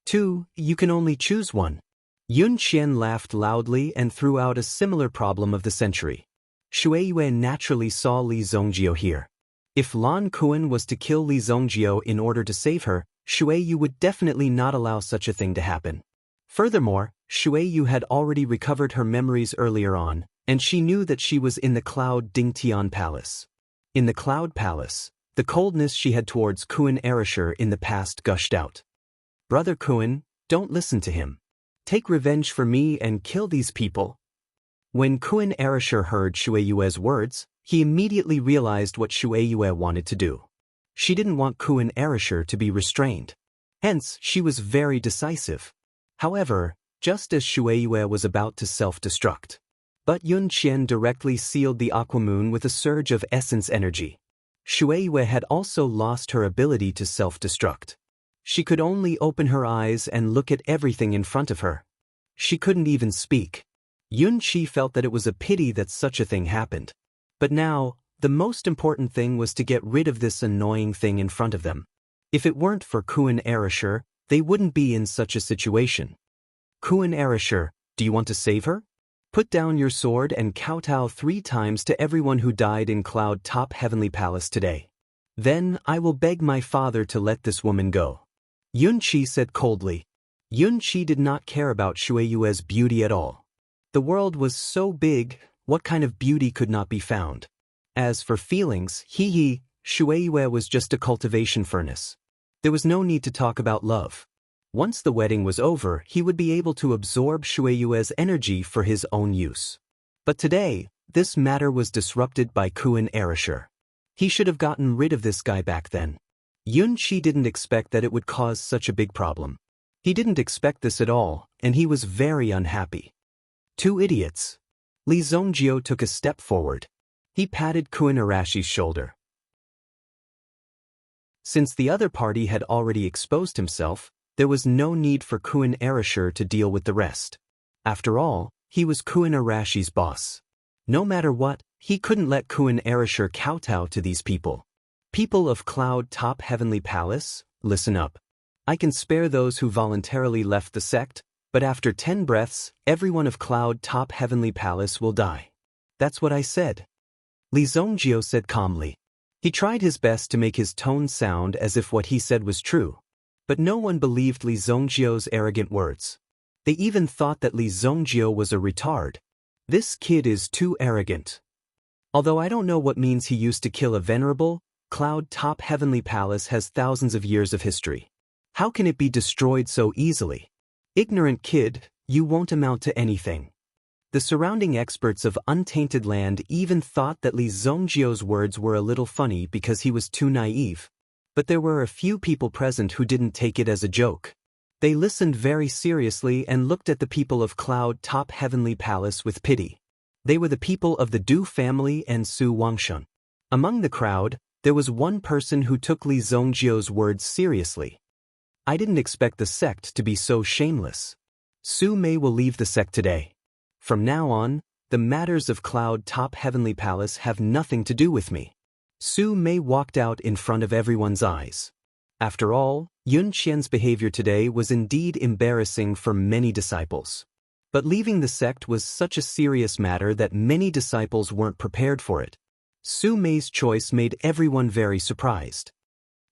2. You can only choose one. Yun Qian laughed loudly and threw out a similar problem of the century. Shui Yue naturally saw Li Zongjio here. If Lan Kuan was to kill Li Zongjio in order to save her, Shui Yu would definitely not allow such a thing to happen. Furthermore, Shui Yu had already recovered her memories earlier on, and she knew that she was in the Cloud Dingtian Palace. In the Cloud Palace, the coldness she had towards Kuan Erisher in the past gushed out. Brother Kuan, don't listen to him. Take revenge for me and kill these people. When Kuan Erisher heard Shui Yue's words, he immediately realized what Shui Yue wanted to do. She didn't want Kuan Erisher to be restrained. Hence, she was very decisive. However, just as Shui Yue was about to self-destruct, but Yun Qian directly sealed the Aquamoon with a surge of essence energy. Shui Yue had also lost her ability to self-destruct. She could only open her eyes and look at everything in front of her. She couldn't even speak. Yun Qi felt that it was a pity that such a thing happened. But now, the most important thing was to get rid of this annoying thing in front of them. If it weren't for Kuan Erisher, they wouldn't be in such a situation. Kuan Erisher, do you want to save her? Put down your sword and kowtow 3 times to everyone who died in Cloud Top Heavenly Palace today. Then I will beg my father to let this woman go. Yun Qi said coldly. Yun Qi did not care about Shui Yue's beauty at all. The world was so big, what kind of beauty could not be found? As for feelings, Shui Yue was just a cultivation furnace. There was no need to talk about love. Once the wedding was over, he would be able to absorb Shui Yue's energy for his own use. But today, this matter was disrupted by Kuan Erisher. He should have gotten rid of this guy back then. Yun Qi didn't expect that it would cause such a big problem. He didn't expect this at all, and he was very unhappy. 2 idiots. Li Zongjio took a step forward. He patted Kuan Arashi's shoulder. Since the other party had already exposed himself, there was no need for Kuan Erisher to deal with the rest. After all, he was Kuan Arashi's boss. No matter what, he couldn't let Kuan Erisher kowtow to these people. People of Cloud Top Heavenly Palace, listen up. I can spare those who voluntarily left the sect, but after 10 breaths, everyone of Cloud Top Heavenly Palace will die. That's what I said. Li Zongjio said calmly. He tried his best to make his tone sound as if what he said was true. But no one believed Li Zongjio's arrogant words. They even thought that Li Zongjio was a retard. This kid is too arrogant. Although I don't know what means he used to kill a venerable, Cloud Top Heavenly Palace has thousands of years of history. How can it be destroyed so easily? Ignorant kid, you won't amount to anything. The surrounding experts of Untainted Land even thought that Li Zongjio's words were a little funny because he was too naive. But there were a few people present who didn't take it as a joke. They listened very seriously and looked at the people of Cloud Top Heavenly Palace with pity. They were the people of the Du family and Su Wangshun. Among the crowd, there was one person who took Li Zongjio's words seriously. I didn't expect the sect to be so shameless. Su Mei will leave the sect today. From now on, the matters of Cloud Top Heavenly Palace have nothing to do with me. Su Mei walked out in front of everyone's eyes. After all, Yun Qian's behavior today was indeed embarrassing for many disciples. But leaving the sect was such a serious matter that many disciples weren't prepared for it. Su Mei's choice made everyone very surprised.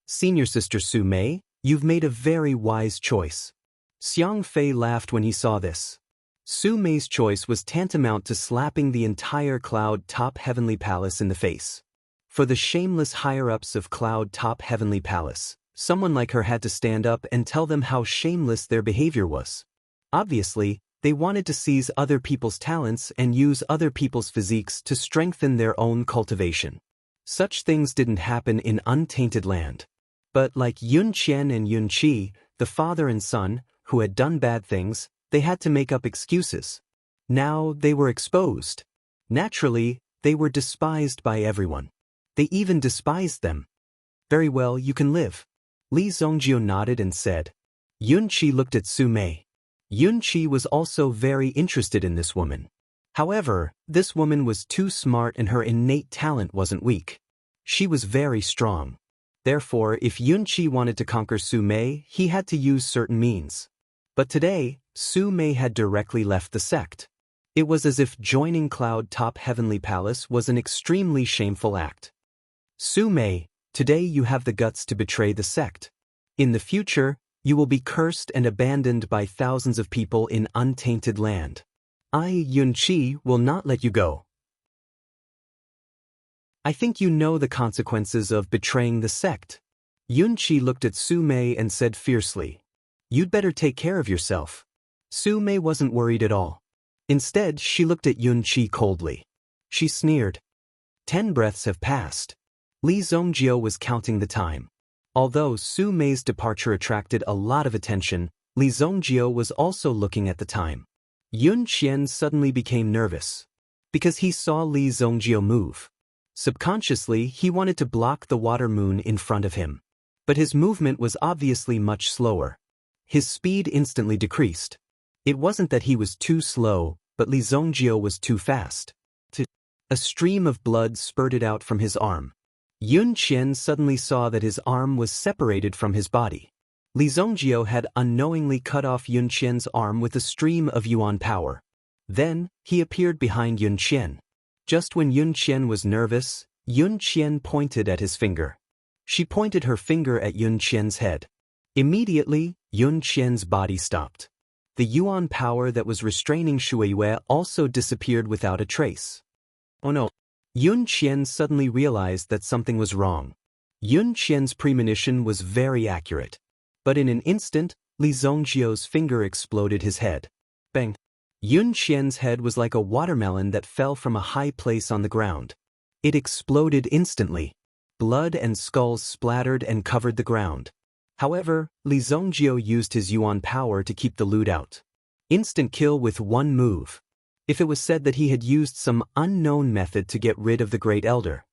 Senior Sister Su Mei, you've made a very wise choice. Xiang Fei laughed when he saw this. Su Mei's choice was tantamount to slapping the entire Cloud Top Heavenly Palace in the face. For the shameless higher-ups of Cloud Top Heavenly Palace, someone like her had to stand up and tell them how shameless their behavior was. Obviously, they wanted to seize other people's talents and use other people's physiques to strengthen their own cultivation. Such things didn't happen in Untainted Land. But like Yun Qian and Yun Qi, the father and son, who had done bad things, they had to make up excuses. Now they were exposed. Naturally, they were despised by everyone. They even despised them. Very well, you can live. Li Zongjio nodded and said. Yunqi looked at Su Mei. Yunqi was also very interested in this woman. However, this woman was too smart and her innate talent wasn't weak. She was very strong. Therefore, if Yunqi wanted to conquer Su Mei, he had to use certain means. But today, Su Mei had directly left the sect. It was as if joining Cloud Top Heavenly Palace was an extremely shameful act. Su Mei, today you have the guts to betray the sect. In the future, you will be cursed and abandoned by thousands of people in untainted land. I, Yunqi, will not let you go. I think you know the consequences of betraying the sect. Yunqi looked at Su Mei and said fiercely. You'd better take care of yourself. Su Mei wasn't worried at all. Instead, she looked at Yunqi coldly. She sneered. 10 breaths have passed. Li Zongjio was counting the time. Although Su Mei's departure attracted a lot of attention, Li Zongjio was also looking at the time. Yun Qian suddenly became nervous. Because he saw Li Zongjio move. Subconsciously, he wanted to block the water moon in front of him. But his movement was obviously much slower. His speed instantly decreased. It wasn't that he was too slow, but Li Zongjio was too fast. A stream of blood spurted out from his arm. Yun Qian suddenly saw that his arm was separated from his body. Li Zongjio had unknowingly cut off Yun Qian's arm with a stream of yuan power. Then, he appeared behind Yun Qian. Just when Yun Qian was nervous, Yun Qian pointed at his finger. She pointed her finger at Yun Qian's head. Immediately, Yun Qian's body stopped. The yuan power that was restraining Shuiyue also disappeared without a trace. Oh no! Yun Qian suddenly realized that something was wrong. Yun Qian's premonition was very accurate. But in an instant, Li Zongjio's finger exploded his head. Bang! Yun Qian's head was like a watermelon that fell from a high place on the ground. It exploded instantly. Blood and skulls splattered and covered the ground. However, Li Zongjio used his yuan power to keep the loot out. Instant kill with one move. If it was said that he had used some unknown method to get rid of the Great Elder.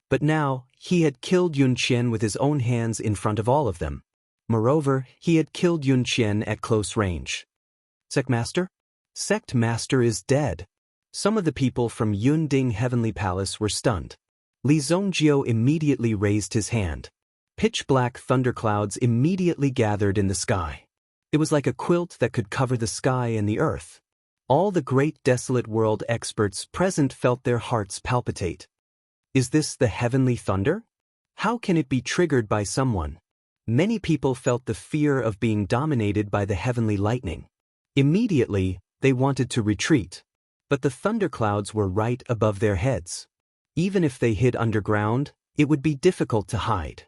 But now, he had killed Yun Qian with his own hands in front of all of them. Moreover, he had killed Yun Qian at close range. Sect Master? Sect Master is dead. Some of the people from Yunding Heavenly Palace were stunned. Li Zongjio immediately raised his hand. Pitch-black thunderclouds immediately gathered in the sky. It was like a quilt that could cover the sky and the earth. All the great desolate world experts present felt their hearts palpitate. Is this the heavenly thunder? How can it be triggered by someone? Many people felt the fear of being dominated by the heavenly lightning. Immediately, they wanted to retreat. But the thunderclouds were right above their heads. Even if they hid underground, it would be difficult to hide.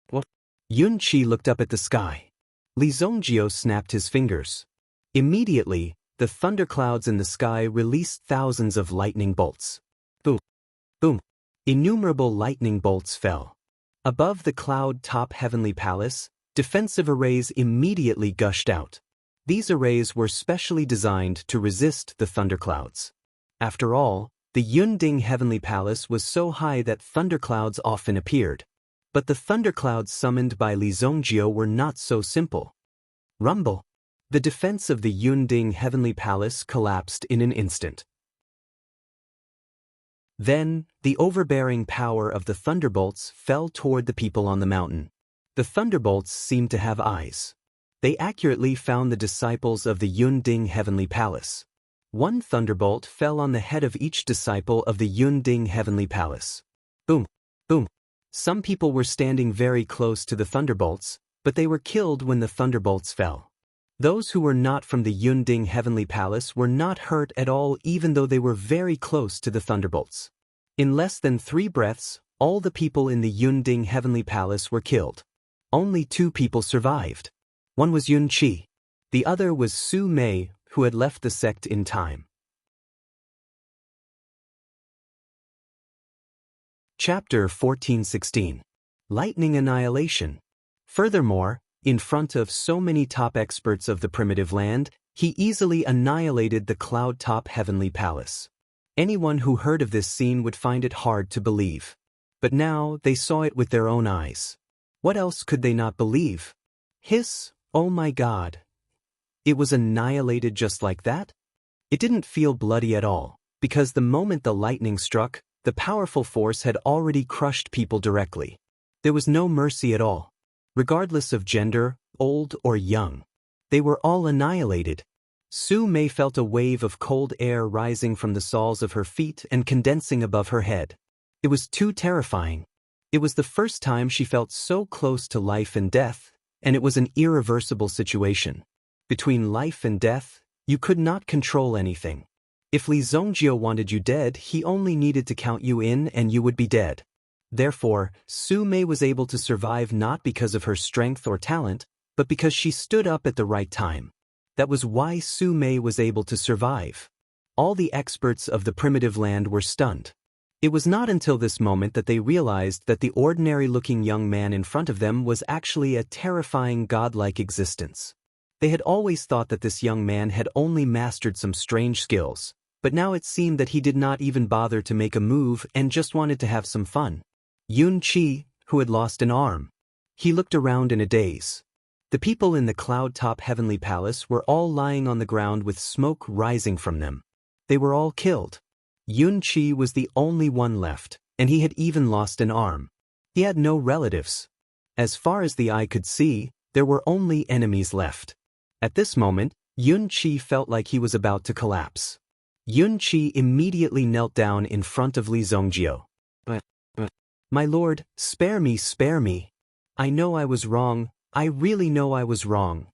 What? Yunqi looked up at the sky. Li Zongjio snapped his fingers. Immediately, the thunderclouds in the sky released thousands of lightning bolts. Boom! Boom! Innumerable lightning bolts fell. Above the Cloud Top Heavenly Palace, defensive arrays immediately gushed out. These arrays were specially designed to resist the thunderclouds. After all, the Yunding Heavenly Palace was so high that thunderclouds often appeared. But the thunderclouds summoned by Li Zongjio were not so simple. Rumble! The defense of the Yunding Heavenly Palace collapsed in an instant. Then, the overbearing power of the thunderbolts fell toward the people on the mountain. The thunderbolts seemed to have eyes. They accurately found the disciples of the Yunding Heavenly Palace. One thunderbolt fell on the head of each disciple of the Yunding Heavenly Palace. Boom! Boom! Some people were standing very close to the thunderbolts, but they were killed when the thunderbolts fell. Those who were not from the Yunding Heavenly Palace were not hurt at all even though they were very close to the thunderbolts. In less than 3 breaths, all the people in the Yunding Heavenly Palace were killed. Only 2 people survived. One was Yunqi. The other was Su Mei, who had left the sect in time. Chapter 14:16. Lightning Annihilation. Furthermore, in front of so many top experts of the primitive land, he easily annihilated the Cloud Top Heavenly Palace. Anyone who heard of this scene would find it hard to believe. But now they saw it with their own eyes. What else could they not believe? Hiss, oh my God. It was annihilated just like that? It didn't feel bloody at all, because the moment the lightning struck, the powerful force had already crushed people directly. There was no mercy at all. Regardless of gender, old or young. They were all annihilated. Su Mei felt a wave of cold air rising from the soles of her feet and condensing above her head. It was too terrifying. It was the first time she felt so close to life and death, and it was an irreversible situation. Between life and death, you could not control anything. If Li Zongjio wanted you dead, he only needed to count you in and you would be dead. Therefore, Su Mei was able to survive not because of her strength or talent, but because she stood up at the right time. That was why Su Mei was able to survive. All the experts of the primitive land were stunned. It was not until this moment that they realized that the ordinary-looking young man in front of them was actually a terrifying godlike existence. They had always thought that this young man had only mastered some strange skills, but now it seemed that he did not even bother to make a move and just wanted to have some fun. Yun Qi, who had lost an arm. He looked around in a daze. The people in the cloud-top heavenly palace were all lying on the ground with smoke rising from them. They were all killed. Yun Qi was the only one left, and he had even lost an arm. He had no relatives. As far as the eye could see, there were only enemies left. At this moment, Yun Qi felt like he was about to collapse. Yun Qi immediately knelt down in front of Li Zongjio. But, my lord, spare me, spare me. I know I was wrong, I really know I was wrong.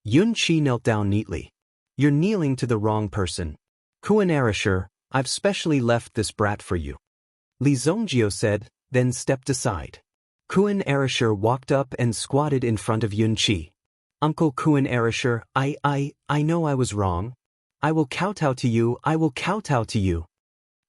Yun Qi knelt down neatly. You're kneeling to the wrong person. Kuan Arisher, I've specially left this brat for you. Li Zongjio said, then stepped aside. Kuan Arisher walked up and squatted in front of Yun Qi. Uncle Kuan Arisher, I know I was wrong. I will kowtow to you, I will kowtow to you.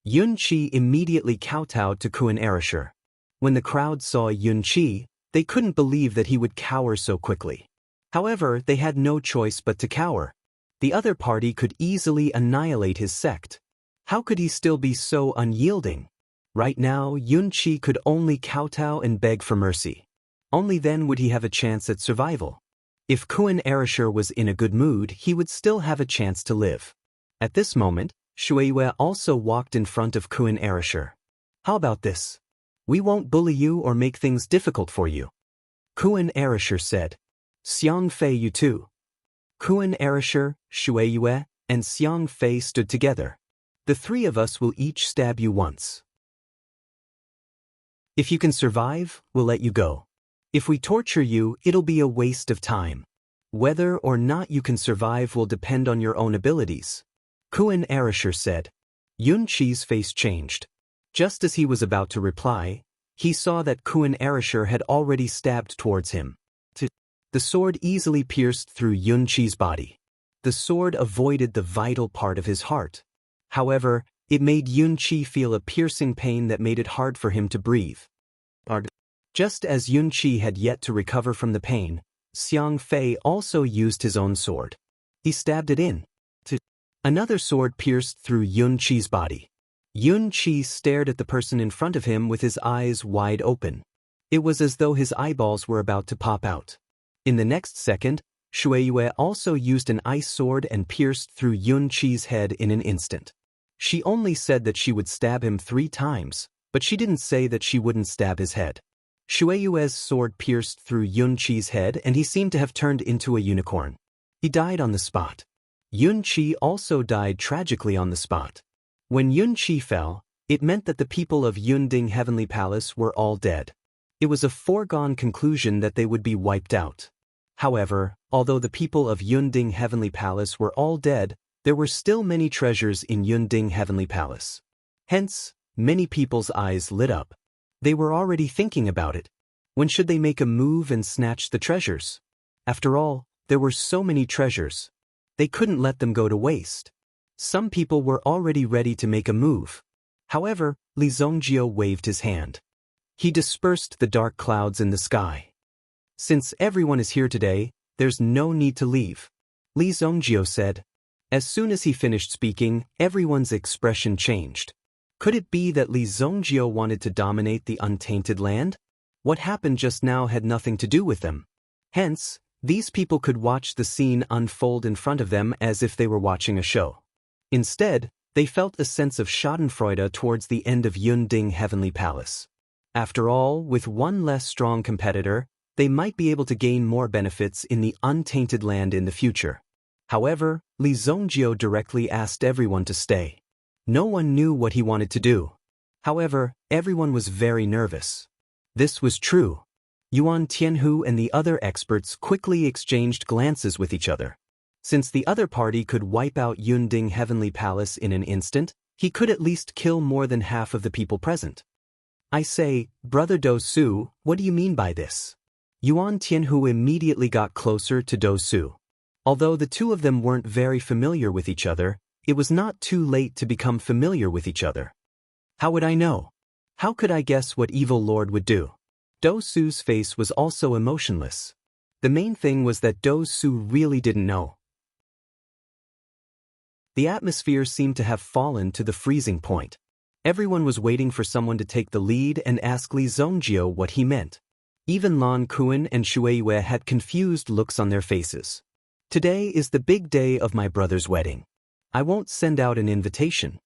Yun Qi immediately kowtowed to Kuan Arisher. When the crowd saw Yun Qi, they couldn't believe that he would cower so quickly. However, they had no choice but to cower. The other party could easily annihilate his sect. How could he still be so unyielding? Right now, Yun Qi could only kowtow and beg for mercy. Only then would he have a chance at survival. If Kuan Arisher was in a good mood, he would still have a chance to live. At this moment, Shueiyue also walked in front of Kuan Arisher. How about this? We won't bully you or make things difficult for you. Kuan Arisher said. Xiang Fei, you too. Kuan Arisher, Shueiyue, and Xiang Fei stood together. The three of us will each stab you once. If you can survive, we'll let you go. If we torture you, it'll be a waste of time. Whether or not you can survive will depend on your own abilities. Kuan Arisher said. Yun Qi's face changed. Just as he was about to reply, he saw that Kuan Arisher had already stabbed towards him. The sword easily pierced through Yun Qi's body. The sword avoided the vital part of his heart. However, it made Yun Qi feel a piercing pain that made it hard for him to breathe. Just as Yun Qi had yet to recover from the pain, Xiang Fei also used his own sword. He stabbed it in. Another sword pierced through Yun Qi's body. Yun Qi stared at the person in front of him with his eyes wide open. It was as though his eyeballs were about to pop out. In the next second, Shueiyue also used an ice sword and pierced through Yun Qi's head in an instant. She only said that she would stab him 3 times, but she didn't say that she wouldn't stab his head. Shueiyue's sword pierced through Yun Qi's head and he seemed to have turned into a unicorn. He died on the spot. Yun Qi also died tragically on the spot. When Yun Qi fell, it meant that the people of Yunding Heavenly Palace were all dead. It was a foregone conclusion that they would be wiped out. However, although the people of Yunding Heavenly Palace were all dead, there were still many treasures in Yunding Heavenly Palace. Hence, many people's eyes lit up. They were already thinking about it. When should they make a move and snatch the treasures? After all, there were so many treasures. They couldn't let them go to waste. Some people were already ready to make a move. However, Li Zongjio waved his hand. He dispersed the dark clouds in the sky. Since everyone is here today, there's no need to leave, Li Zongjio said. As soon as he finished speaking, everyone's expression changed. Could it be that Li Zongjio wanted to dominate the untainted land? What happened just now had nothing to do with them. Hence, these people could watch the scene unfold in front of them as if they were watching a show. Instead, they felt a sense of schadenfreude towards the end of Yunding Heavenly Palace. After all, with one less strong competitor, they might be able to gain more benefits in the untainted land in the future. However, Li Zongjio directly asked everyone to stay. No one knew what he wanted to do. However, everyone was very nervous. This was true. Yuan Tianhu and the other experts quickly exchanged glances with each other. Since the other party could wipe out Yunding Heavenly Palace in an instant, he could at least kill more than half of the people present. I say, Brother Do Su, what do you mean by this? Yuan Tianhu immediately got closer to Do Su. Although the two of them weren't very familiar with each other, it was not too late to become familiar with each other. How would I know? How could I guess what Evil Lord would do? Do Su's face was also emotionless. The main thing was that Do Su really didn't know. The atmosphere seemed to have fallen to the freezing point. Everyone was waiting for someone to take the lead and ask Li Zongjio what he meant. Even Lan Kuan and Shueiyue had confused looks on their faces. Today is the big day of my brother's wedding. I won't send out an invitation.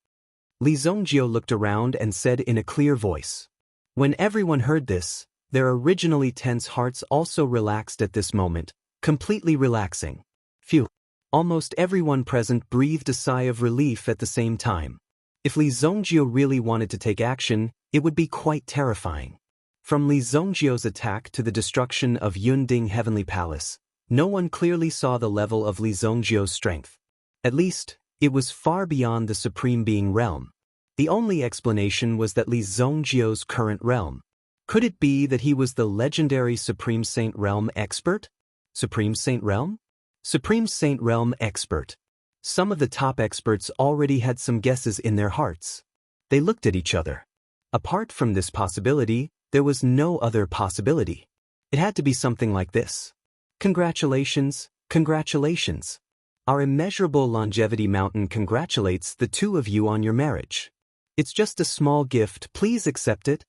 Li Zongjio looked around and said in a clear voice. When everyone heard this, their originally tense hearts also relaxed at this moment, completely relaxing. Phew. Almost everyone present breathed a sigh of relief at the same time. If Li Zongjio really wanted to take action, it would be quite terrifying. From Li Zongjio's attack to the destruction of Yunding Heavenly Palace, no one clearly saw the level of Li Zongjio's strength. At least, it was far beyond the Supreme Being realm. The only explanation was that Li Zongjio's current realm. Could it be that he was the legendary Supreme Saint Realm expert? Supreme Saint Realm? Supreme Saint Realm expert. Some of the top experts already had some guesses in their hearts. They looked at each other. Apart from this possibility, there was no other possibility. It had to be something like this. Congratulations, congratulations. Our immeasurable longevity mountain congratulates the two of you on your marriage. It's just a small gift, please accept it.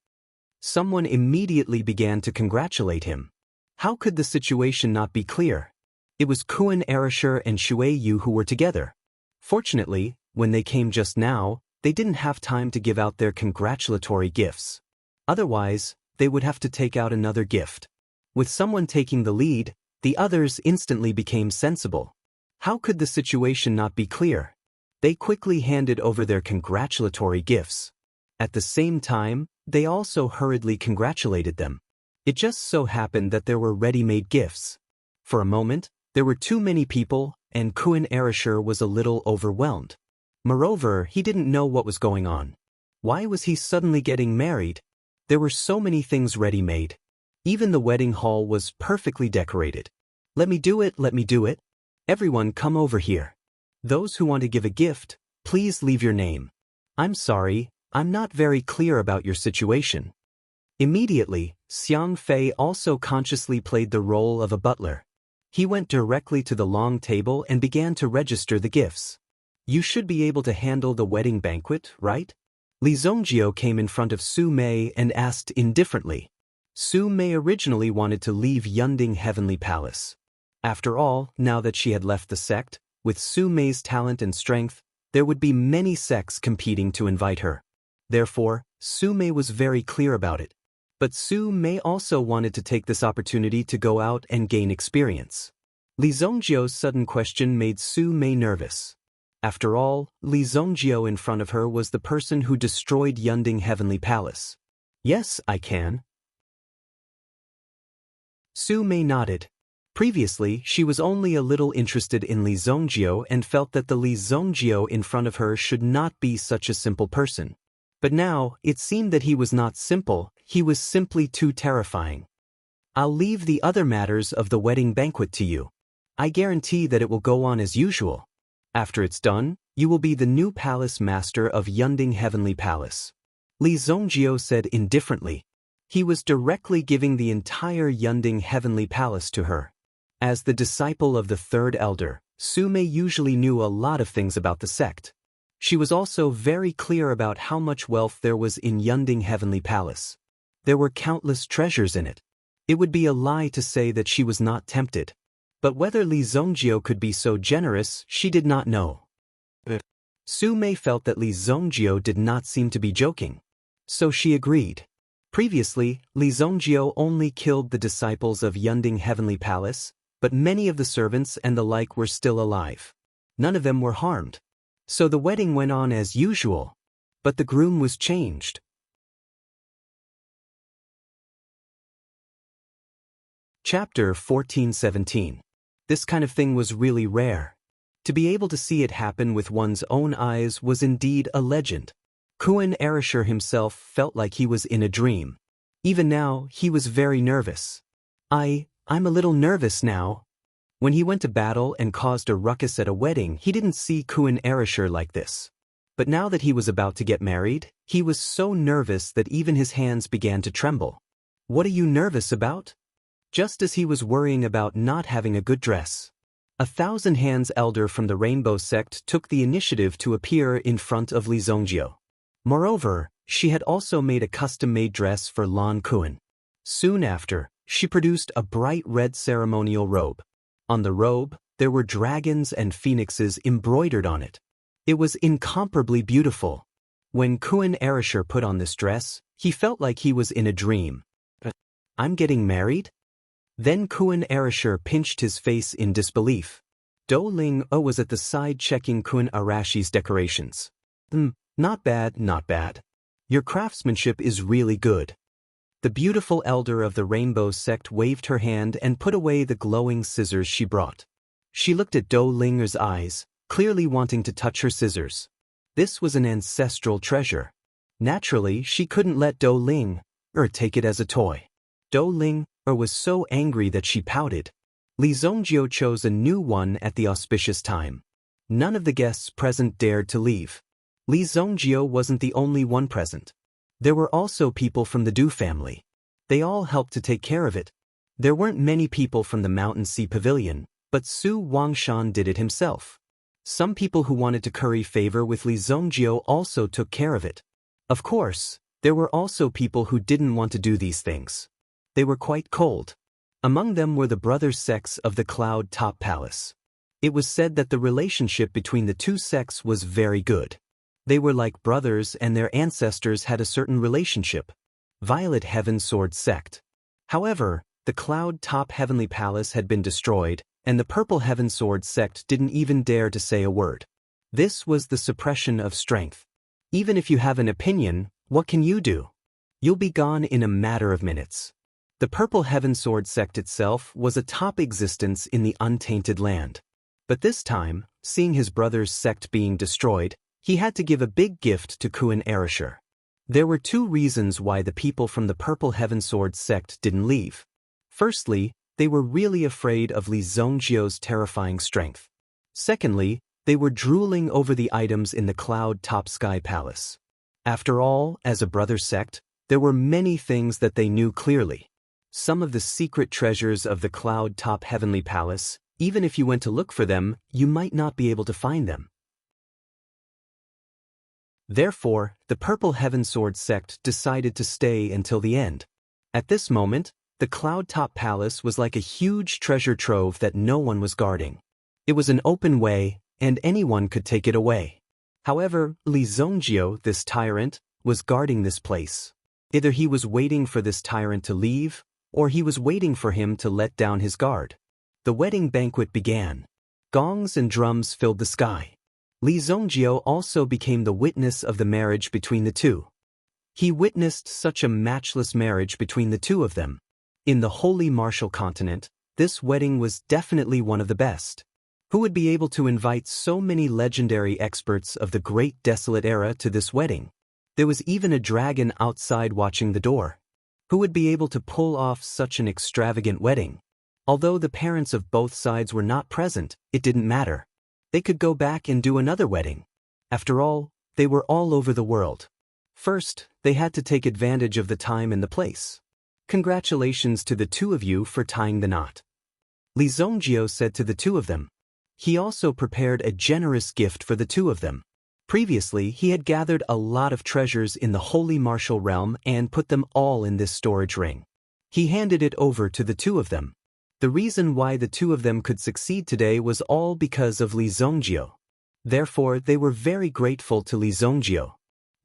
Someone immediately began to congratulate him. How could the situation not be clear? It was Kuan Erisher and Shui Yu who were together. Fortunately, when they came just now, they didn't have time to give out their congratulatory gifts. Otherwise, they would have to take out another gift. With someone taking the lead, the others instantly became sensible. How could the situation not be clear? They quickly handed over their congratulatory gifts. At the same time, they also hurriedly congratulated them. It just so happened that there were ready-made gifts. For a moment, there were too many people, and Kuan Erisher was a little overwhelmed. Moreover, he didn't know what was going on. Why was he suddenly getting married? There were so many things ready-made. Even the wedding hall was perfectly decorated. Let me do it, let me do it. Everyone come over here. Those who want to give a gift, please leave your name. I'm sorry, I'm not very clear about your situation. Immediately, Xiang Fei also consciously played the role of a butler. He went directly to the long table and began to register the gifts. You should be able to handle the wedding banquet, right? Li Zongjio came in front of Su Mei and asked indifferently. Su Mei originally wanted to leave Yunding Heavenly Palace. After all, now that she had left the sect, with Su Mei's talent and strength, there would be many sects competing to invite her. Therefore, Su Mei was very clear about it. But Su Mei also wanted to take this opportunity to go out and gain experience. Li Zongjio's sudden question made Su Mei nervous. After all, Li Zongjio in front of her was the person who destroyed Yunding Heavenly Palace. Yes, I can. Su Mei nodded. Previously, she was only a little interested in Li Zongjio and felt that the Li Zongjio in front of her should not be such a simple person. But now, it seemed that he was not simple, he was simply too terrifying. I'll leave the other matters of the wedding banquet to you. I guarantee that it will go on as usual. After it's done, you will be the new palace master of Yunding Heavenly Palace. Li Zongjio said indifferently. He was directly giving the entire Yunding Heavenly Palace to her. As the disciple of the third elder, Su Mei usually knew a lot of things about the sect. She was also very clear about how much wealth there was in Yunding Heavenly Palace. There were countless treasures in it. It would be a lie to say that she was not tempted. But whether Li Zongjio could be so generous, she did not know. Su Mei felt that Li Zongjio did not seem to be joking. So she agreed. Previously, Li Zongjio only killed the disciples of Yunding Heavenly Palace, but many of the servants and the like were still alive. None of them were harmed. So the wedding went on as usual. But the groom was changed. Chapter 14:17. This kind of thing was really rare. To be able to see it happen with one's own eyes was indeed a legend. Kuan Erasure himself felt like he was in a dream. Even now, he was very nervous. I'm a little nervous now. When he went to battle and caused a ruckus at a wedding, he didn't see Kuan Erasure like this. But now that he was about to get married, he was so nervous that even his hands began to tremble. What are you nervous about? Just as he was worrying about not having a good dress. 1,000 Hands elder from the Rainbow sect took the initiative to appear in front of Li Zongjio. Moreover, she had also made a custom-made dress for Lan Kuan. Soon after, she produced a bright red ceremonial robe. On the robe, there were dragons and phoenixes embroidered on it. It was incomparably beautiful. When Kuan Erasure put on this dress, he felt like he was in a dream. I'm getting married? Then Kuan Erasure pinched his face in disbelief. Do Ling was at the side checking Kuan Arashi's decorations. Not bad, not bad. Your craftsmanship is really good. The beautiful elder of the Rainbow sect waved her hand and put away the glowing scissors she brought. She looked at Do Linger's eyes, clearly wanting to touch her scissors. This was an ancestral treasure. Naturally, she couldn't let Do Ling take it as a toy. Do Ling was so angry that she pouted. Li Zongjio chose a new one at the auspicious time. None of the guests present dared to leave. Li Zongjio wasn't the only one present. There were also people from the Du family. They all helped to take care of it. There weren't many people from the Mountain Sea Pavilion, but Su Wangshan did it himself. Some people who wanted to curry favor with Li Zongjio also took care of it. Of course, there were also people who didn't want to do these things. They were quite cold. Among them were the brother sects of the Cloud Top Palace. It was said that the relationship between the two sects was very good. They were like brothers and their ancestors had a certain relationship. Violet Heaven Sword sect. However, the Cloud Top Heavenly Palace had been destroyed, and the Purple Heaven Sword sect didn't even dare to say a word. This was the suppression of strength. Even if you have an opinion, what can you do? You'll be gone in a matter of minutes. The Purple Heaven Sword sect itself was a top existence in the untainted land. But this time, seeing his brother's sect being destroyed, he had to give a big gift to Kuan Erasure. There were two reasons why the people from the Purple Heaven Sword sect didn't leave. Firstly, they were really afraid of Li Zongjio's terrifying strength. Secondly, they were drooling over the items in the Cloud Top Sky Palace. After all, as a brother sect, there were many things that they knew clearly. Some of the secret treasures of the Cloud Top Heavenly Palace, even if you went to look for them, you might not be able to find them. Therefore, the Purple Heaven Sword sect decided to stay until the end. At this moment, the Cloud Top Palace was like a huge treasure trove that no one was guarding. It was an open way, and anyone could take it away. However, Li Zongjio, this tyrant, was guarding this place. Either he was waiting for this tyrant to leave, or he was waiting for him to let down his guard. The wedding banquet began. Gongs and drums filled the sky. Li Zongjio also became the witness of the marriage between the two. He witnessed such a matchless marriage between the two of them. In the Holy Martial Continent, this wedding was definitely one of the best. Who would be able to invite so many legendary experts of the Great Desolate Era to this wedding? There was even a dragon outside watching the door. Who would be able to pull off such an extravagant wedding? Although the parents of both sides were not present, it didn't matter. They could go back and do another wedding. After all, they were all over the world. First, they had to take advantage of the time and the place. Congratulations to the two of you for tying the knot. Li Zongjio said to the two of them. He also prepared a generous gift for the two of them. Previously, he had gathered a lot of treasures in the holy martial realm and put them all in this storage ring. He handed it over to the two of them. The reason why the two of them could succeed today was all because of Li Zongjio. Therefore, they were very grateful to Li Zongjio.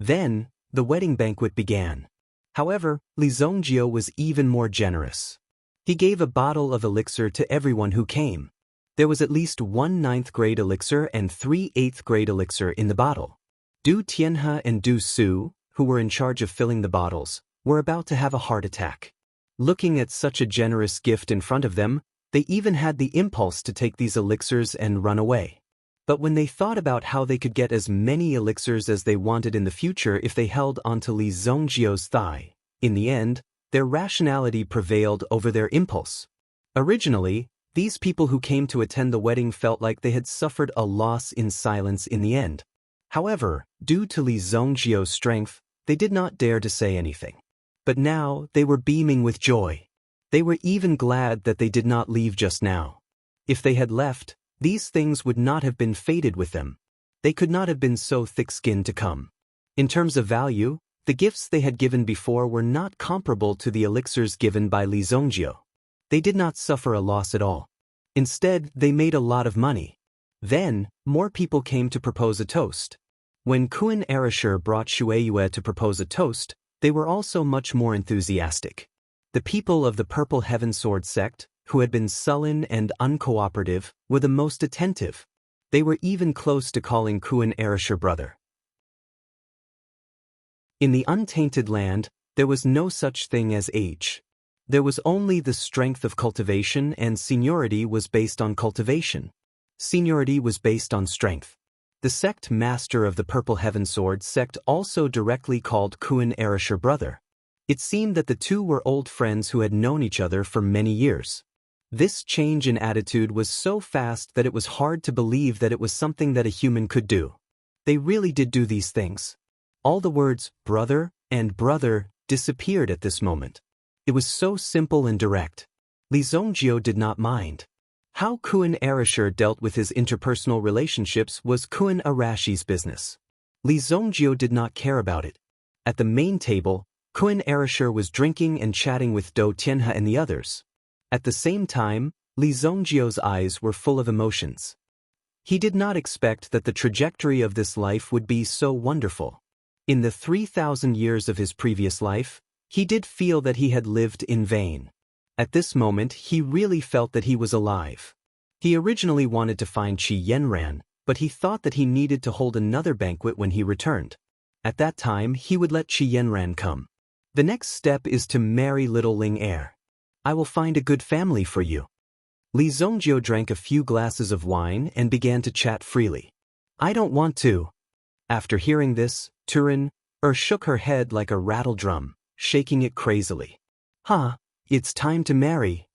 Then, the wedding banquet began. However, Li Zongjio was even more generous. He gave a bottle of elixir to everyone who came. There was at least 1 9th grade elixir and 3 8th grade elixir in the bottle. Du Tianhe and Du Su, who were in charge of filling the bottles, were about to have a heart attack. Looking at such a generous gift in front of them, they even had the impulse to take these elixirs and run away. But when they thought about how they could get as many elixirs as they wanted in the future if they held onto Li Zongjio's thigh, in the end, their rationality prevailed over their impulse. Originally, these people who came to attend the wedding felt like they had suffered a loss in silence in the end. However, due to Li Zongjio's strength, they did not dare to say anything. But now, they were beaming with joy. They were even glad that they did not leave just now. If they had left, these things would not have been fated with them. They could not have been so thick-skinned to come. In terms of value, the gifts they had given before were not comparable to the elixirs given by Li Zongjio. They did not suffer a loss at all. Instead, they made a lot of money. Then, more people came to propose a toast. When Kun Erasher brought Shueyue to propose a toast, they were also much more enthusiastic. The people of the Purple Heaven Sword sect, who had been sullen and uncooperative, were the most attentive. They were even close to calling Kun Erasher brother. In the untainted land, there was no such thing as age. There was only the strength of cultivation, and seniority was based on cultivation. Seniority was based on strength. The sect master of the Purple Heaven Sword sect also directly called Kun Erasher brother. It seemed that the two were old friends who had known each other for many years. This change in attitude was so fast that it was hard to believe that it was something that a human could do. They really did do these things. All the words brother and brother disappeared at this moment. It was so simple and direct. Li Zongjio did not mind. How Kun Erasher dealt with his interpersonal relationships was Kun Arashi's business. Li Zongjio did not care about it. At the main table, Kun Erasher was drinking and chatting with Do Tianhe and the others. At the same time, Li Zongjio's eyes were full of emotions. He did not expect that the trajectory of this life would be so wonderful. In the 3,000 years of his previous life, he did feel that he had lived in vain. At this moment, he really felt that he was alive. He originally wanted to find Qi Yanran, but he thought that he needed to hold another banquet when he returned. At that time, he would let Qi Yanran come. The next step is to marry little Ling Er. I will find a good family for you. Li Zongjio drank a few glasses of wine and began to chat freely. I don't want to. After hearing this, Turin shook her head like a rattle drum, shaking it crazily. It's time to marry.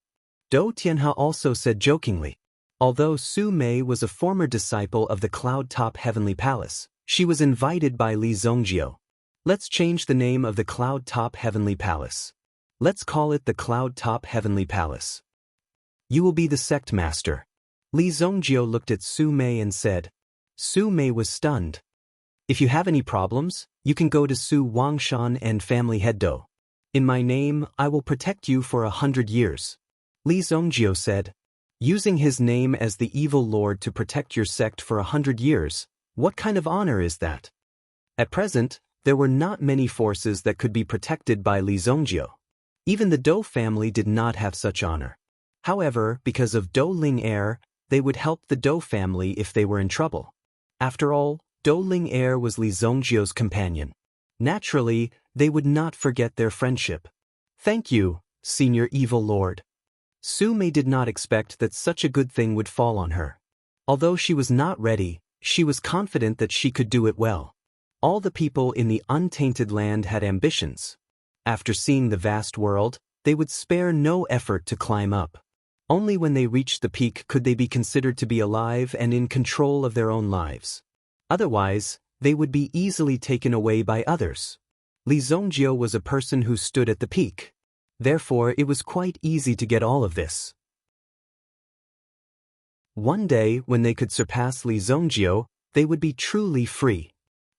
Do Tianhe also said jokingly. Although Su Mei was a former disciple of the Cloud Top Heavenly Palace, she was invited by Li Zongjio. Let's change the name of the Cloud Top Heavenly Palace. Let's call it the Cloud Top Heavenly Palace. You will be the sect master. Li Zongjio looked at Su Mei and said. Su Mei was stunned. If you have any problems, you can go to Su Wangshan and family head Do. In my name, I will protect you for 100 years. Li Zongjio said. Using his name as the evil lord to protect your sect for 100 years, what kind of honor is that? At present, there were not many forces that could be protected by Li Zongjio. Even the Do family did not have such honor. However, because of Do Ling Er, they would help the Do family if they were in trouble. After all, Do Ling Er was Li Zongjio's companion. Naturally, they would not forget their friendship. Thank you, Senior Evil Lord. Su Mei did not expect that such a good thing would fall on her. Although she was not ready, she was confident that she could do it well. All the people in the untainted land had ambitions. After seeing the vast world, they would spare no effort to climb up. Only when they reached the peak could they be considered to be alive and in control of their own lives. Otherwise, they would be easily taken away by others. Li Zongjio was a person who stood at the peak. Therefore, it was quite easy to get all of this. One day, when they could surpass Li Zongjio, they would be truly free.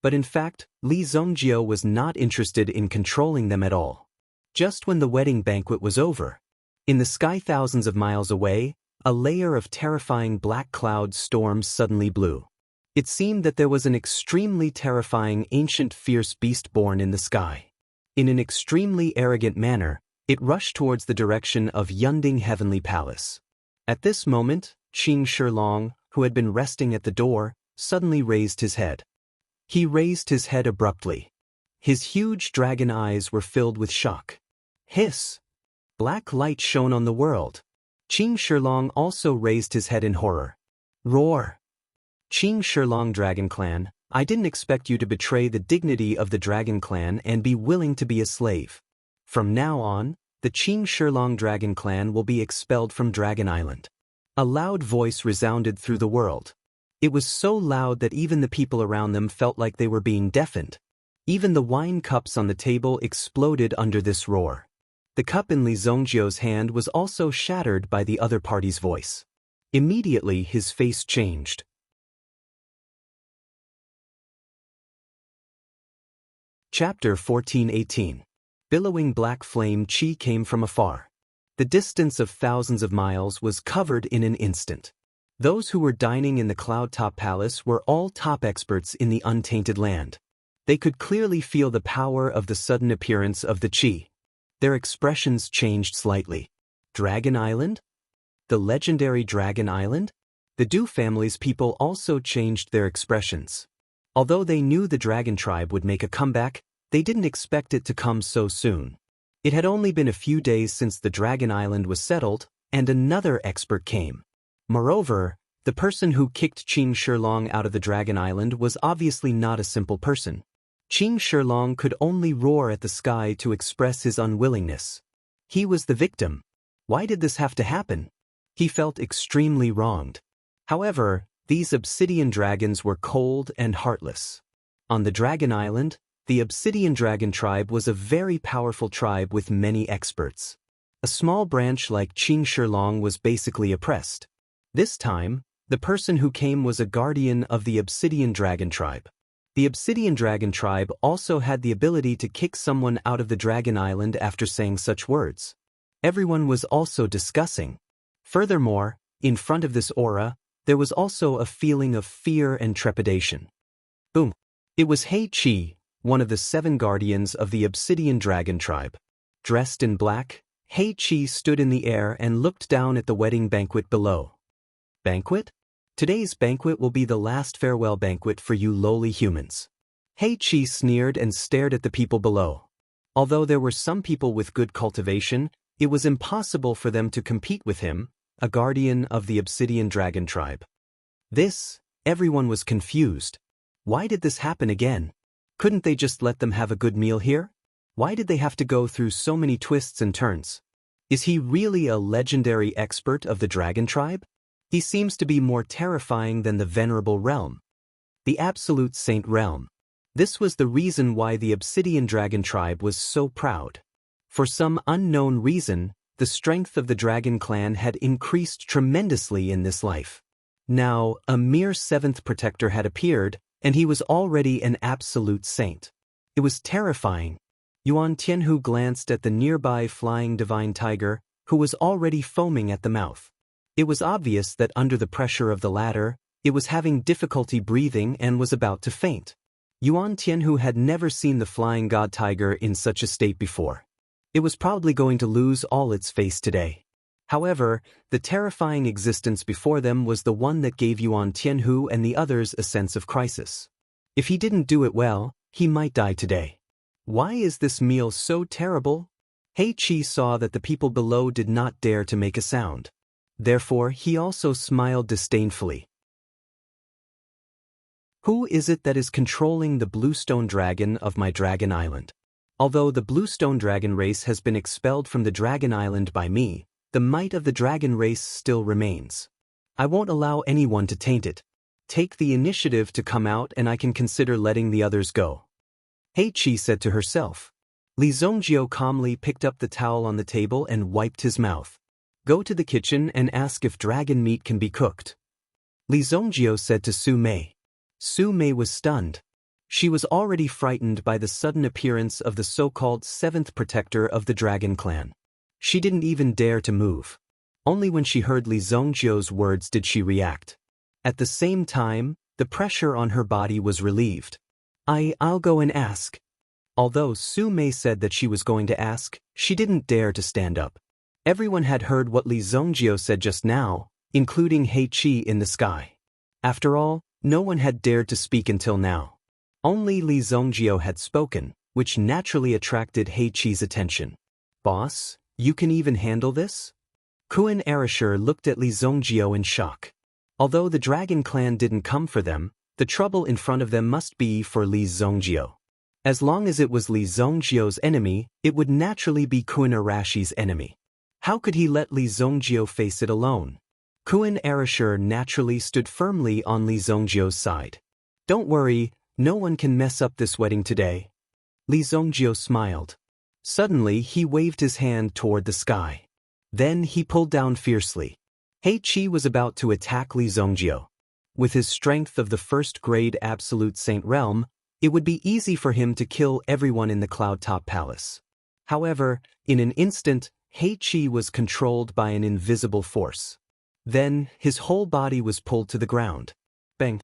But in fact, Li Zongjio was not interested in controlling them at all. Just when the wedding banquet was over, in the sky thousands of miles away, a layer of terrifying black cloud storms suddenly blew. It seemed that there was an extremely terrifying ancient fierce beast born in the sky. In an extremely arrogant manner, it rushed towards the direction of Yunding Heavenly Palace. At this moment, Qing Shilong, who had been resting at the door, suddenly raised his head. He raised his head abruptly. His huge dragon eyes were filled with shock. Hiss! Black light shone on the world. Qing Shilong also raised his head in horror. Roar! Qing Shilong Dragon Clan, I didn't expect you to betray the dignity of the Dragon Clan and be willing to be a slave. From now on, the Qing Shilong Dragon Clan will be expelled from Dragon Island. A loud voice resounded through the world. It was so loud that even the people around them felt like they were being deafened. Even the wine cups on the table exploded under this roar. The cup in Li Zongjio's hand was also shattered by the other party's voice. Immediately his face changed. Chapter 14:18. Billowing black flame chi came from afar. The distance of thousands of miles was covered in an instant. Those who were dining in the Cloud-Top Palace were all top experts in the untainted land. They could clearly feel the power of the sudden appearance of the chi. Their expressions changed slightly. Dragon Island? The legendary Dragon Island? The Du family's people also changed their expressions. Although they knew the Dragon Tribe would make a comeback, they didn't expect it to come so soon. It had only been a few days since the Dragon Island was settled, and another expert came. Moreover, the person who kicked Qing Shilong out of the Dragon Island was obviously not a simple person. Qing Shilong could only roar at the sky to express his unwillingness. He was the victim. Why did this have to happen? He felt extremely wronged. However, these obsidian dragons were cold and heartless. On the Dragon Island, the Obsidian Dragon Tribe was a very powerful tribe with many experts. A small branch like Qing Shilong was basically oppressed. This time, the person who came was a guardian of the Obsidian Dragon Tribe. The Obsidian Dragon Tribe also had the ability to kick someone out of the Dragon Island after saying such words. Everyone was also discussing. Furthermore, in front of this aura, there was also a feeling of fear and trepidation. Boom! It was Hei Qi, one of the 7 guardians of the Obsidian Dragon Tribe. Dressed in black, Hei Qi stood in the air and looked down at the wedding banquet below. Banquet? Today's banquet will be the last farewell banquet for you lowly humans. Hei Qi sneered and stared at the people below. Although there were some people with good cultivation, it was impossible for them to compete with him, a guardian of the Obsidian Dragon Tribe. Everyone was confused. Why did this happen again? Couldn't they just let them have a good meal here? Why did they have to go through so many twists and turns? Is he really a legendary expert of the Dragon Tribe? He seems to be more terrifying than the Venerable Realm. The Absolute Saint Realm. This was the reason why the Obsidian Dragon Tribe was so proud. For some unknown reason, the strength of the Dragon Clan had increased tremendously in this life. Now, a mere 7th protector had appeared, and he was already an absolute saint. It was terrifying. Yuan Tianhu glanced at the nearby flying divine tiger, who was already foaming at the mouth. It was obvious that under the pressure of the latter, it was having difficulty breathing and was about to faint. Yuan Tianhu had never seen the flying god tiger in such a state before. It was probably going to lose all its face today. However, the terrifying existence before them was the one that gave Yuan Tianhu and the others a sense of crisis. If he didn't do it well, he might die today. Why is this meal so terrible? Hei Qi saw that the people below did not dare to make a sound. Therefore, he also smiled disdainfully. Who is it that is controlling the Bluestone Dragon of my Dragon Island? Although the Bluestone Dragon race has been expelled from the Dragon Island by me, the might of the dragon race still remains. I won't allow anyone to taint it. Take the initiative to come out and I can consider letting the others go. Hei Qi said to herself. Li Zongjio calmly picked up the towel on the table and wiped his mouth. Go to the kitchen and ask if dragon meat can be cooked. Li Zongjio said to Su Mei. Su Mei was stunned. She was already frightened by the sudden appearance of the so-called seventh protector of the dragon clan. She didn't even dare to move. Only when she heard Li Zongjiu's words did she react. At the same time, the pressure on her body was relieved. I'll go and ask. Although Su Mei said that she was going to ask, she didn't dare to stand up. Everyone had heard what Li Zongjiu said just now, including He Qi in the sky. After all, no one had dared to speak until now. Only Li Zongjiu had spoken, which naturally attracted He Qi's attention. Boss, you can even handle this? Kuan Erasure looked at Li Zongjiu in shock. Although the dragon clan didn't come for them, the trouble in front of them must be for Li Zongjiu. As long as it was Li Zongjiu's enemy, it would naturally be Kuan Erashi's enemy. How could he let Li Zongjiu face it alone? Kuan Erasure naturally stood firmly on Li Zongjiu's side. Don't worry, no one can mess up this wedding today. Li Zongjiu smiled. Suddenly he waved his hand toward the sky. Then he pulled down fiercely. He Qi was about to attack Li Zongjiu. With his strength of the first-grade absolute saint realm, it would be easy for him to kill everyone in the Cloud-Top Palace. However, in an instant, He Qi was controlled by an invisible force. Then, his whole body was pulled to the ground. Bang!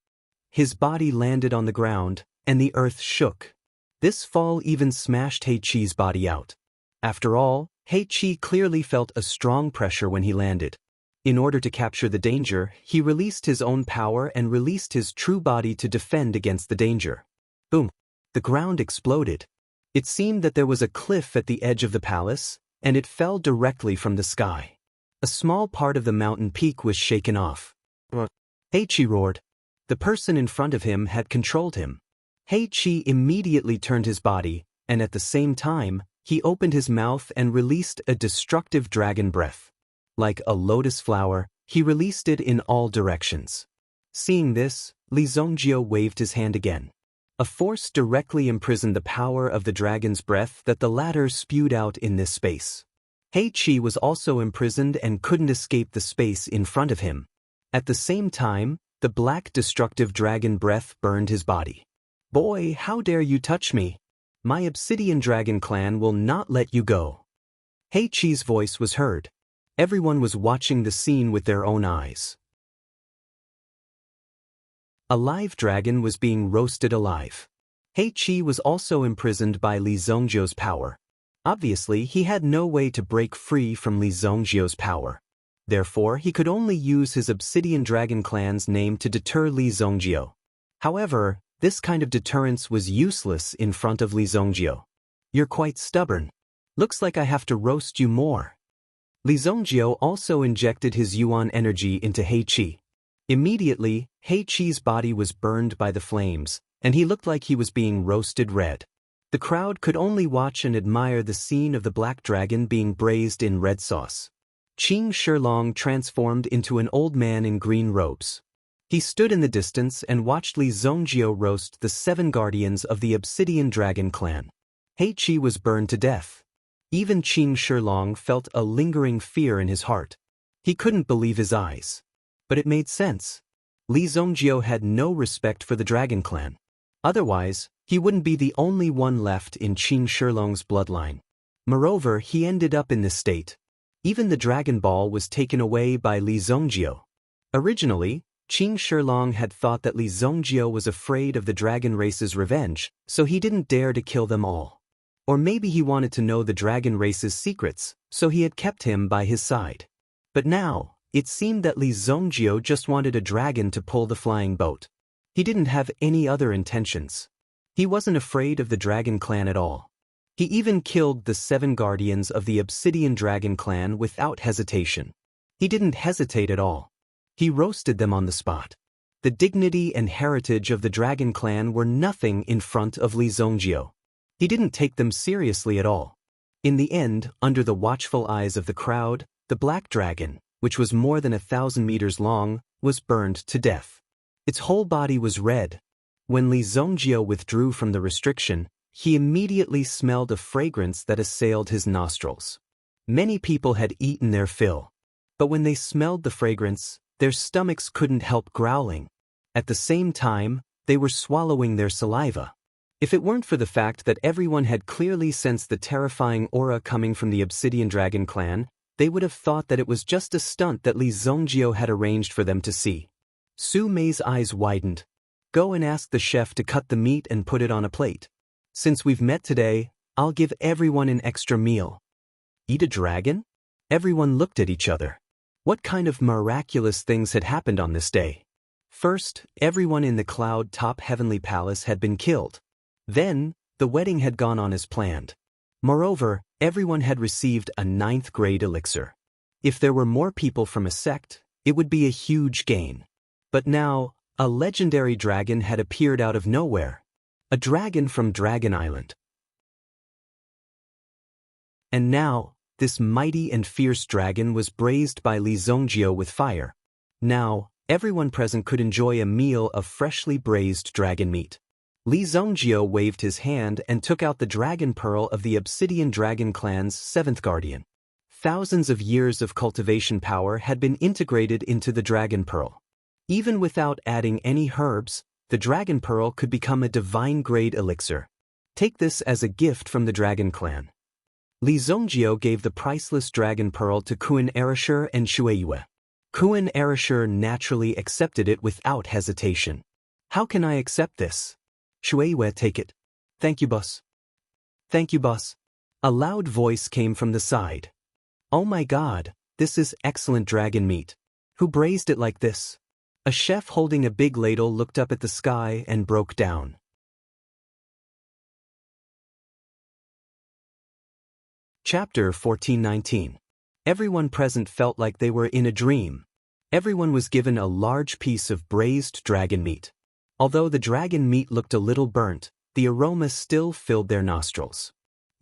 His body landed on the ground, and the earth shook. This fall even smashed He Qi's body out. After all, He Qi clearly felt a strong pressure when he landed. In order to capture the danger, he released his own power and released his true body to defend against the danger. Boom! The ground exploded. It seemed that there was a cliff at the edge of the palace, and it fell directly from the sky. A small part of the mountain peak was shaken off. He Qi roared. The person in front of him had controlled him. He Qi immediately turned his body, and at the same time, he opened his mouth and released a destructive dragon breath. Like a lotus flower, he released it in all directions. Seeing this, Li Zongjiu waved his hand again. A force directly imprisoned the power of the dragon's breath that the latter spewed out in this space. He Qi was also imprisoned and couldn't escape the space in front of him. At the same time, the black destructive dragon breath burned his body. Boy, how dare you touch me? My Obsidian Dragon clan will not let you go. He Qi's voice was heard. Everyone was watching the scene with their own eyes. A live dragon was being roasted alive. He Qi was also imprisoned by Li Zongjiu's power. Obviously, he had no way to break free from Li Zongjiu's power. Therefore, he could only use his Obsidian Dragon clan's name to deter Li Zongjiu. However, this kind of deterrence was useless in front of Li Zongjiu. You're quite stubborn. Looks like I have to roast you more. Li Zongjiu also injected his Yuan energy into He Qi. Immediately, He Qi's body was burned by the flames, and he looked like he was being roasted red. The crowd could only watch and admire the scene of the black dragon being braised in red sauce. Qing Shilong transformed into an old man in green robes. He stood in the distance and watched Li Zongjiu roast the 7 guardians of the Obsidian Dragon clan. He Qi was burned to death. Even Qing Shilong felt a lingering fear in his heart. He couldn't believe his eyes. But it made sense. Li Zongjiu had no respect for the Dragon clan. Otherwise, he wouldn't be the only one left in Qing Shilong's bloodline. Moreover, he ended up in this state. Even the Dragon Ball was taken away by Li Zongjiu. Originally, Qing Shilong had thought that Li Zongjiu was afraid of the dragon race's revenge, so he didn't dare to kill them all. Or maybe he wanted to know the dragon race's secrets, so he had kept him by his side. But now, it seemed that Li Zongjiu just wanted a dragon to pull the flying boat. He didn't have any other intentions. He wasn't afraid of the Dragon clan at all. He even killed the 7 guardians of the Obsidian Dragon clan without hesitation. He didn't hesitate at all. He roasted them on the spot. The dignity and heritage of the Dragon clan were nothing in front of Li Zongjiu. He didn't take them seriously at all. In the end, under the watchful eyes of the crowd, the black dragon, which was more than 1,000 meters long, was burned to death. Its whole body was red. When Li Zongjiu withdrew from the restriction, he immediately smelled a fragrance that assailed his nostrils. Many people had eaten their fill. But when they smelled the fragrance, their stomachs couldn't help growling. At the same time, they were swallowing their saliva. If it weren't for the fact that everyone had clearly sensed the terrifying aura coming from the Obsidian Dragon clan, they would have thought that it was just a stunt that Li Zongjio had arranged for them to see. Su Mei's eyes widened. Go and ask the chef to cut the meat and put it on a plate. Since we've met today, I'll give everyone an extra meal. Eat a dragon? Everyone looked at each other. What kind of miraculous things had happened on this day? First, everyone in the cloud-top heavenly palace had been killed. Then, the wedding had gone on as planned. Moreover, everyone had received a 9th grade elixir. If there were more people from a sect, it would be a huge gain. But now, a legendary dragon had appeared out of nowhere. A dragon from Dragon Island. And now, this mighty and fierce dragon was braised by Li Zongjio with fire. Now, everyone present could enjoy a meal of freshly braised dragon meat. Li Zongjio waved his hand and took out the dragon pearl of the Obsidian Dragon clan's 7th guardian. Thousands of years of cultivation power had been integrated into the dragon pearl. Even without adding any herbs, the dragon pearl could become a divine-grade elixir. Take this as a gift from the dragon clan. Li Zongjio gave the priceless dragon pearl to Kuan Erashur and Shueiyue. Kuan Erashur naturally accepted it without hesitation. How can I accept this? Shueiyue, take it. Thank you, boss. Thank you, boss. A loud voice came from the side. Oh my god, this is excellent dragon meat. Who braised it like this? A chef holding a big ladle looked up at the sky and broke down. Chapter 1419. Everyone present felt like they were in a dream. Everyone was given a large piece of braised dragon meat. Although the dragon meat looked a little burnt, the aroma still filled their nostrils.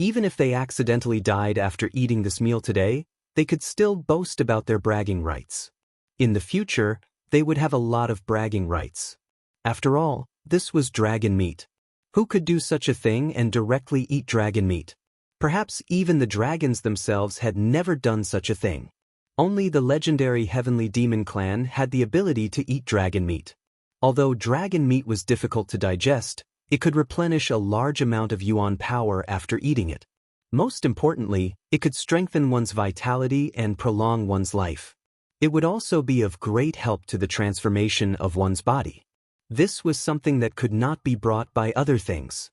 Even if they accidentally died after eating this meal today, they could still boast about their bragging rights. In the future, they would have a lot of bragging rights. After all, this was dragon meat. Who could do such a thing and directly eat dragon meat? Perhaps even the dragons themselves had never done such a thing. Only the legendary Heavenly Demon clan had the ability to eat dragon meat. Although dragon meat was difficult to digest, it could replenish a large amount of yuan power after eating it. Most importantly, it could strengthen one's vitality and prolong one's life. It would also be of great help to the transformation of one's body. This was something that could not be brought by other things.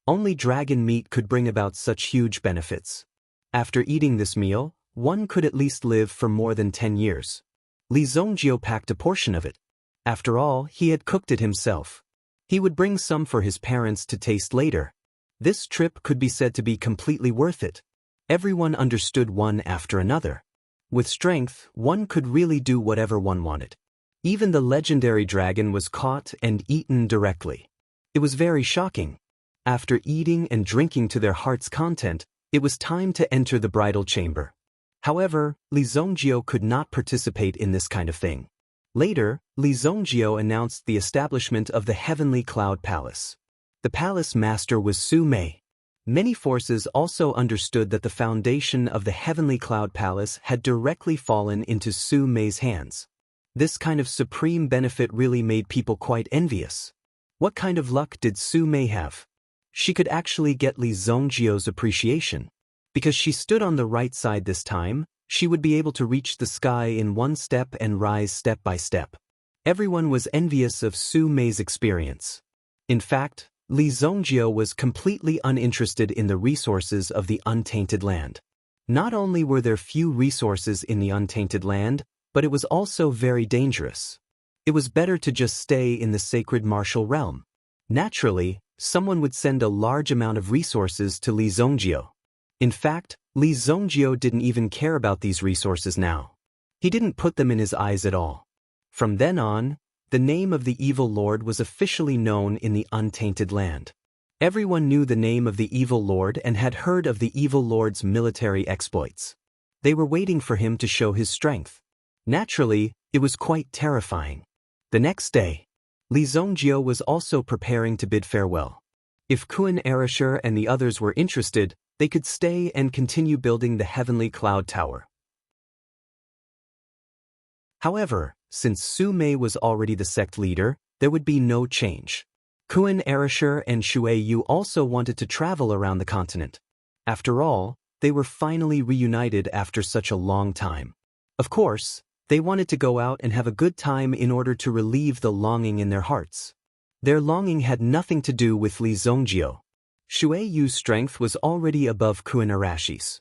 Only dragon meat could bring about such huge benefits. After eating this meal, one could at least live for more than 10 years. Li Zongjio packed a portion of it. After all, he had cooked it himself. He would bring some for his parents to taste later. This trip could be said to be completely worth it. Everyone understood one after another. With strength, one could really do whatever one wanted. Even the legendary dragon was caught and eaten directly. It was very shocking. After eating and drinking to their heart's content, it was time to enter the bridal chamber. However, Li Zongjio could not participate in this kind of thing. Later, Li Zongjio announced the establishment of the Heavenly Cloud Palace. The palace master was Su Mei. Many forces also understood that the foundation of the Heavenly Cloud Palace had directly fallen into Su Mei's hands. This kind of supreme benefit really made people quite envious. What kind of luck did Su Mei have? She could actually get Li Zongjio's appreciation. Because she stood on the right side this time, she would be able to reach the sky in one step and rise step by step. Everyone was envious of Su Mei's experience. In fact, Li Zongjio was completely uninterested in the resources of the untainted land. Not only were there few resources in the untainted land, but it was also very dangerous. It was better to just stay in the sacred martial realm. Naturally, someone would send a large amount of resources to Li Zongjio. In fact, Li Zongjio didn't even care about these resources now. He didn't put them in his eyes at all. From then on, the name of the evil lord was officially known in the untainted land. Everyone knew the name of the evil lord and had heard of the evil lord's military exploits. They were waiting for him to show his strength. Naturally, it was quite terrifying. The next day, Li Zongjio was also preparing to bid farewell. If Kuan Erashur and the others were interested, they could stay and continue building the Heavenly Cloud Tower. However, since Su Mei was already the sect leader, there would be no change. Kuan Erasher and Shui Yu also wanted to travel around the continent. After all, they were finally reunited after such a long time. Of course, they wanted to go out and have a good time in order to relieve the longing in their hearts. Their longing had nothing to do with Li Zongjio. Shui Yu's strength was already above Kuan Arashi's.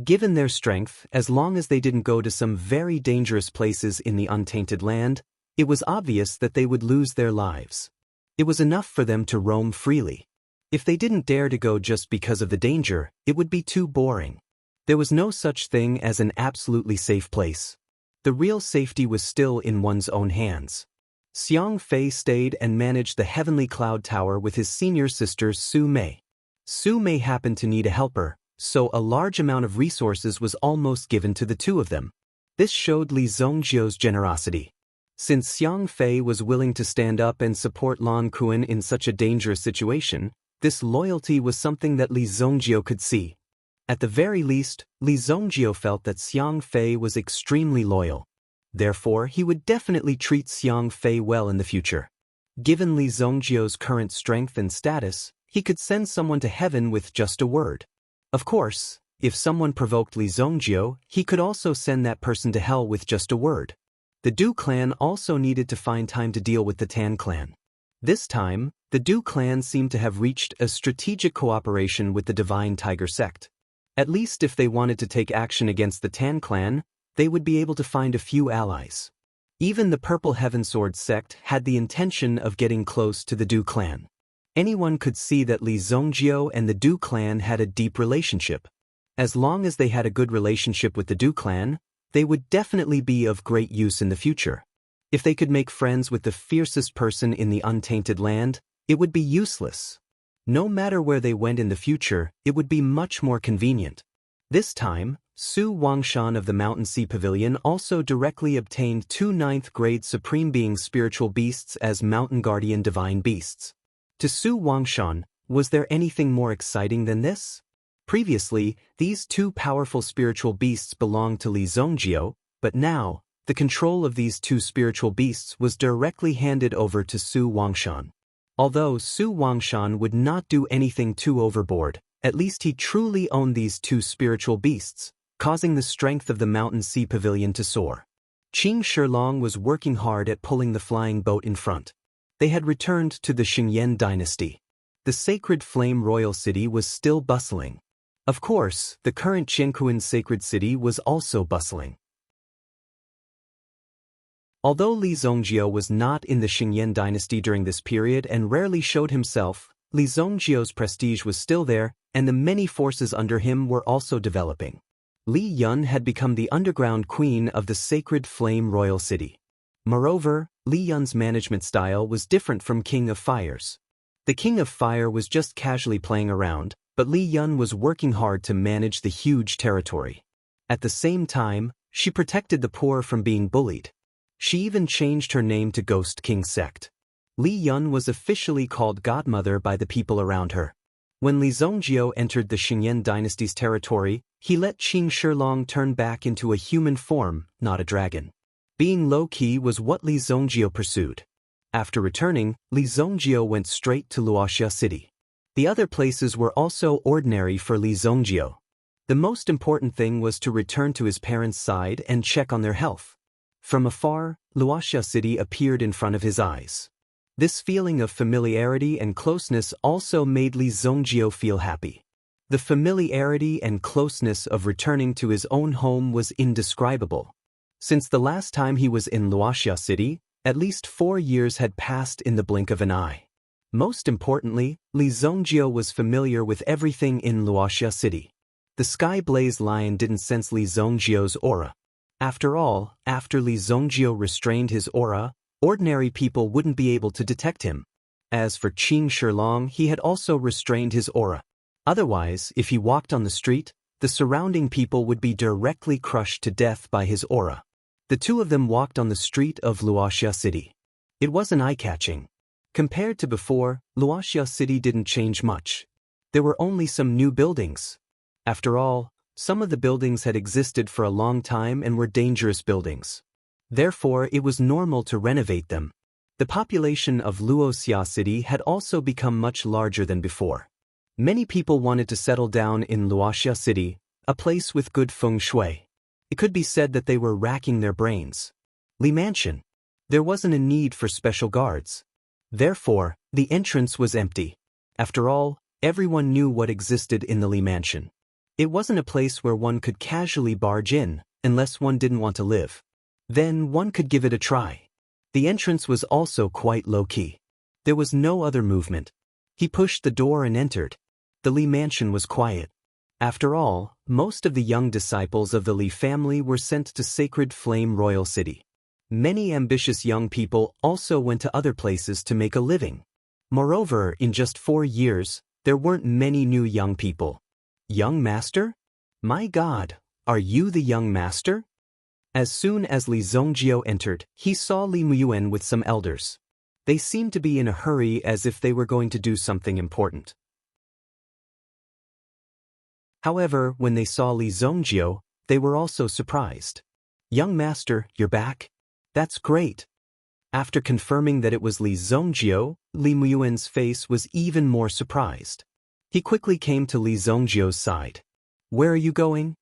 Given their strength, as long as they didn't go to some very dangerous places in the untainted land, it was obvious that they would lose their lives. It was enough for them to roam freely. If they didn't dare to go just because of the danger, it would be too boring. There was no such thing as an absolutely safe place. The real safety was still in one's own hands. Xiang Fei stayed and managed the Heavenly Cloud Tower with his senior sister Su Mei. Su Mei happened to need a helper, so a large amount of resources was almost given to the two of them. This showed Li Zongjio's generosity. Since Xiang Fei was willing to stand up and support Lan Kuan in such a dangerous situation, this loyalty was something that Li Zongjio could see. At the very least, Li Zongjio felt that Xiang Fei was extremely loyal. Therefore, he would definitely treat Xiang Fei well in the future. Given Li Zongjio's current strength and status, he could send someone to heaven with just a word. Of course, if someone provoked Li Zongjio, he could also send that person to hell with just a word. The Du clan also needed to find time to deal with the Tan clan. This time, the Du clan seemed to have reached a strategic cooperation with the Divine Tiger sect. At least if they wanted to take action against the Tan clan, they would be able to find a few allies. Even the Purple Heavensword sect had the intention of getting close to the Du clan. Anyone could see that Li Zongjio and the Du clan had a deep relationship. As long as they had a good relationship with the Du clan, they would definitely be of great use in the future. If they could make friends with the fiercest person in the untainted land, it would be useless. No matter where they went in the future, it would be much more convenient. This time, Su Wangshan of the Mountain Sea Pavilion also directly obtained 2 9th-grade Supreme Being spiritual beasts as Mountain Guardian Divine Beasts. To Su Wangshan, was there anything more exciting than this? Previously, these 2 powerful spiritual beasts belonged to Li Zongjio, but now, the control of these 2 spiritual beasts was directly handed over to Su Wangshan. Although Su Wangshan would not do anything too overboard, at least he truly owned these 2 spiritual beasts, causing the strength of the Mountain Sea Pavilion to soar. Qing Shilong was working hard at pulling the flying boat in front. They had returned to the Xingyan dynasty. The sacred flame royal city was still bustling. Of course, the current Qiankuan sacred city was also bustling. Although Li Zongjio was not in the Xingyan dynasty during this period and rarely showed himself, Li Zongjio's prestige was still there, and the many forces under him were also developing. Li Yun had become the underground queen of the sacred flame royal city. Moreover, Li Yun's management style was different from King of Fire's. The King of Fire was just casually playing around, but Li Yun was working hard to manage the huge territory. At the same time, she protected the poor from being bullied. She even changed her name to Ghost King Sect. Li Yun was officially called Godmother by the people around her. When Li Zongjio entered the Xingyan dynasty's territory, he let Qing Shilong turn back into a human form, not a dragon. Being low-key was what Li Zongjio pursued. After returning, Li Zongjio went straight to Luoxia City. The other places were also ordinary for Li Zongjio. The most important thing was to return to his parents' side and check on their health. From afar, Luoxia City appeared in front of his eyes. This feeling of familiarity and closeness also made Li Zongjio feel happy. The familiarity and closeness of returning to his own home was indescribable. Since the last time he was in Luoxia City, at least 4 years had passed in the blink of an eye. Most importantly, Li Zongjio was familiar with everything in Luoxia City. The Sky Blaze Lion didn't sense Li Zongjio's aura. After all, after Li Zongjio restrained his aura, ordinary people wouldn't be able to detect him. As for Qing Shilong, he had also restrained his aura. Otherwise, if he walked on the street, the surrounding people would be directly crushed to death by his aura. The two of them walked on the street of Luoxia City. It wasn't eye-catching. Compared to before, Luoxia City didn't change much. There were only some new buildings. After all, some of the buildings had existed for a long time and were dangerous buildings. Therefore, it was normal to renovate them. The population of Luoxia City had also become much larger than before. Many people wanted to settle down in Luoxia City, a place with good feng shui. It could be said that they were racking their brains. Li Mansion. There wasn't a need for special guards. Therefore, the entrance was empty. After all, everyone knew what existed in the Li Mansion. It wasn't a place where one could casually barge in, unless one didn't want to live. Then one could give it a try. The entrance was also quite low-key. There was no other movement. He pushed the door and entered. The Li Mansion was quiet. After all, most of the young disciples of the Li family were sent to Sacred Flame Royal City. Many ambitious young people also went to other places to make a living. Moreover, in just 4 years, there weren't many new young people. Young master? My God, are you the young master? As soon as Li Zongjio entered, he saw Li Muyuan with some elders. They seemed to be in a hurry as if they were going to do something important. However, when they saw Li Zongjio, they were also surprised. Young master, you're back? That's great. After confirming that it was Li Zongjio, Li Muyuan's face was even more surprised. He quickly came to Li Zongjio's side. Where are you going?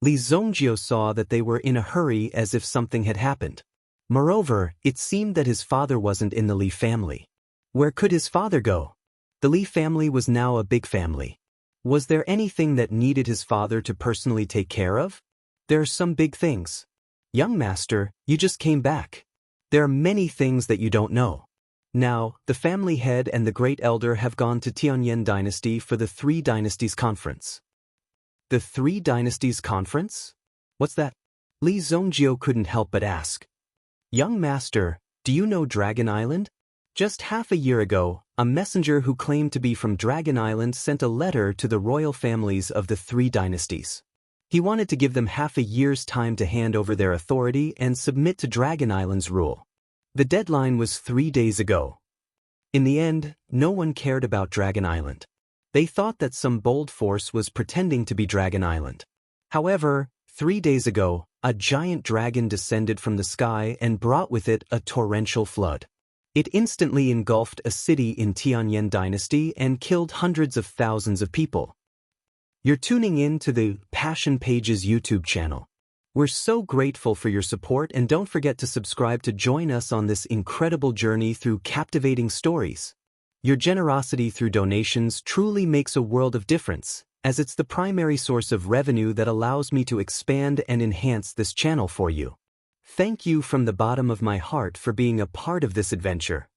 Li Zongjio saw that they were in a hurry as if something had happened. Moreover, it seemed that his father wasn't in the Li family. Where could his father go? The Li family was now a big family. Was there anything that needed his father to personally take care of? There are some big things. Young master, you just came back. There are many things that you don't know. Now, the family head and the great elder have gone to Tianyan Dynasty for the 3 Dynasties Conference. The 3 Dynasties Conference? What's that? Li Zongjio couldn't help but ask. Young master, do you know Dragon Island? Just half a year ago, a messenger who claimed to be from Dragon Island sent a letter to the royal families of the 3 dynasties. He wanted to give them half a year's time to hand over their authority and submit to Dragon Island's rule. The deadline was 3 days ago. In the end, no one cared about Dragon Island. They thought that some bold force was pretending to be Dragon Island. However, 3 days ago, a giant dragon descended from the sky and brought with it a torrential flood. It instantly engulfed a city in Tianyan Dynasty and killed hundreds of thousands of people. You're tuning in to the Passion Pages YouTube channel. We're so grateful for your support, and don't forget to subscribe to join us on this incredible journey through captivating stories. Your generosity through donations truly makes a world of difference, as it's the primary source of revenue that allows me to expand and enhance this channel for you. Thank you from the bottom of my heart for being a part of this adventure.